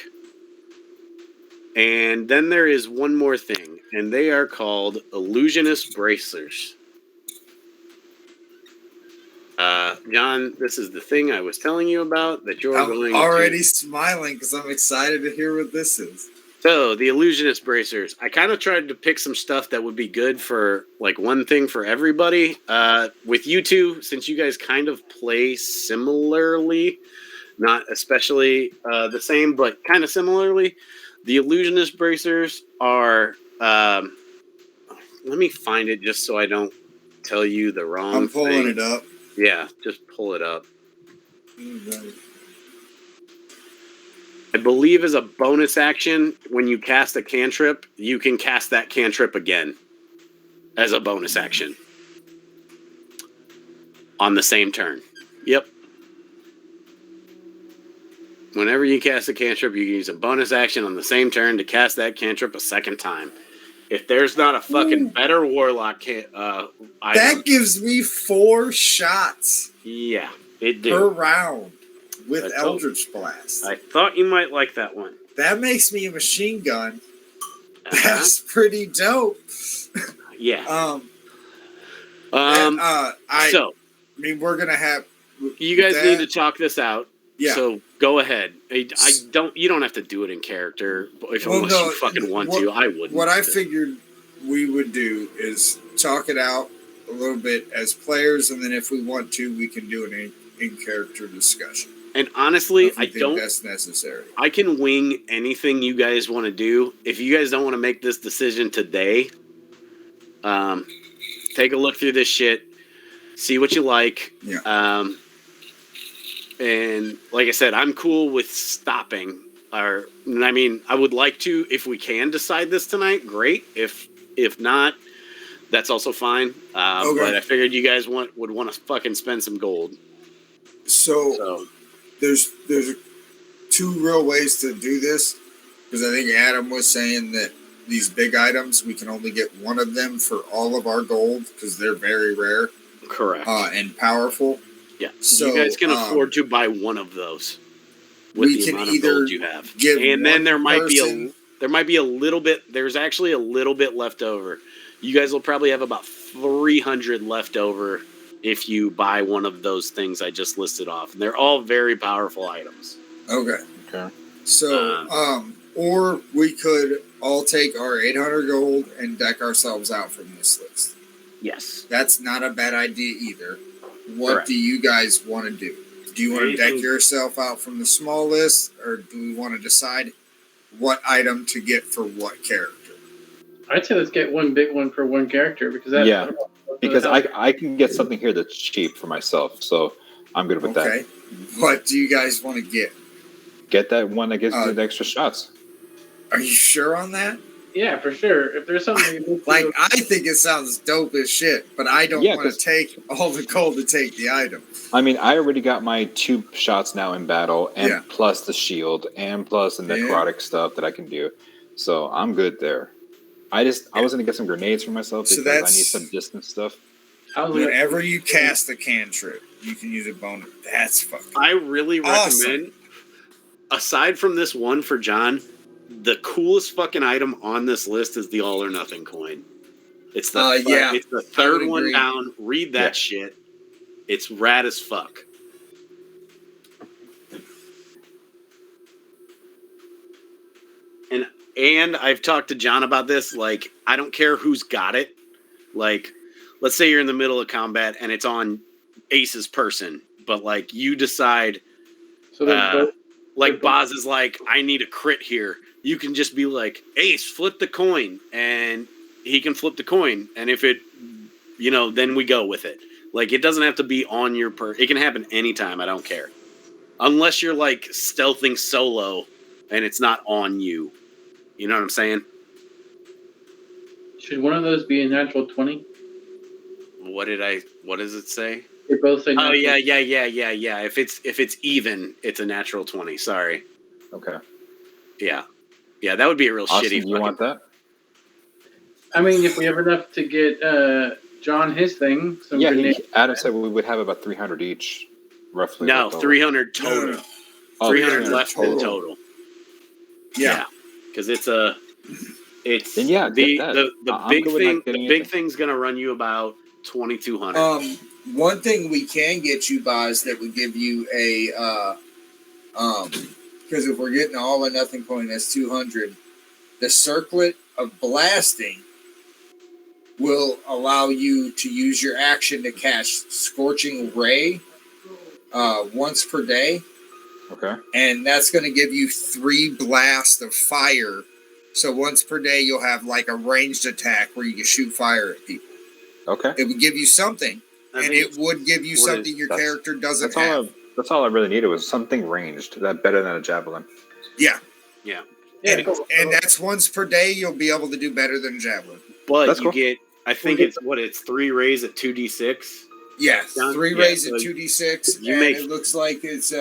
And then there is one more thing, and they are called illusionist bracers. John, this is the thing I was telling you about that you're going already smiling because I'm excited to hear what this is. So, the illusionist bracers. I kind of tried to pick some stuff that would be good for, like, one thing for everybody. With you two, since you guys kind of play similarly, not especially the same, but kind of similarly, the illusionist bracers are... let me find it just so I don't tell you the wrong thing. I'm pulling it up. Yeah, just pull it up. I believe as a bonus action, when you cast a cantrip, you can cast that cantrip again as a bonus action on the same turn. Yep. Whenever you cast a cantrip, you can use a bonus action on the same turn to cast that cantrip a second time. If there's not a fucking better warlock item, that gives me 4 shots. Yeah, it did. Per round with Eldritch Blast. I thought you might like that one. That makes me a machine gun. That's pretty dope. Yeah. I mean, we're gonna have. You guys need to talk this out. Yeah. So go ahead. You don't have to do it in character, unless you fucking want to. I wouldn't. What I figured we would do is talk it out a little bit as players, and then if we want to, we can do an in-character discussion. And honestly, I don't. That's necessary. I can wing anything you guys want to do. If you guys don't want to make this decision today, take a look through this shit, see what you like. Yeah. And like I said, I'm cool with stopping. I would like to, if we can decide this tonight, great. If not, that's also fine. Okay. But I figured you guys would want to fucking spend some gold. So there's 2 real ways to do this, because I think Adam was saying that these big items, we can only get one of them for all of our gold because they're very rare. Correct. And powerful. Yeah. So you guys can afford to buy one of those with the amount of gold you have. And then there might be a little bit. There's actually a little bit left over. You guys will probably have about 300 left over if you buy one of those things I just listed off. And they're all very powerful items. Okay. So, or we could all take our 800 gold and deck ourselves out from this list. Yes. That's not a bad idea either. What do you guys want to do? Do you want to deck yourself out from the small list, or do we want to decide what item to get for what character? I'd say let's get one big one for one character, because I can get something here that's cheap for myself, so I'm good with that. Okay. What do you guys want to get? Get that one that gives me the extra shots. Are you sure on that? Yeah, for sure. If there's something that makes Like, you, I think it sounds dope as shit, but I don't Yeah, want to 'cause- take all the gold to take the item. I mean, I already got my 2 shots now in battle, and Yeah. plus the shield, and plus the necrotic stuff that I can do. So I'm good there. I was gonna get some grenades for myself So because I that's- need some distance stuff. I was Whenever you cast a cantrip, you can use a bonus. That's fucking I really awesome. recommend, aside from this one for John, the coolest fucking item on this list is the all or nothing coin. It's the yeah, it's the I third would one agree. down. Read that shit. It's rad as fuck. And I've talked to John about this. Like, I don't care who's got it. Like, let's say you're in the middle of combat and it's on Ace's person, but like you decide, so they're both, like Boz is like, I need a crit here. You can just be like, Ace, flip the coin, and he can flip the coin, and if it, then we go with it. Like, it doesn't have to be on your It can happen anytime. I don't care, unless you're like stealthing solo and it's not on you. You know what I'm saying? should one of those be a natural 20? What does it say? They both say Oh natural. yeah. If it's even, it's a natural 20. Sorry. Okay. Yeah, that would be a real Austin, shitty. do you want that? I mean, if we have enough to get John his thing, some Yeah, grenades. Adam said we would have about 300 each, roughly. No, left over. 300 total. No. Oh, 300 300 left in total. Yeah. Because it's a. It's Then yeah, the get that. the I'm big good with thing. not getting The big anything. thing's gonna run you about 2,200. One thing we can get you, Boz, that would give you a because if we're getting all or nothing coin, that's 200. The circlet of blasting will allow you to use your action to cast Scorching Ray once per day, Okay. and that's going to give you 3 blasts of fire. So once per day, you'll have like a ranged attack where you can shoot fire at people. Okay. It would give you something, I and think it would give you something your character doesn't have. That's all I really needed was something ranged. That better than a javelin. Yeah. Yeah. And that's once per day. You'll be able to do better than javelin. But That's you cool. get. I think it's 3 rays at 2d6. Yeah, Done. 3 Yeah, rays so at 2d6, you and make- it looks like it's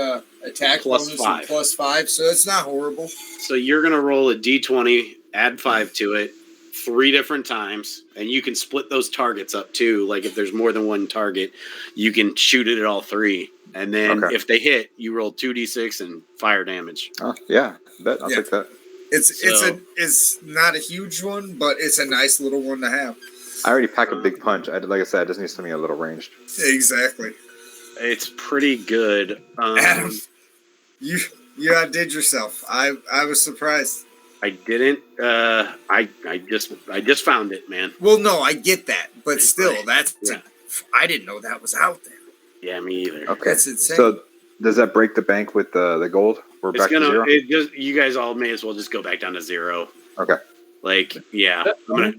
attack Plus bonus 5. of +5, so it's not horrible. So you're gonna roll a d20, add 5 to it, 3 different times, and you can split those targets up too. Like if there's more than one target, you can shoot it at all 3, and then Okay. if they hit, you roll 2d6 and fire damage. Oh yeah, bet I'll Yeah. take that. It's not a huge one, but it's a nice little one to have. I already pack a big punch. Like I said, I just need something a little ranged. Exactly. It's pretty good. Adam, you outdid yourself. I was surprised. I didn't. I just found it, man. Well, no, I get that, but still, that's Yeah. I didn't know that was out there. Yeah, me either. Okay. That's insane. So does that break the bank with the gold? We're It's back to gonna. 0. It just. You guys all may as well just go back down to 0. Okay. Like, yeah, I'm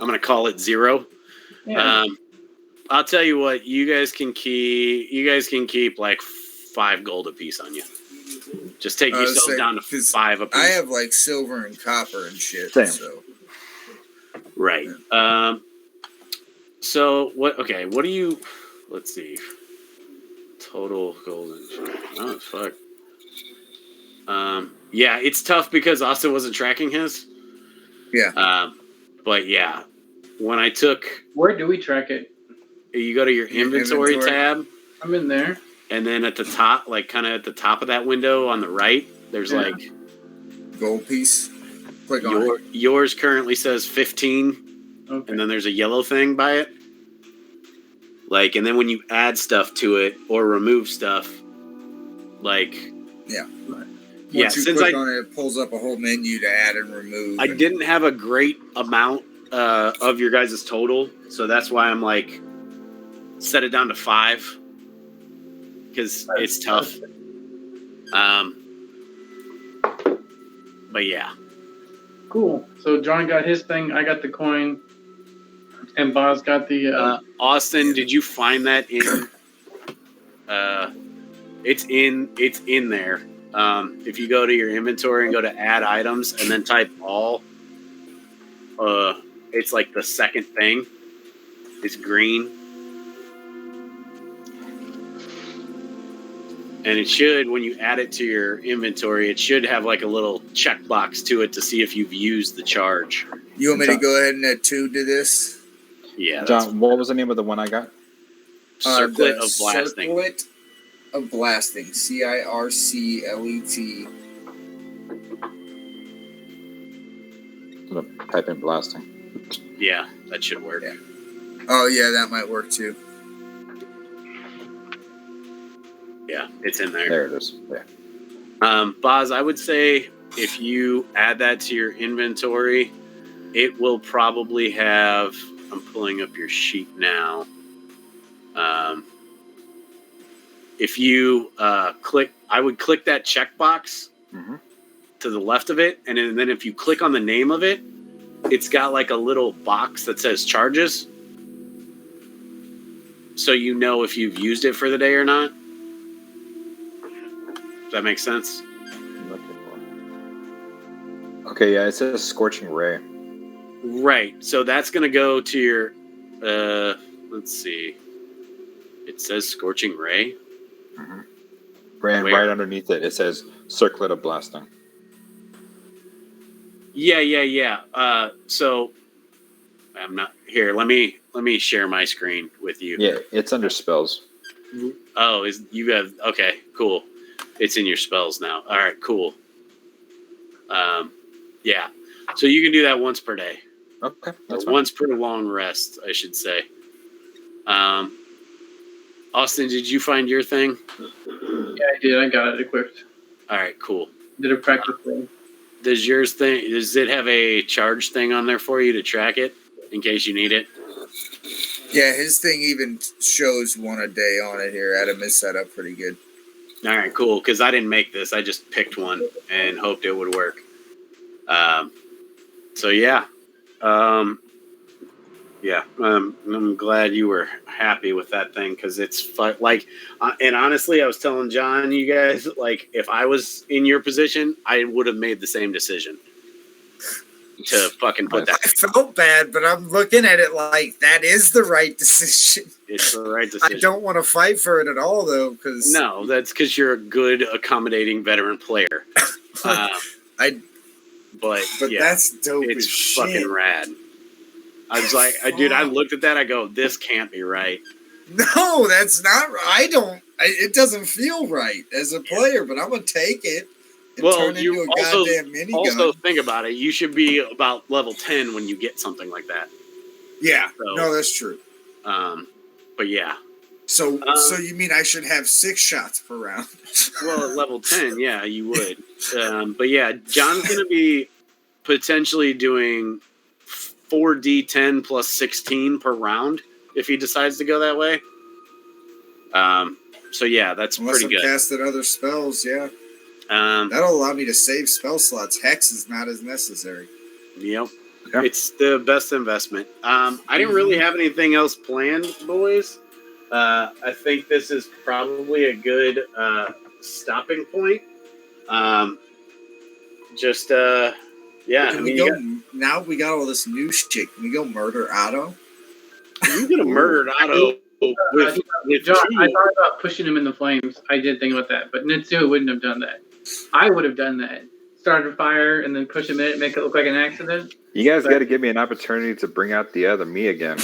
gonna call it 0. Yeah. I'll tell you what. You guys can keep like 5 gold apiece on you. Just take I was yourself saying, down to 'cause 5 apiece. I have like silver and copper and shit. Same. So Right. So what? Okay. What do you? Let's see. Total gold. Oh fuck. Yeah, it's tough because Austin wasn't tracking his. yeah. But yeah, when I took, Where do we track it? you go to your inventory tab, I'm in there. and then at the top, like kind of at the top of that window on the right, there's Yeah. like Gold piece. Click on it. yours currently says 15, Okay. and then there's a yellow thing by it. Like, and then when you add stuff to it or remove stuff, like Yeah. yeah, Once you since click I on it, it pulls up a whole menu to add and remove. I didn't have a great amount of your guys' total, so that's why I'm like set it down to 5 because it's tough. But yeah, Cool. So John got his thing. I got the coin, and Boz got the. Austin, did you find that in? It's in there. If you go to your inventory and go to add items and then type all, it's like the second thing. It's green. And it should, when you add it to your inventory, it should have like a little checkbox to it to see if you've used the charge. You want me to go ahead and add 2 to this? Yeah. John, what was the name of the one I got? Circlet of Blasting. Circlet of Blasting. CIRCLET. Type in blasting. Yeah, that should work. Yeah. Oh, yeah, that might work too. Yeah, it's in there. There it is. Yeah. Boz, I would say if you add that to your inventory, it will probably have. I'm pulling up your sheet now. If you click, I would click that checkbox to the left of it, and then if you click on the name of it, it's got like a little box that says charges, so you know if you've used it for the day or not. Does that make sense? Okay, yeah, it says Scorching Ray. Right. So that's going to go to your, let's see. It says Scorching Ray. And right underneath it, it says Circlet of Blasting. Yeah. So I'm not here. Let me share my screen with you. Yeah, it's under spells. Oh, you have, okay, cool. It's in your spells now. All right, cool. Yeah. So you can do that once per day. Okay. That's once per long rest, I should say. Austin, did you find your thing? Yeah, I did. I got it equipped. All right, cool. Did a practice thing. Does it have a charge thing on there for you to track it in case you need it? Yeah, his thing even shows 1 a day on it here. Adam is set up pretty good. All right, cool. Because I didn't make this. I just picked one and hoped it would work. So yeah. I'm glad you were happy with that thing because it's and honestly, I was telling John, you guys, like, if I was in your position, I would have made the same decision to fucking put that. I felt bad, but I'm looking at it like that is the right decision. It's the right decision. I don't want to fight for it at all, though, because no, that's because you're a good, accommodating veteran player. But yeah, that's dope. It's fucking rad. I was like, dude, I looked at that. I go, this can't be right. No, that's not. It doesn't feel right as a player, but I'm gonna take it. Well, you also think about it. You should be about level 10 when you get something like that. Yeah, no, that's true. But yeah. So you mean I should have 6 shots per round? Well, at level 10, yeah, you would. But yeah, John's going to be potentially doing 4d10 plus 16 per round if he decides to go that way. So yeah, that's pretty good. Unless I'm casting other spells, yeah. That'll allow me to save spell slots. Hex is not as necessary. Yep. Yeah. It's the best investment. I didn't really have anything else planned, boys. I think this is probably a good stopping point. Yeah. Now we got all this new shit. Can we go murder Otto? You could have murdered Otto with John, I thought about pushing him in the flames. I did think about that, but Nitsuo wouldn't have done that. I would have done that. Start a fire and then push him in it, make it look like an accident. You guys got to give me an opportunity to bring out the other me again,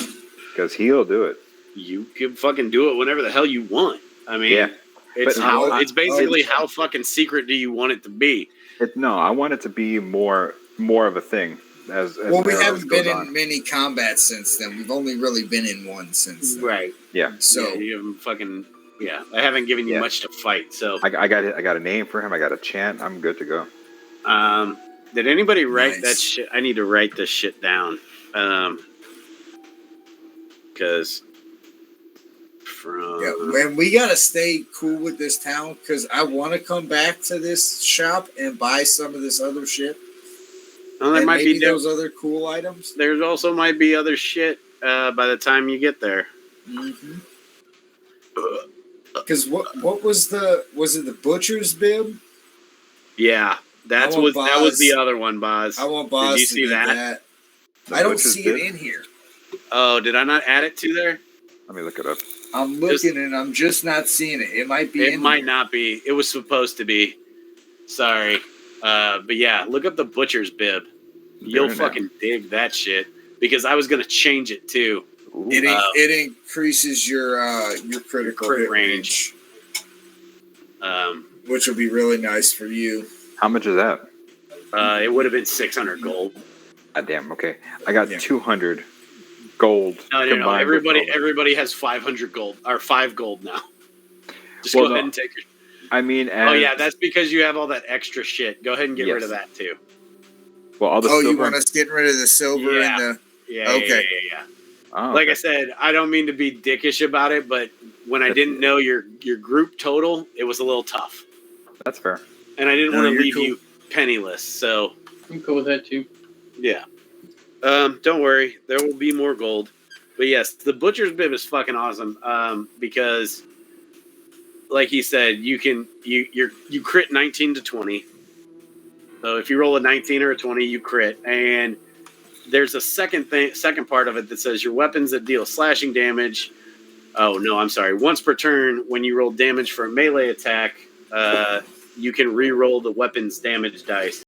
because he'll do it. You can fucking do it whenever the hell you want. I mean, yeah. It's basically how fucking secret do you want it to be? I want it to be more of a thing. As we haven't been in many combats since then. We've only really been in one since then. Right. Yeah. So you haven't fucking I haven't given you much to fight. So I got a name for him. I got a chant. I'm good to go. Did anybody write that shit? I need to write this shit down. Because and we gotta stay cool with this town because I want to come back to this shop and buy some of this other shit. Well, there might be those other cool items. There also might be other shit by the time you get there. Mm-hmm. Because what was it the butcher's bib? Yeah, that was the other one, Boz. I want Boz. Did you see that? I don't see it in here. Oh, did I not add it to there? Let me look it up. I'm looking and I'm just not seeing it. It might be. It might not be. It was supposed to be. Sorry. But yeah, look up the butcher's bib. You'll fucking dig that shit. Because I was gonna change it too. It increases your critical crit hit range. Which will be really nice for you. How much is that? It would have been 600 gold. Damn. Okay, I got 200 gold. No. Everybody has 500 gold or 5 gold now. Just go ahead and take your. I mean, oh yeah, that's because you have all that extra shit. Go ahead and get rid of that too. Well, all the silver. You want us getting rid of the silver and the? Yeah. Okay. Yeah. Oh, like I said, I don't mean to be dickish about it, but when I didn't know your group total, it was a little tough. That's fair. And I didn't want to leave you penniless, so I'm cool with that too. Yeah. Don't worry, there will be more gold. But yes, the butcher's bib is fucking awesome. Because like he said, you crit 19 to 20. So if you roll a 19 or a 20, you crit. And there's a second part of it that says your weapons that deal slashing damage. Oh no, I'm sorry. Once per turn, when you roll damage for a melee attack, you can re-roll the weapon's damage dice.